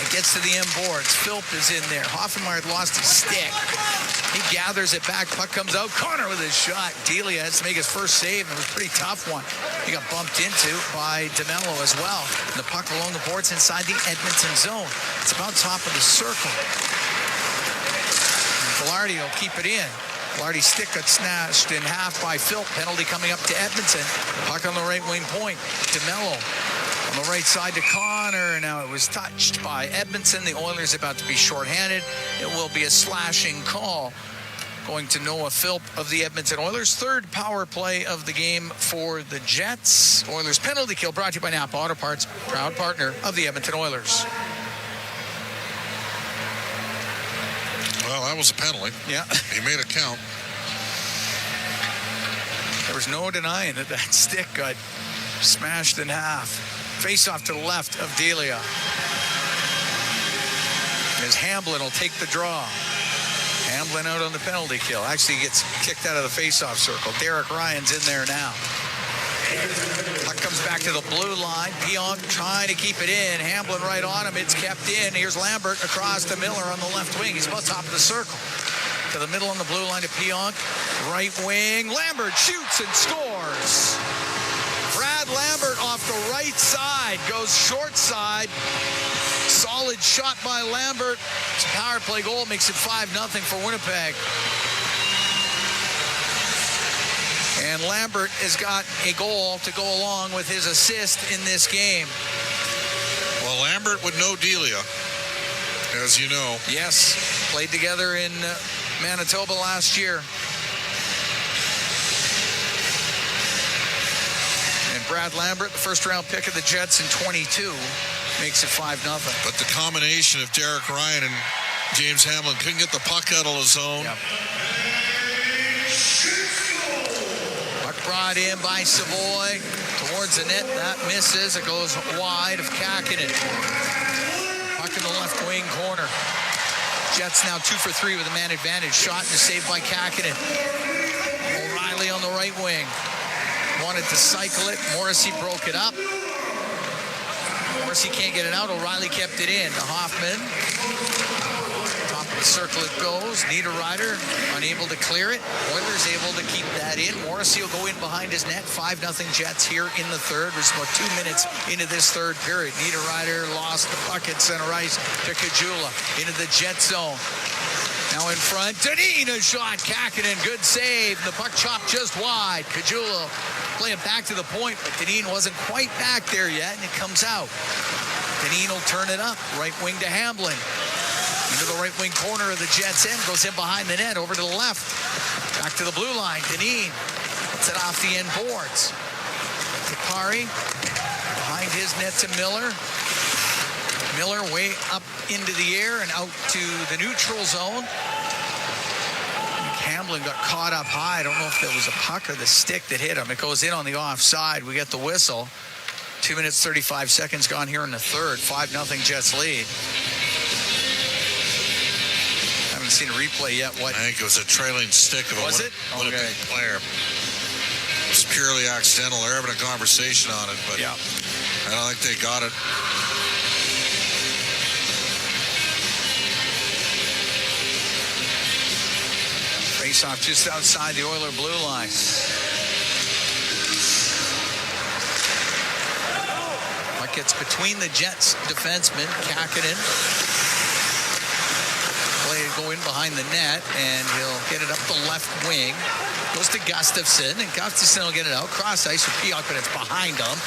It gets to the boards. Philp is in there. Hoffenmeyer lost his stick. He gathers it back. Puck comes out. Connor with his shot. Delia has to make his first save. It was a pretty tough one. He got bumped into by DeMello as well. And the puck along the boards inside the Edmonton zone. It's about top of the circle. Velarde will keep it in. Velarde's stick got snatched in half by Philp. Penalty coming up to Edmonton. Puck on the right wing point. DeMello on the right side to Connor. Now it was touched by Edmonton. The Oilers about to be shorthanded. It will be a slashing call going to Noah Philp of the Edmonton Oilers. Third power play of the game for the Jets. Oilers penalty kill brought to you by Napa Auto Parts, proud partner of the Edmonton Oilers. Well, that was a penalty. Yeah. He made it count. There was no denying that that stick got smashed in half. Face off to the left of Delia. As Hamblin will take the draw. Hamblin out on the penalty kill. Actually gets kicked out of the face-off circle. Derek Ryan's in there now. Puck comes back to the blue line. Pionk trying to keep it in. Hamblin right on him. It's kept in. Here's Lambert across to Miller on the left wing. He's about top of the circle. To the middle on the blue line to Pionk. Right wing. Lambert shoots and scores. Brad Lambert off the right side. Goes short side. Solid shot by Lambert. It's a power play goal. Makes it 5-0 for Winnipeg. And Lambert has got a goal to go along with his assist in this game. Well, Lambert would know Delia, as you know. Yes, played together in Manitoba last year. And Brad Lambert, the first-round pick of the Jets in 22, makes it 5-0. But the combination of Derek Ryan and James Hamblin couldn't get the puck out of the zone. Yep. Brought in by Savoy towards the net. That misses. It goes wide of Kakinen. Puck in the left wing corner. Jets now 2 for 3 with a man advantage. Shot and a save by Kakinen. O'Reilly on the right wing. Wanted to cycle it. Morrissey broke it up. Morrissey can't get it out. O'Reilly kept it in to Hoffman. Top of the circle it goes. Niederreiter unable to clear it. Oilers able to keep that in. Morrissey will go in behind his net. 5-0 Jets here in the third. There's about 2 minutes into this third period. Niederreiter lost the puck at center ice to Kajula into the Jet zone. Now in front, Dineen, a shot. Kakinen, good save. The puck chopped just wide. Kajula play it back to the point, but Dineen wasn't quite back there yet, and it comes out. Dineen will turn it up. Right wing to Hamblin. Into the right wing corner of the Jets end. Goes in behind the net, over to the left. Back to the blue line. Dineen puts it off the end boards. Takari behind his net to Miller. Miller way up into the air and out to the neutral zone. Hamblin got caught up high. I don't know if there was a puck or the stick that hit him. It goes in on the offside. We get the whistle. 2 minutes, 35 seconds gone here in the third. 5-0 Jets lead. Haven't seen a replay yet. What? I think it was a trailing stick of a Winnipeg player. It was purely accidental. They're having a conversation on it, but yeah. I don't think they got it. Face-off just outside the Oiler blue line. Puck gets between the Jets defenseman, Kakinen. Play go in behind the net, and he'll get it up the left wing. Goes to Gustafsson, and Gustafsson will get it out. Cross ice for Pionk, but it's behind him.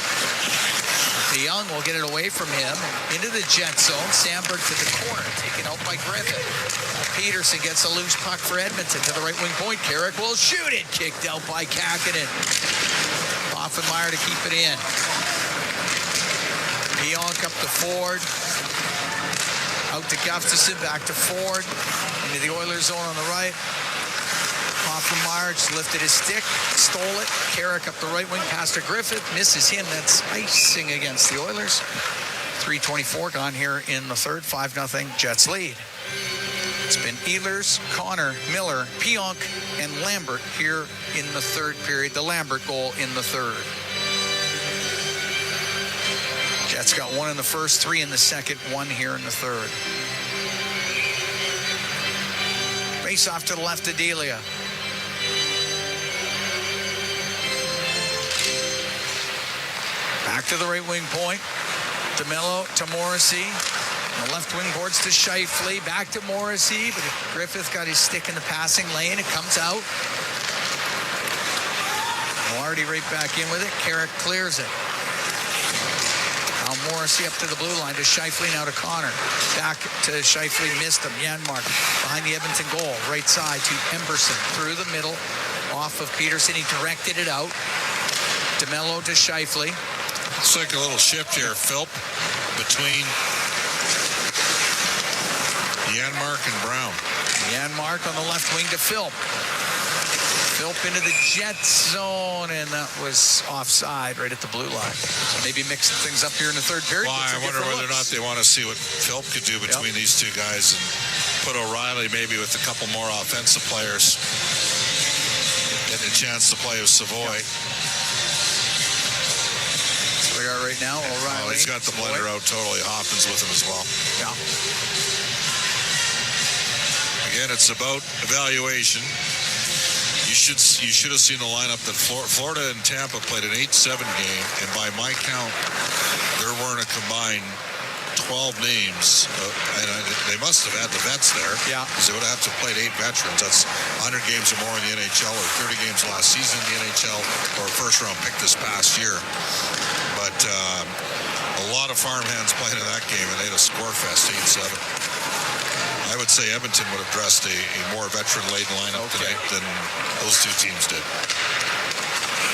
DeYoung will get it away from him. Into the Jet zone. Sandberg to the corner. Taken out by Griffin. Peterson gets a loose puck for Edmonton to the right wing point. Carrick will shoot it. Kicked out by Kakinen. Offenmeyer to keep it in. Pionk up to Ford. Out to Gustafsson. Back to Ford. Into the Oilers zone on the right. Offenmeyer just lifted his stick, stole it. Carrick up the right wing, past to Griffith, misses him. That's icing against the Oilers. 3:24 gone here in the third. 5-0 Jets lead. It's been Ehlers, Connor, Miller, Pionk, and Lambert here in the third period. The Lambert goal in the third. Jets got one in the first, 3 in the second, 1 here in the third. Face off to the left of Delia. Back to the right wing point. DeMello to Morrissey. The left wing boards to Scheifele. Back to Morrissey, but Griffith got his stick in the passing lane. It comes out. Lardy right back in with it. Carrick clears it. Now Morrissey up to the blue line to Scheifele, now to Connor. Back to Scheifele, missed him. Janmark behind the Edmonton goal. Right side to Emberson. Through the middle. Off of Peterson. He directed it out. DeMello to Scheifele. It's like a little shift here, Philp, between Janmark and Brown. Janmark on the left wing to Philp. Philp into the Jets zone, and that was offside right at the blue line. So maybe mixing things up here in the third period. Well, I wonder whether or not they want to see what Philp could do between these two guys and put O'Reilly maybe with a couple more offensive players. Getting a chance to play with Savoy. We are right now, O'Reilly. Oh, he's got the blender out totally. Hoffman's with him as well. Yeah. Again, it's about evaluation. You should have seen the lineup that Florida and Tampa played an 8-7 game, and by my count, there weren't a combined 12 names. And they must have had the vets there. Yeah. Because they would have to have played 8 veterans. That's 100 games or more in the NHL, or 30 games last season in the NHL, or a first-round pick this past year. But a lot of farmhands playing in that game, and they had a score fest, 8-7. I would say Edmonton would have dressed a more veteran-laden lineup tonight than those two teams did.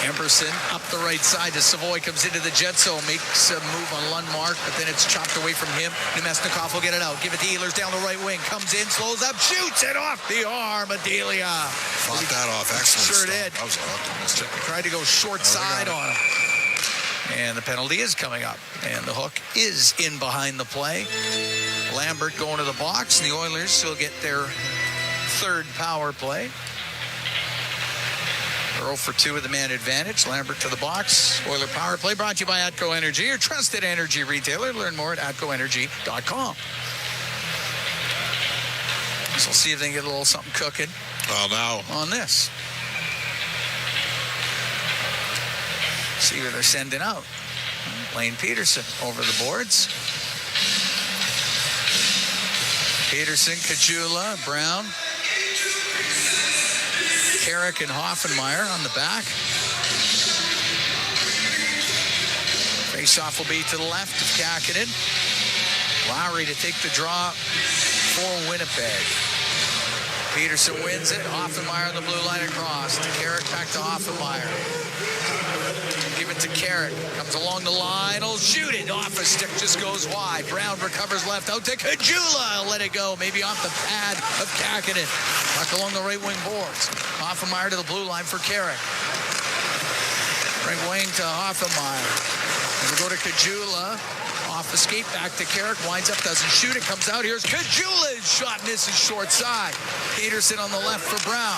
Emberson up the right side to Savoy, comes into the Jet zone, makes a move on Lundmark, but then it's chopped away from him. Nemesnikov will get it out, give it to Ehlers down the right wing, comes in, slows up, shoots it off the arm of Delia. Fought that off, excellent Sure stuff. did. That was optimistic. Tried to go short side on him. And the penalty is coming up. And the hook is in behind the play. Lambert going to the box. And the Oilers will get their third power play. They're 0 for 2 with the man advantage. Lambert to the box. Oiler power play brought to you by Atco Energy, your trusted energy retailer. Learn more at atcoenergy.com. So we'll see if they can get a little something cooking. Well, now. On this. See who they're sending out. Lane Peterson over the boards. Peterson, Kajula, Brown, Carrick, and Hoffenmeyer on the back. Face-off will be to the left of Kakinen. Lowry to take the draw for Winnipeg. Peterson wins it. Hoffenmeyer on the blue line across. To Carrick, back to Hoffenmeyer. Give it to Carrick. Comes along the line. He'll shoot it. Off a stick, just goes wide. Brown recovers left. Out to Kajula. Let it go. Maybe off the pad of Kakinen. Back along the right wing boards. Hoffenmeyer to the blue line for Carrick. Right wing to Hoffenmeyer. We go to Kajula. Off escape, back to Carrick. Winds up, doesn't shoot it. Comes out. Here's Kajula's shot. Misses short side. Peterson on the left for Brown.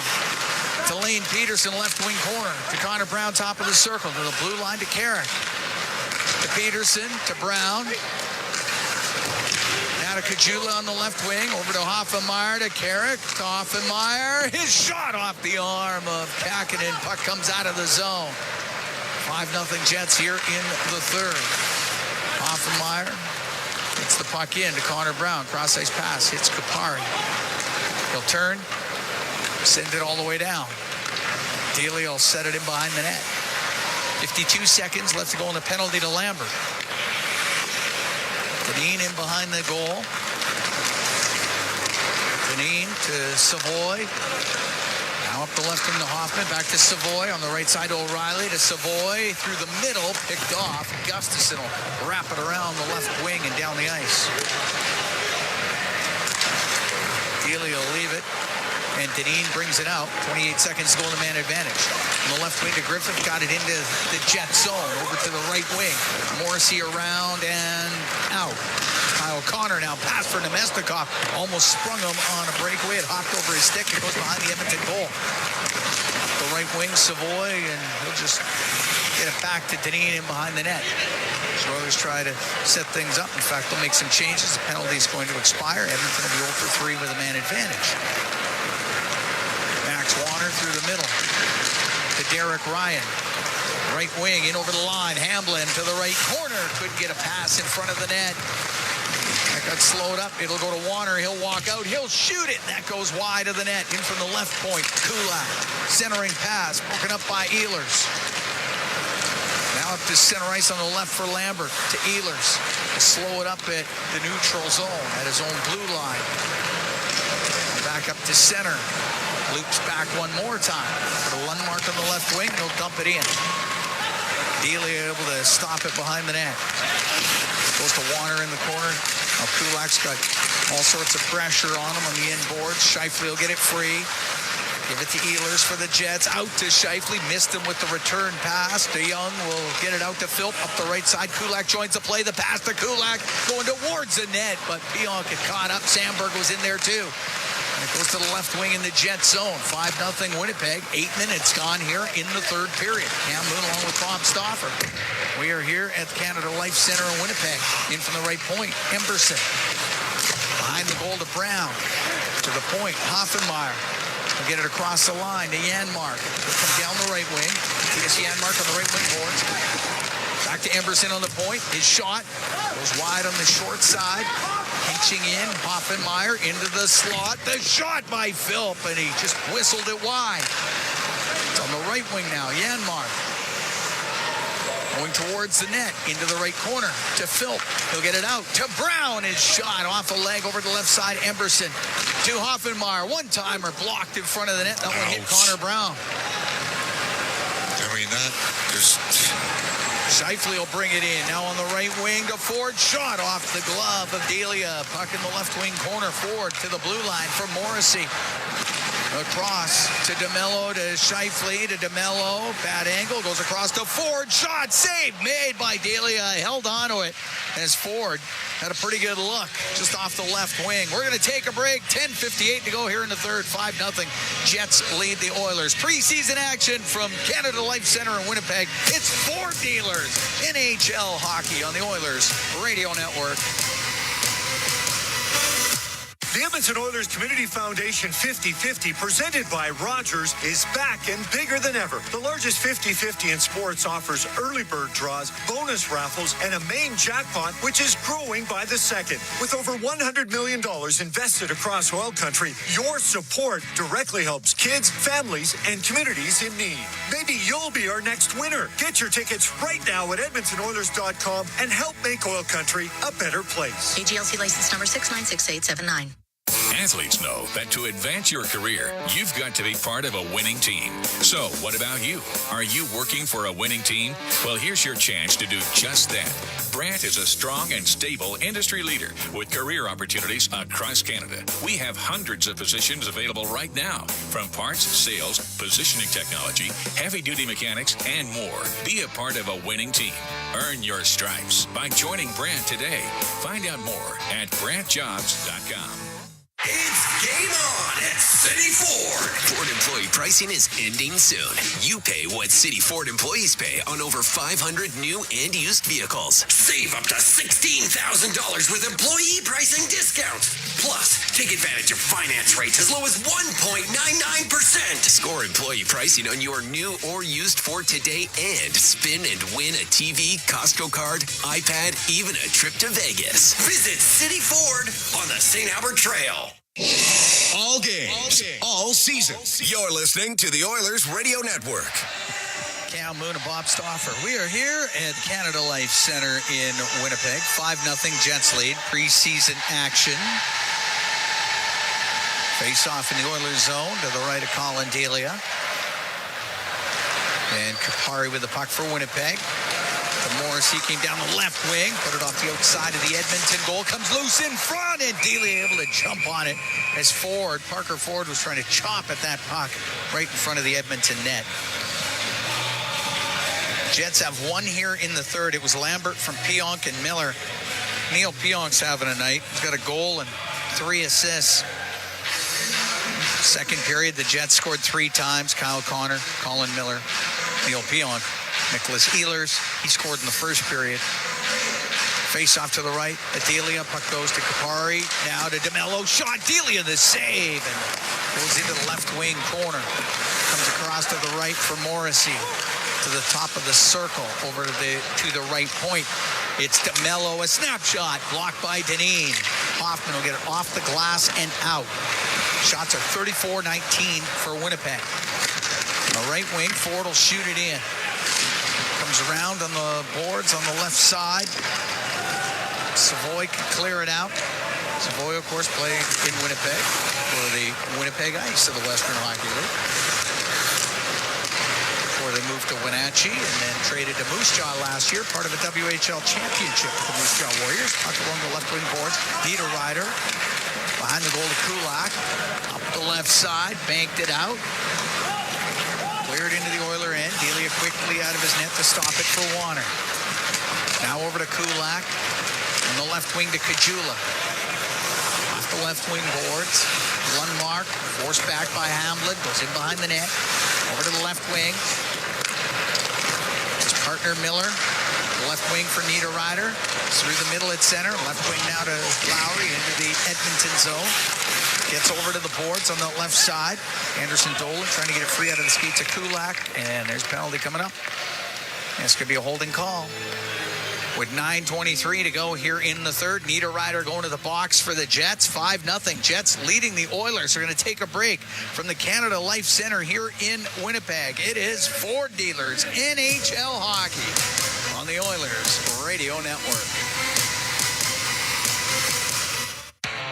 To Lane Peterson, left wing corner. To Connor Brown, top of the circle. To the blue line to Carrick. To Peterson, to Brown. Now to Kajula on the left wing. Over to Hoffenmeyer, to Carrick. To Hoffenmeyer. His shot off the arm of Kakinen. Puck comes out of the zone. 5-0 Jets here in the third. Hoffenmeyer gets the puck in to Connor Brown. Cross-ice pass, hits Kupari. He'll turn, send it all the way down. Delia will set it in behind the net. 52 seconds left to go in the penalty to Lambert. Deneen in behind the goal. Deneen to Savoy. Now up the left wing to Hoffman, back to Savoy. On the right side to O'Reilly, to Savoy. Through the middle, picked off. Gustafson will wrap it around the left wing and down the ice. Delia will leave it. And Deneen brings it out. 28 seconds to go in the man advantage. On the left wing to Griffith, got it into the Jet zone. Over to the right wing. Morrissey around and out. Kyle Connor now pass for Nemestikov. Almost sprung him on a breakaway. It hopped over his stick. It goes behind the Edmonton goal. The right wing, Savoy, and he'll just get it back to Deneen in behind the net. So Oilers try to set things up. In fact, they'll make some changes. The penalty is going to expire. Edmonton will be 0 for 3 with a man advantage. Max Warner through the middle to Derek Ryan. Right wing in over the line. Hamblin to the right corner. Couldn't get a pass in front of the net. That got slowed up. It'll go to Warner. He'll walk out. He'll shoot it. That goes wide of the net. In from the left point. Kulak. Centering pass. Broken up by Ehlers. Now up to center ice on the left for Lambert. To Ehlers. Slow it up at the neutral zone. At his own blue line. Back up to center. Loops back one more time. For the Lundmark on the left wing. He'll dump it in. Delia able to stop it behind the net. Goes to Warner in the corner. Now Kulak's got all sorts of pressure on him on the inboards. Scheifele will get it free. Give it to Ehlers for the Jets. Out to Scheifele. Missed him with the return pass. DeYoung will get it out to Philp. Up the right side. Kulak joins the play. The pass to Kulak. Going towards the net. But Pionk had caught up. Sandberg was in there too. And it goes to the left wing in the Jet zone. 5-0 Winnipeg. 8 minutes gone here in the third period. Cam Moon along with Bob Stauffer. We are here at the Canada Life Center in Winnipeg. In from the right point, Emberson. Behind the goal to Brown. To the point, Hoffenmeyer. Will get it across the line to Janmark. He'll come down the right wing. Here's Janmark on the right wing boards. Back to Emberson on the point. His shot goes wide on the short side. Pinching in, Hoffenmeyer into the slot. The shot by Philp, and he just whistled it wide. It's on the right wing now, Janmark. Going towards the net, into the right corner to Philp. He'll get it out to Brown. His shot off a leg over the left side. Emberson to Hoffenmeyer. One-timer blocked in front of the net. That one hit Connor Brown. I mean, that just... Scheifele will bring it in. Now on the right wing to Ford. Shot off the glove of Delia. Puck in the left wing corner. Ford to the blue line for Morrissey. Across to DeMello, to Scheifele, to DeMello. Bad angle, goes across to Ford. Shot, save made by Delia. Held on to it as Ford had a pretty good look just off the left wing. We're going to take a break. 10:58 to go here in the third. 5-0. Jets lead the Oilers. Preseason action from Canada Life Center in Winnipeg. It's Ford Dealers. NHL hockey on the Oilers Radio Network. The Edmonton Oilers Community Foundation 50-50, presented by Rogers, is back and bigger than ever. The largest 50-50 in sports offers early bird draws, bonus raffles, and a main jackpot, which is growing by the second. With over $100 million invested across oil country, your support directly helps kids, families, and communities in need. Maybe you'll be our next winner. Get your tickets right now at EdmontonOilers.com and help make oil country a better place. AGLC license number 696879. Athletes know that to advance your career, you've got to be part of a winning team. So, what about you? Are you working for a winning team? Well, here's your chance to do just that. Brandt is a strong and stable industry leader with career opportunities across Canada. We have hundreds of positions available right now, from parts, sales, positioning technology, heavy-duty mechanics, and more. Be a part of a winning team. Earn your stripes by joining Brandt today. Find out more at BrandtJobs.com. It's game on at City Ford. Ford employee pricing is ending soon. You pay what City Ford employees pay on over 500 new and used vehicles. Save up to $16,000 with employee pricing discounts. Plus, take advantage of finance rates as low as 1.99%. Score employee pricing on your new or used Ford today and spin and win a TV, Costco card, iPad, even a trip to Vegas. Visit City Ford on the St. Albert Trail. All games, all season. You're listening to the Oilers Radio Network. Cam Moon and Bob Stauffer. We are here at Canada Life Center in Winnipeg. 5-0 Jets lead. Preseason action. Face off in the Oilers zone to the right of Colin Delia. And Kapari with the puck for Winnipeg. Morrissey came down the left wing, put it off the outside of the Edmonton goal, comes loose in front, and Delia able to jump on it as Parker Ford was trying to chop at that puck right in front of the Edmonton net. Jets have one here in the third. It was Lambert from Pionk and Miller. Neil Pionk's having a night. He's got a goal and 3 assists. Second period, the Jets scored 3 times. Kyle Connor, Colin Miller, Neil Pionk. Nicholas Ehlers, he scored in the first period. Face off to the right. Delia, puck goes to Kapari. Now to DeMello. Shot. Delia the save. And goes into the left wing corner. Comes across to the right for Morrissey. To the top of the circle. Over to the right point. It's DeMello. A snapshot. Blocked by Deneen. Hoffman will get it off the glass and out. Shots are 34-19 for Winnipeg. On the right wing, Ford will shoot it in. Comes around on the boards on the left side. Savoy can clear it out. Savoy, of course, playing in Winnipeg for the Winnipeg Ice of the Western Hockey League. Before they moved to Wenatchee and then traded to Moose Jaw last year, part of a WHL championship with the Moose Jaw Warriors. Puck along the left wing boards. Niederreiter behind the goal to Kulak. Up the left side, banked it out. Cleared into the Oiler end. Delia quickly out of his net to stop it for Warner. Now over to Kulak. On the left wing to Kajula. Off the left wing boards. One mark. Forced back by Hamblin. Goes in behind the net. Over to the left wing. His partner Miller. Left wing for Niederreiter. Through the middle at center. Left wing now to Lowry into the Edmonton zone. Gets over to the boards on the left side. Anderson Dolan trying to get it free out of the skates of Kulak. And there's a penalty coming up. This could be a holding call. With 9:23 to go here in the third. Niederreiter going to the box for the Jets. 5-0. Jets leading the Oilers. Are going to take a break from the Canada Life Center here in Winnipeg. It is Ford Dealers NHL Hockey on the Oilers Radio Network.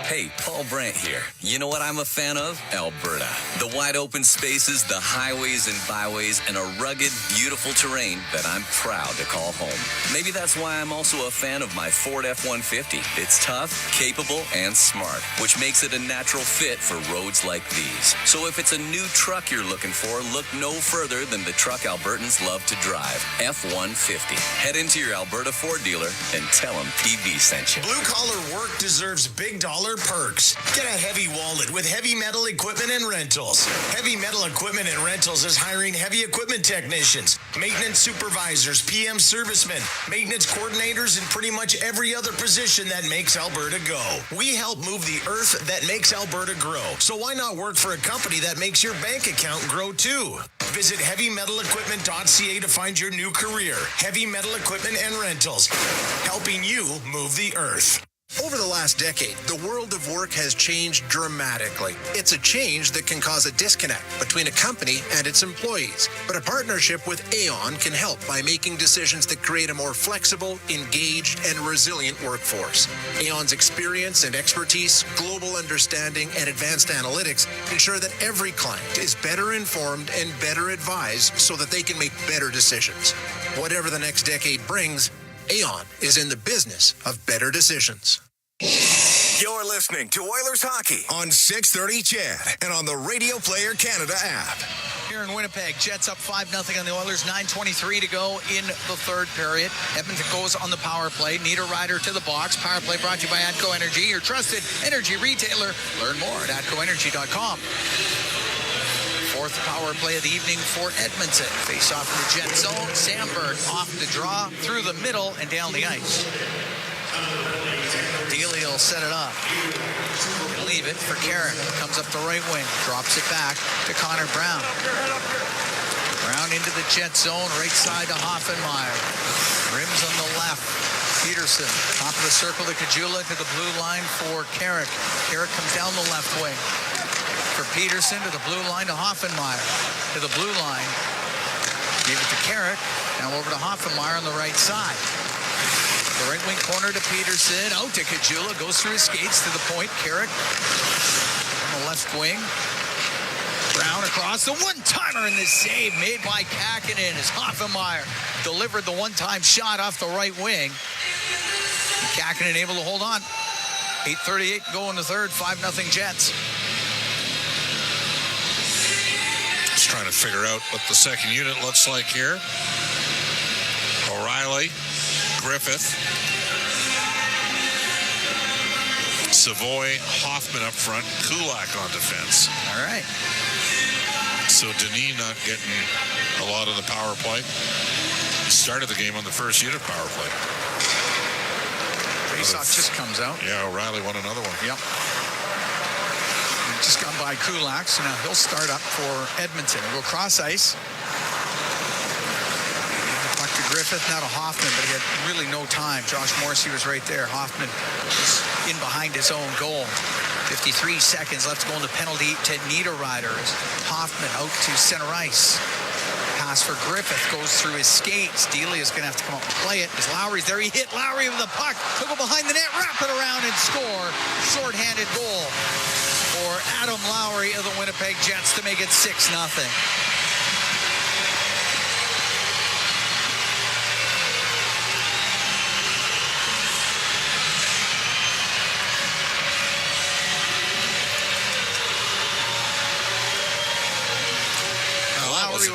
Hey, Paul Brandt here. You know what I'm a fan of? Alberta. The wide open spaces, the highways and byways, and a rugged, beautiful terrain that I'm proud to call home. Maybe that's why I'm also a fan of my Ford F-150. It's tough, capable, and smart, which makes it a natural fit for roads like these. So if it's a new truck you're looking for, look no further than the truck Albertans love to drive, F-150. Head into your Alberta Ford dealer and tell them PB sent you. Blue-collar work deserves big dollar perks. Get a heavy wallet with Heavy Metal Equipment and Rentals. Heavy Metal Equipment and Rentals is hiring heavy equipment technicians, maintenance supervisors, PM servicemen, maintenance coordinators, and pretty much every other position that makes Alberta go. We help move the earth that makes Alberta grow. So why not work for a company that makes your bank account grow too? Visit heavymetalequipment.ca to find your new career. Heavy Metal Equipment and Rentals, helping you move the earth. Over the last decade, the world of work has changed dramatically. It's a change that can cause a disconnect between a company and its employees. But a partnership with Aon can help by making decisions that create a more flexible, engaged, and resilient workforce. Aon's experience and expertise, global understanding, and advanced analytics ensure that every client is better informed and better advised so that they can make better decisions. Whatever the next decade brings, Aon is in the business of better decisions. You're listening to Oilers Hockey on 630 CHED and on the Radio Player Canada app. Here in Winnipeg, Jets up 5-0 on the Oilers, 9:23 to go in the third period. Edmonton goes on the power play. Niederreiter to the box. Power play brought to you by ATCO Energy, your trusted energy retailer. Learn more at atcoenergy.com. Fourth power play of the evening for Edmonton. Face off in the Jet zone. Sandberg off the draw, through the middle, and down the ice. Delia will set it up. Leave it for Carrick. Comes up the right wing. Drops it back to Connor Brown. Brown into the Jet zone. Right side to Hoffenmeyer. Rims on the left. Peterson. Top of the circle to Kajula, to the blue line for Carrick. Carrick comes down the left wing. For Peterson to the blue line to Hoffenmeyer. To the blue line. Gave it to Carrick. Now over to Hoffenmeyer on the right side. The right wing corner to Peterson. Out to Kajula. Goes through his skates to the point. Carrick on the left wing. Brown across. The one-timer in this save made by Kakinen as Hoffenmeyer delivered the one-time shot off the right wing. Kakinen able to hold on. 8:38 to go in the third. 5-0 Jets. Just trying to figure out what the second unit looks like here. O'Reilly, Griffith, Savoy, Hoffman up front, Kulak on defense. All right. So Denis not getting a lot of the power play. He started the game on the first unit power play. Faceoff just comes out. Yeah, O'Reilly won another one. Yep. Just gone by Kulak, so now he'll start up for Edmonton. We'll go cross ice. Puck to Griffith, now to Hoffman, but he had really no time. Josh Morrissey was right there. Hoffman was in behind his own goal. 53 seconds left to go in the penalty to Niederreiter. Hoffman out to center ice. Pass for Griffith goes through his skates. Delia is going to have to come up and play it. As Lowry's there, he hit Lowry with the puck. He'll go behind the net, wrap it around, and score. Short-handed goal for Adam Lowry of the Winnipeg Jets to make it 6-0.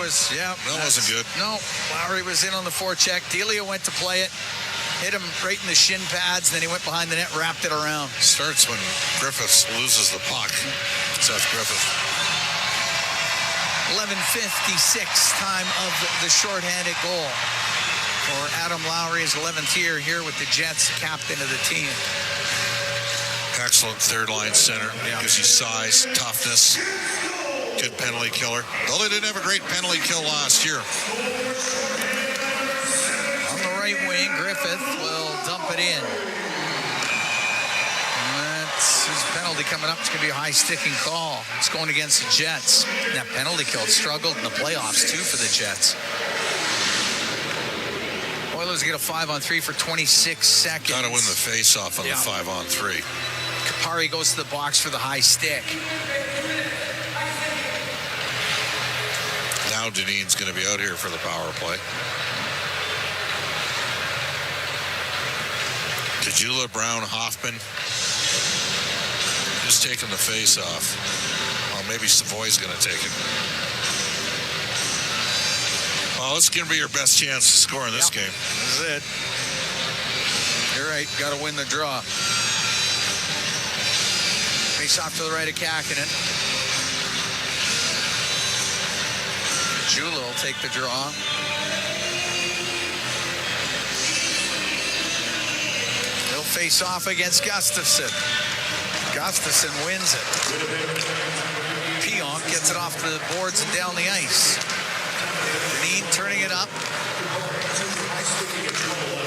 That wasn't good. No, Lowry was in on the forecheck. Delia went to play it. Hit him right in the shin pads. Then he went behind the net, wrapped it around. Starts when Griffiths loses the puck. Seth Griffith. 11:56 time of the shorthanded goal for Adam Lowry, his 11th year here with the Jets, captain of the team. Excellent third line center. Gives you size, toughness. Good penalty killer. Though they didn't have a great penalty kill last year. On the right wing, Griffith will dump it in. That's his penalty coming up. It's going to be a high sticking call. It's going against the Jets. That penalty kill struggled in the playoffs, too, for the Jets. Oilers get a 5-on-3 for 26 seconds. Got to win the face-off on the 5-on-3. Kapari goes to the box for the high stick. Now Dineen's going to be out here for the power play. Kajula, Brown, Hoffman. Just taking the face off. Well, maybe Savoy's going to take it. Well, this is going to be your best chance to score in this game. This is it. You're right. Got to win the draw. Face off to the right of Kakinen. Jula will take the draw. He'll face off against Gustafson. Gustafson wins it. Pionk gets it off the boards and down the ice. Deneen turning it up.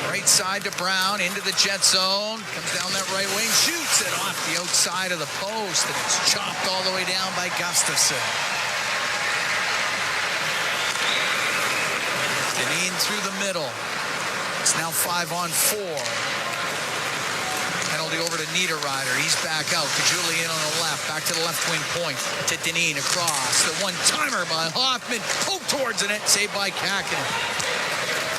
Right side to Brown, into the Jet zone. Comes down that right wing, shoots it off the outside of the post, and it's chopped all the way down by Gustafson. Deneen through the middle. It's now 5-on-4. Penalty over to Niederreiter. He's back out. Kajuli in on the left. Back to the left wing point. To Deneen across. The one-timer by Hoffman. Poke towards the net. Saved by Kakinen.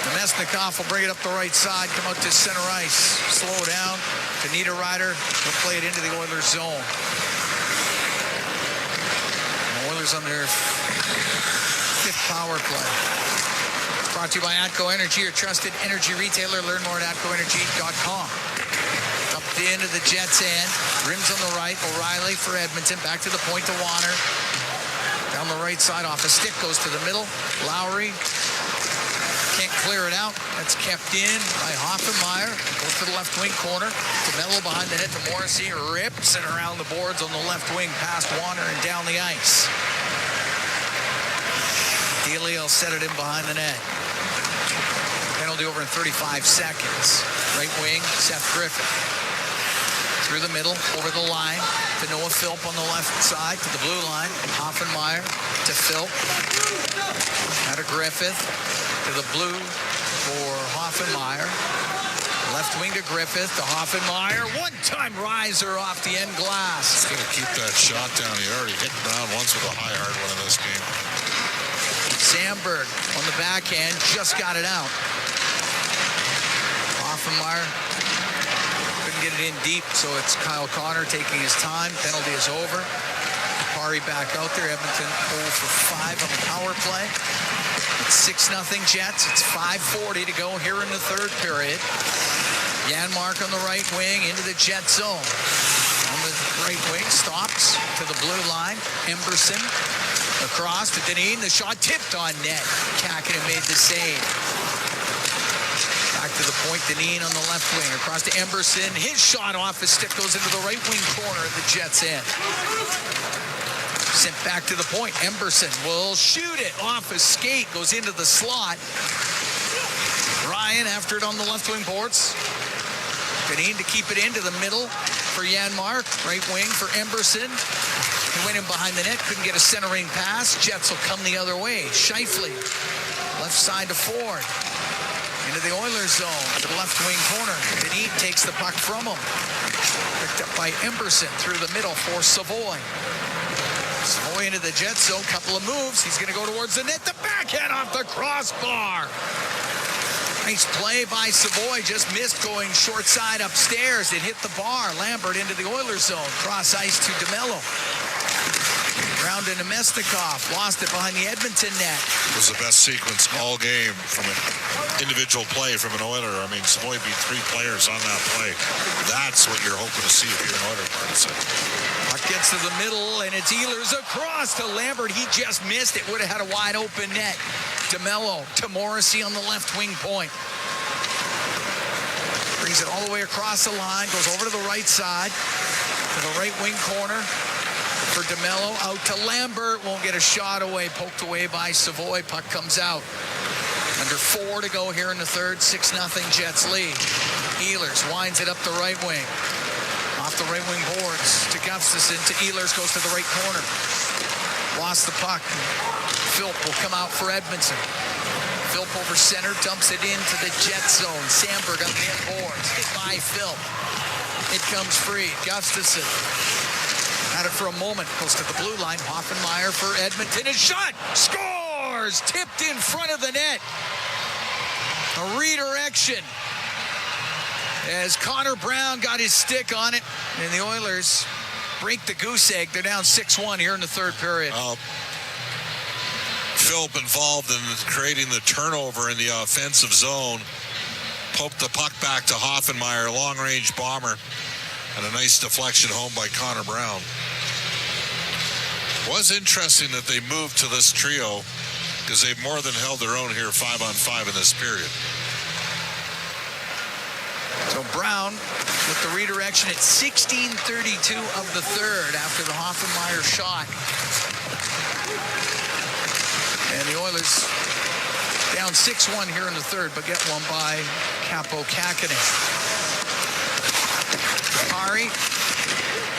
Nemesnikov will bring it up the right side. Come out to center ice. Slow down to Niederreiter. He'll play it into the Oilers zone. The Oilers on their 5th power play. Brought to you by ATCO Energy, your trusted energy retailer. Learn more at atcoenergy.com. Up the end of the Jets' end. Rims on the right. O'Reilly for Edmonton. Back to the point to Warner. Down the right side off a stick. Goes to the middle. Lowry can't clear it out. That's kept in by Hoffenmeyer. Goes to the left wing corner. DeMello behind the net to Morrissey. Rips it around the boards on the left wing past Warner and down the ice. Dealey will set it in behind the net. Penalty over in 35 seconds. Right wing, Seth Griffith. Through the middle, over the line, to Noah Philp on the left side, to the blue line. Hoffenmeyer to Philp. Out of Griffith, to the blue for Hoffenmeyer. Left wing to Griffith, to Hoffenmeyer. One-time riser off the end glass. He's going to keep that shot down. He already hit Brown once with a high hard one in this game. Sandberg on the backhand, just got it out. Hoffenmeyer couldn't get it in deep, so it's Kyle Connor taking his time. Penalty is over. Pari back out there. Edmonton 0 for 5 on the power play. It's 6-0 Jets. It's 5:40 to go here in the third period. Janmark on the right wing into the Jet zone. On the right wing, stops to the blue line. Emberson across to Deneen. The shot tipped on net. Kakinen made the save. Back to the point, Deneen on the left wing. Across to Emberson. His shot off his stick goes into the right wing corner at the Jets' end. Sent back to the point. Emberson will shoot it off his skate. Goes into the slot. Ryan after it on the left wing boards. Deneen to keep it into the middle for Janmark. Right wing for Emberson. He went in behind the net. Couldn't get a centering pass. Jets will come the other way. Scheifele. Left side to Ford. Into the Oilers zone. To the left wing corner. Deneen takes the puck from him. Picked up by Emberson through the middle for Savoy. Savoy into the Jet zone. Couple of moves. He's going to go towards the net. The backhand off the crossbar. Nice play by Savoy. Just missed going short side upstairs. It hit the bar. Lambert into the Oilers zone. Cross ice to DeMello. Round to Nemesnikov. Lost it behind the Edmonton net. It was the best sequence all game from an individual play from an Oiler. I mean, Savoy beat 3 players on that play. That's what you're hoping to see if you're an Oiler partisan. Puck gets to the middle, and it's Ehlers across to Lambert. He just missed. It would have had a wide open net. DeMello to Morrissey on the left wing point. Brings it all the way across the line. Goes over to the right side. To the right wing corner. For DeMello, out to Lambert. Won't get a shot away. Poked away by Savoy. Puck comes out. Under 4 to go here in the third. 6-0 Jets lead. Ehlers winds it up the right wing. Off the right wing boards to Gustafson. To Ehlers. Goes to the right corner. Lost the puck. Philp will come out for Edmonton. Philp over center. Dumps it into the Jet zone. Sandberg on the end boards. Hit by Philp. It comes free. Gustafson. Had it for a moment. Goes to the blue line. Hoffenmeyer for Edmonton. His shot. Scores! Tipped in front of the net. A redirection. As Connor Brown got his stick on it. And the Oilers break the goose egg. They're down 6-1 here in the third period. Philp involved in creating the turnover in the offensive zone. Poked the puck back to Hoffenmeyer. Long-range bomber. And a nice deflection home by Connor Brown. Was interesting that they moved to this trio because they've more than held their own here 5-on-5 in this period. So Brown with the redirection at 16:32 of the third after the Hoffenmeyer shot. And the Oilers down 6-1 here in the third, but get one by Capo Kakinen. Ari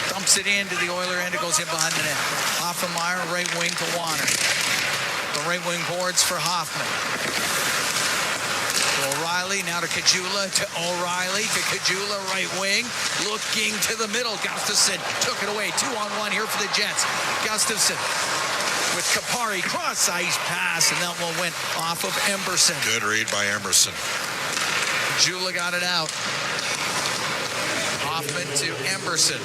dumps it into the Oiler end. It goes in behind the net. Hoffenmeyer, right wing to Warner. The right wing boards for Hoffman. O'Reilly, now to Kajula, to O'Reilly, to Kajula, right wing, looking to the middle. Gustafsson took it away. 2-on-1 here for the Jets. Gustafsson with Kapari, cross ice pass, and that one went off of Emberson. Good read by Emberson. Kajula got it out. Hoffman to Emberson.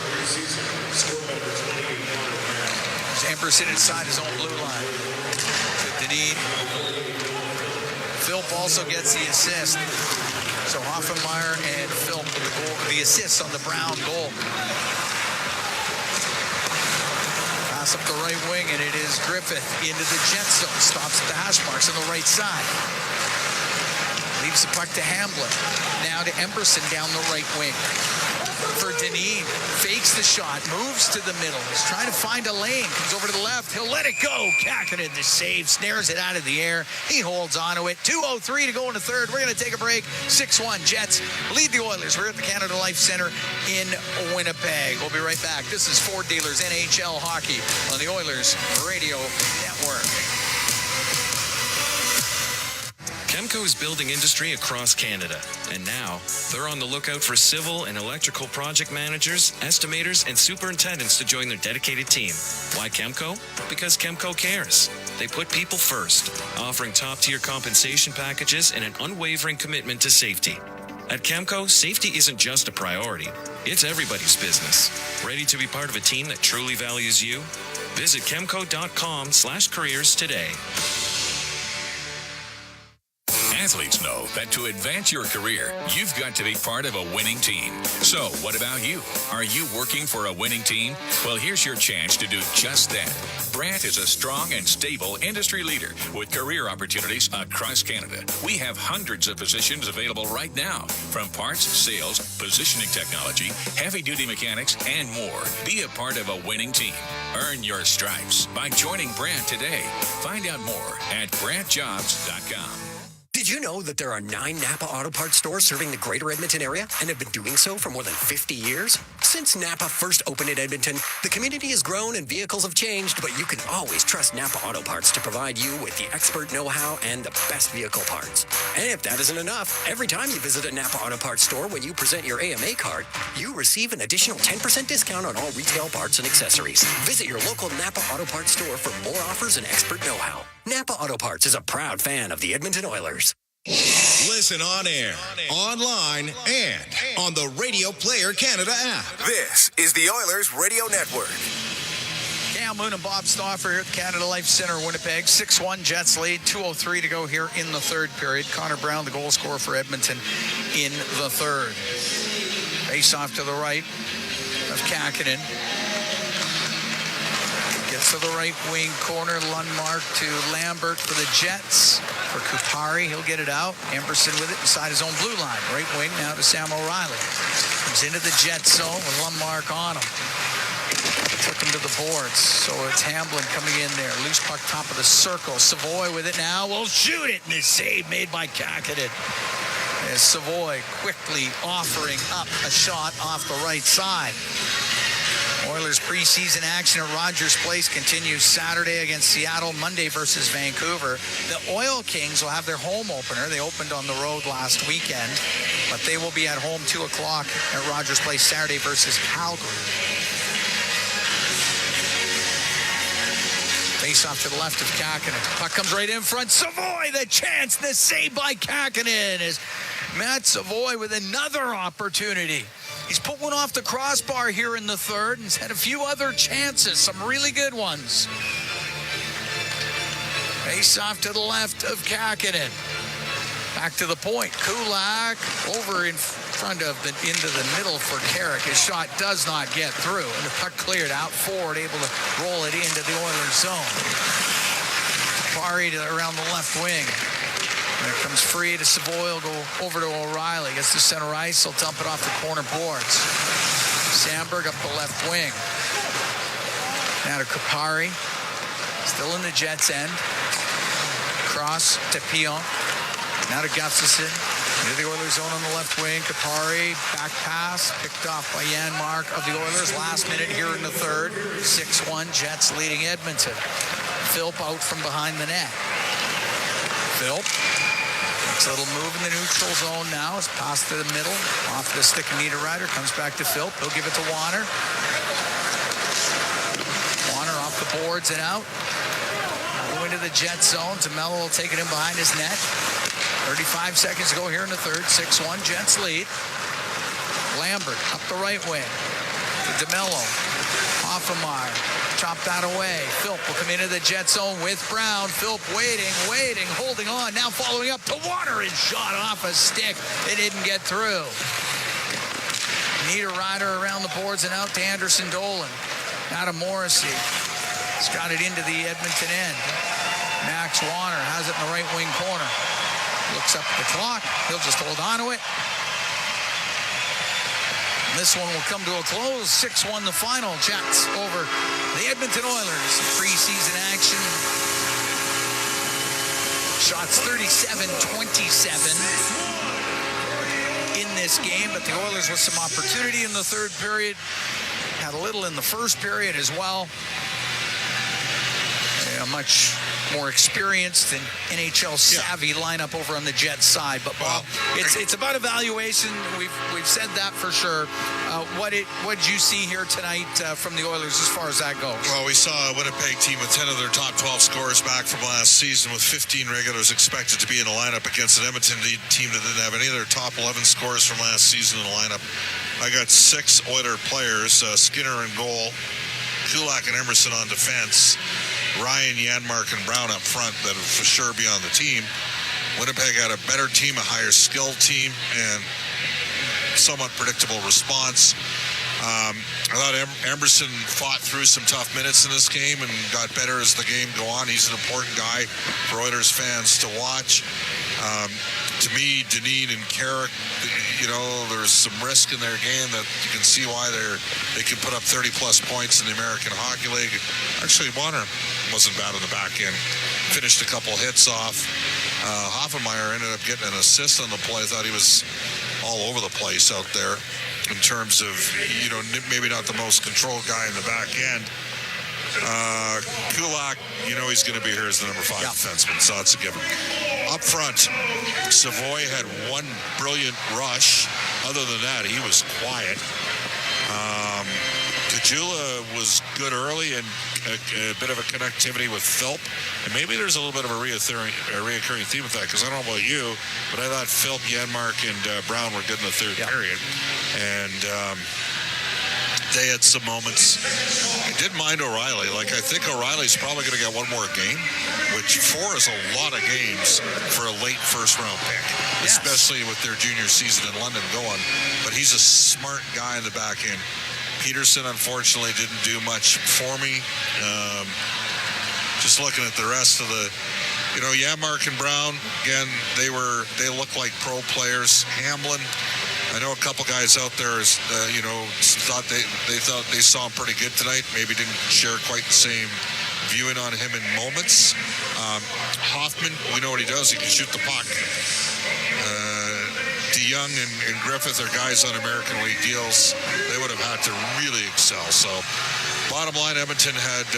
There's Emberson inside his own blue line. To Deneen. Philp also gets the assist. So Hoffenmeyer and Philp with the goal, the assist on the Brown goal. Pass up the right wing, and it is Griffith into the jet zone. Stops at the hash marks on the right side. Leaves the puck to Hamblin. Now to Emberson down the right wing. For Deneen, fakes the shot, moves to the middle. He's trying to find a lane, comes over to the left. He'll let it go. Kakinen the save, snares it out of the air. He holds on to it. 2:03 to go in the third. We're going to take a break. 6-1 Jets lead the Oilers. We're at the Canada Life Center in Winnipeg. We'll be right back. This is Ford Dealers NHL Hockey on the Oilers Radio Network. Chemco is building industry across Canada, and now they're on the lookout for civil and electrical project managers, estimators, and superintendents to join their dedicated team. Why Chemco? Because Chemco cares. They put people first, offering top-tier compensation packages and an unwavering commitment to safety. At Chemco, safety isn't just a priority, it's everybody's business. Ready to be part of a team that truly values you? Visit chemco.com/careers today. Athletes know that to advance your career, you've got to be part of a winning team. So, what about you? Are you working for a winning team? Well, here's your chance to do just that. Brandt is a strong and stable industry leader with career opportunities across Canada. We have hundreds of positions available right now, from parts, sales, positioning technology, heavy-duty mechanics, and more. Be a part of a winning team. Earn your stripes by joining Brandt today. Find out more at BrandtJobs.com. Did you know that there are 9 Napa Auto Parts stores serving the greater Edmonton area and have been doing so for more than 50 years? Since Napa first opened in Edmonton, the community has grown and vehicles have changed, but you can always trust Napa Auto Parts to provide you with the expert know-how and the best vehicle parts. And if that isn't enough, every time you visit a Napa Auto Parts store when you present your AMA card, you receive an additional 10% discount on all retail parts and accessories. Visit your local Napa Auto Parts store for more offers and expert know-how. Napa Auto Parts is a proud fan of the Edmonton Oilers. Listen on air, online, and on the Radio Player Canada app. This is the Oilers Radio Network. Cam Moon and Bob Stauffer here at the Canada Life Center, Winnipeg. 6-1 Jets lead. 2:03 to go here in the third period. Connor Brown, the goal scorer for Edmonton in the third. Face off to the right of Kakinen. Gets to the right wing corner. Lundmark to Lambert for the Jets. For Kupari, he'll get it out. Emberson with it inside his own blue line. Right wing now to Sam O'Reilly. Comes into the Jet zone with Lundmark on him. Took him to the boards. So it's Hamblin coming in there. Loose puck top of the circle. Savoy with it now. Will shoot it. And the save made by Kakinen. As Savoy quickly offering up a shot off the right side. Oilers preseason action at Rogers Place continues Saturday against Seattle, Monday versus Vancouver. The Oil Kings will have their home opener. They opened on the road last weekend, but they will be at home 2 o'clock at Rogers Place Saturday versus Calgary. Face off to the left of Kakinen. Puck comes right in front. Savoy, the chance, the save by Kakinen is Matt Savoy with another opportunity. He's put one off the crossbar here in the third and he's had a few other chances, some really good ones. Face off to the left of Kakinen. Back to the point. Kulak over in front of the into the middle for Carrick. His shot does not get through, and the puck cleared out forward, able to roll it into the Oilers zone. Kapari around the left wing. There comes free to Savoy, will go over to O'Reilly. Gets to center ice, he'll dump it off the corner boards. Sandberg up the left wing. Now to Kapari. Still in the Jets' end. Cross to Pionk. Now to Gustafsson. Into the Oilers zone on the left wing. Kapari, back pass, picked off by Janmark of the Oilers. Last minute here in the third. 6-1, Jets leading Edmonton. Philp out from behind the net. Philp makes a little move in the neutral zone now. It's passed to the middle. Off the stick of Niederreiter. Comes back to Philp. He'll give it to Warner. Warner off the boards and out. Going to the Jet zone. DeMello will take it in behind his net. 35 seconds to go here in the third. 6-1, Jets lead. Lambert up the right wing. To DeMello. Hoffenmeyer. Chop that away. Philp will come into the Jet zone with Brown. Philp waiting, holding on. Now following up to Warner. His shot off a stick. It didn't get through. Niederreiter around the boards and out to Anderson Dolan. Now to Morrissey. He's got it into the Edmonton end. Max Warner has it in the right wing corner. Looks up at the clock. He'll just hold on to it. This one will come to a close. 6-1 the final. Jets over the Edmonton Oilers. Preseason action. Shots 37-27 in this game, but the Oilers with some opportunity in the third period. Had a little in the first period as well. A much more experienced and NHL savvy lineup over on the Jets side. But Bob, it's about evaluation. We've said that for sure. What did you see here tonight from the Oilers as far as that goes? Well, we saw a Winnipeg team with 10 of their top 12 scorers back from last season, with 15 regulars expected to be in the lineup against an Edmonton team that didn't have any of their top 11 scorers from last season in the lineup. I got 6 Oiler players: Skinner in goal, Kulak and Emerson on defense, Ryan, Janmark, and Brown up front that will for sure be on the team. Winnipeg had a better team, a higher skilled team, and somewhat predictable response. I thought Emerson fought through some tough minutes in this game and got better as the game go on. He's an important guy for Oilers fans to watch. To me, Dineen and Carrick, there's some risk in their game that you can see why they can put up 30-plus points in the American Hockey League. Actually, Warner wasn't bad on the back end. Finished a couple hits off. Hoffenmeyer ended up getting an assist on the play. I thought he was all over the place out there in terms of, maybe not the most controlled guy in the back end. Kulak, he's going to be here as the number 5 defenseman, so that's a given. Up front, Savoy had one brilliant rush. Other than that, he was quiet. Kajula was good early and a bit of a connectivity with Philp. And maybe there's a little bit of a reoccurring theme with that, because I don't know about you, but I thought Philp, Janmark, and Brown were good in the third period. And they had some moments. I did mind O'Reilly. I think O'Reilly's probably going to get one more game, which 4 is a lot of games for a late first-round pick, especially with their junior season in London going. But he's a smart guy in the back end. Peterson, unfortunately, didn't do much for me. Just looking at the rest of the, Janmark and Brown, again, they look like pro players. Hamlin, I know a couple guys out there, thought they saw him pretty good tonight. Maybe didn't share quite the same viewing on him in moments. Hoffman, we know what he does. He can shoot the puck. DeYoung and Griffith are guys on American League deals. They would have had to really excel. So, bottom line, Edmonton had,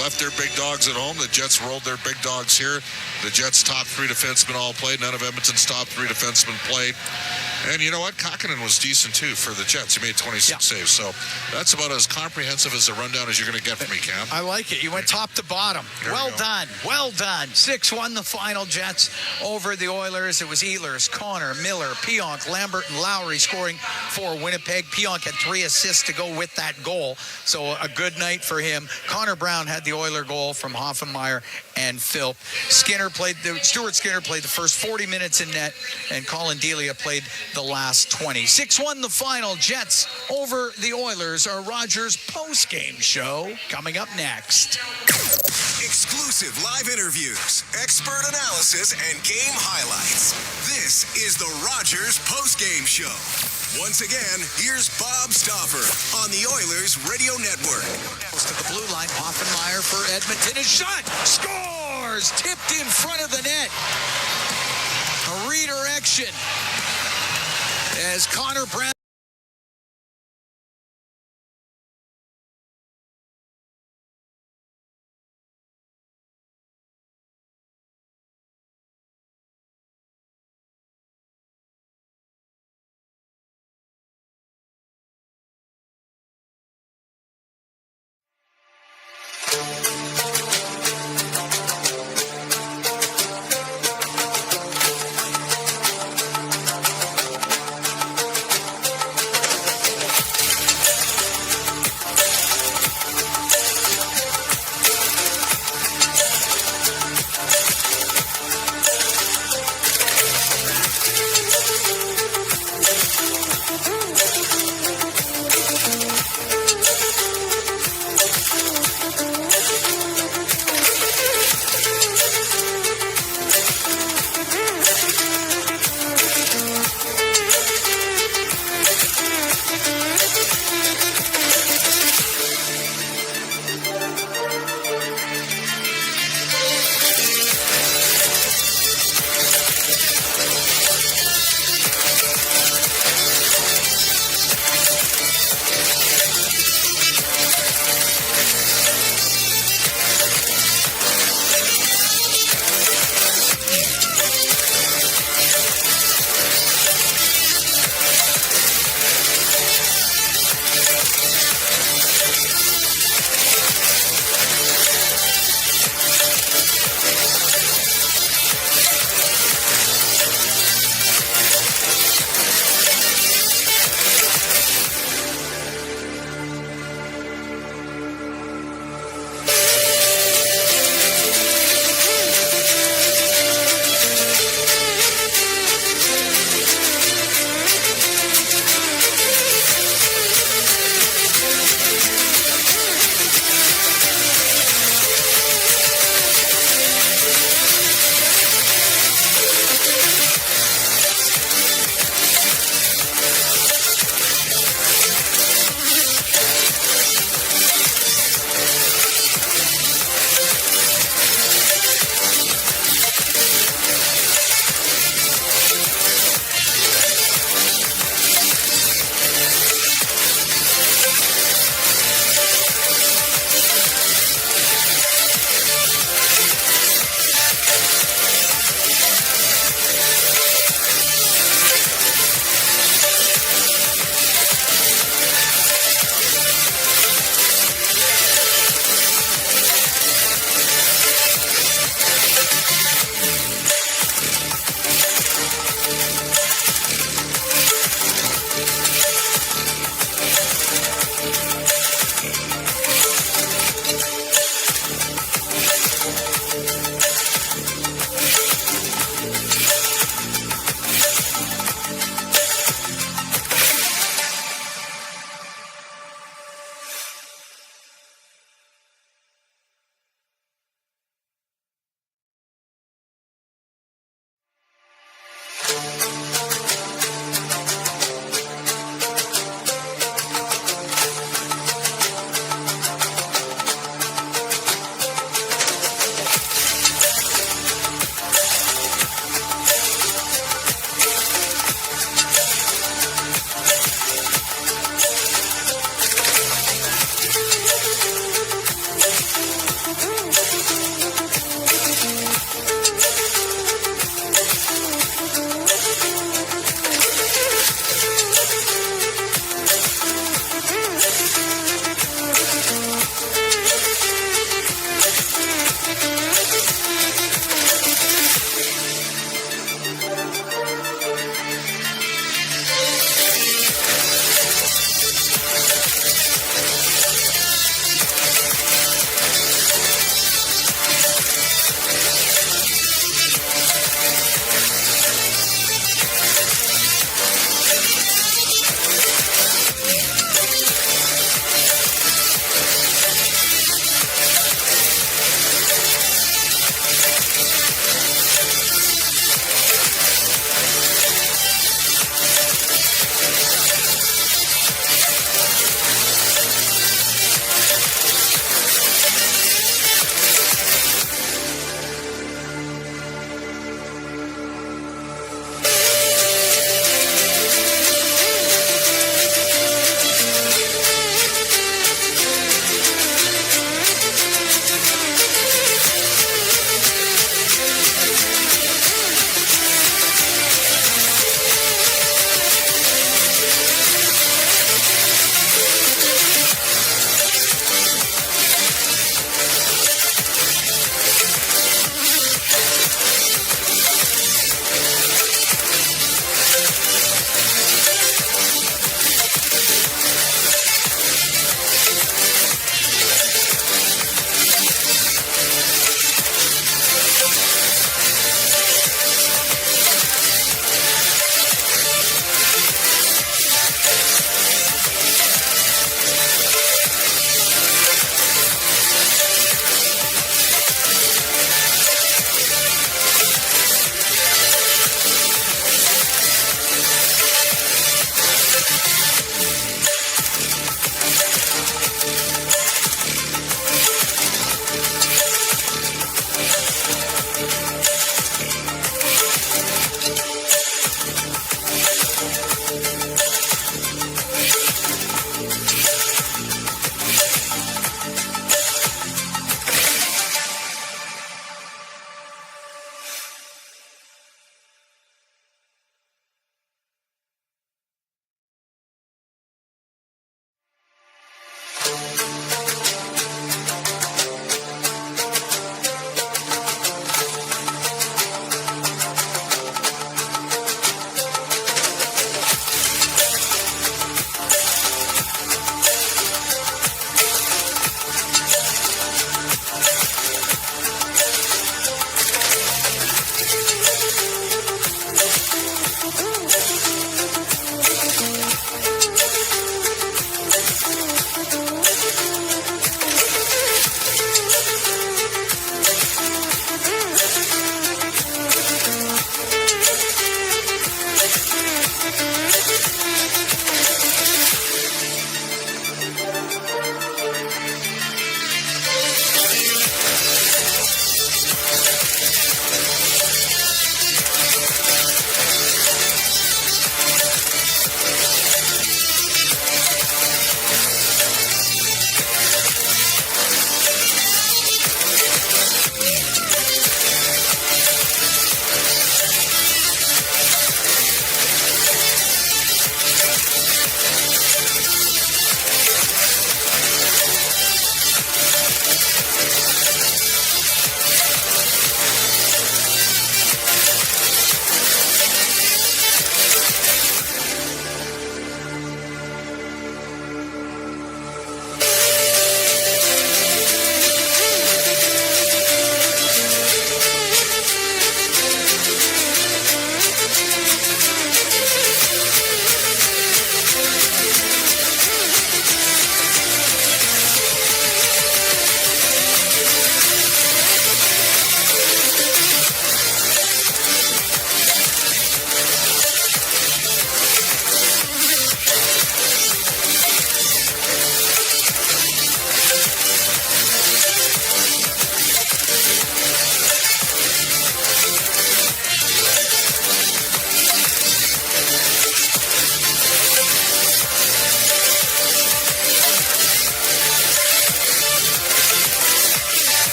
left their big dogs at home. The Jets rolled their big dogs here. The Jets' top 3 defensemen all played. None of Edmonton's top 3 defensemen played. And you know what? Kakkonen was decent, too, for the Jets. He made 26 saves. So that's about as comprehensive as a rundown as you're going to get from me, Cam. I like it. You went top to bottom. Well done. 6-1 the final. Jets over the Oilers. It was Ehlers, Connor, Miller, Pionk, Lambert, and Lowry scoring for Winnipeg. Pionk had 3 assists to go with that goal. So a good night for him. Connor Brown had the Oiler goal from Hoffenmeyer and Philp. Stuart Skinner played the first 40 minutes in net, and Colin Delia played the last 20. 6-1 the final. Jets over the Oilers. Our Rogers post-game show coming up next. Exclusive live interviews, expert analysis, and game highlights. This is the Rogers post-game show. Once again, here's Bob Stauffer on the Oilers Radio Network. To the blue line, Hoffenmeyer for Edmonton. His shot scores! Tipped in front of the net. A redirection as Connor Brown. Bye.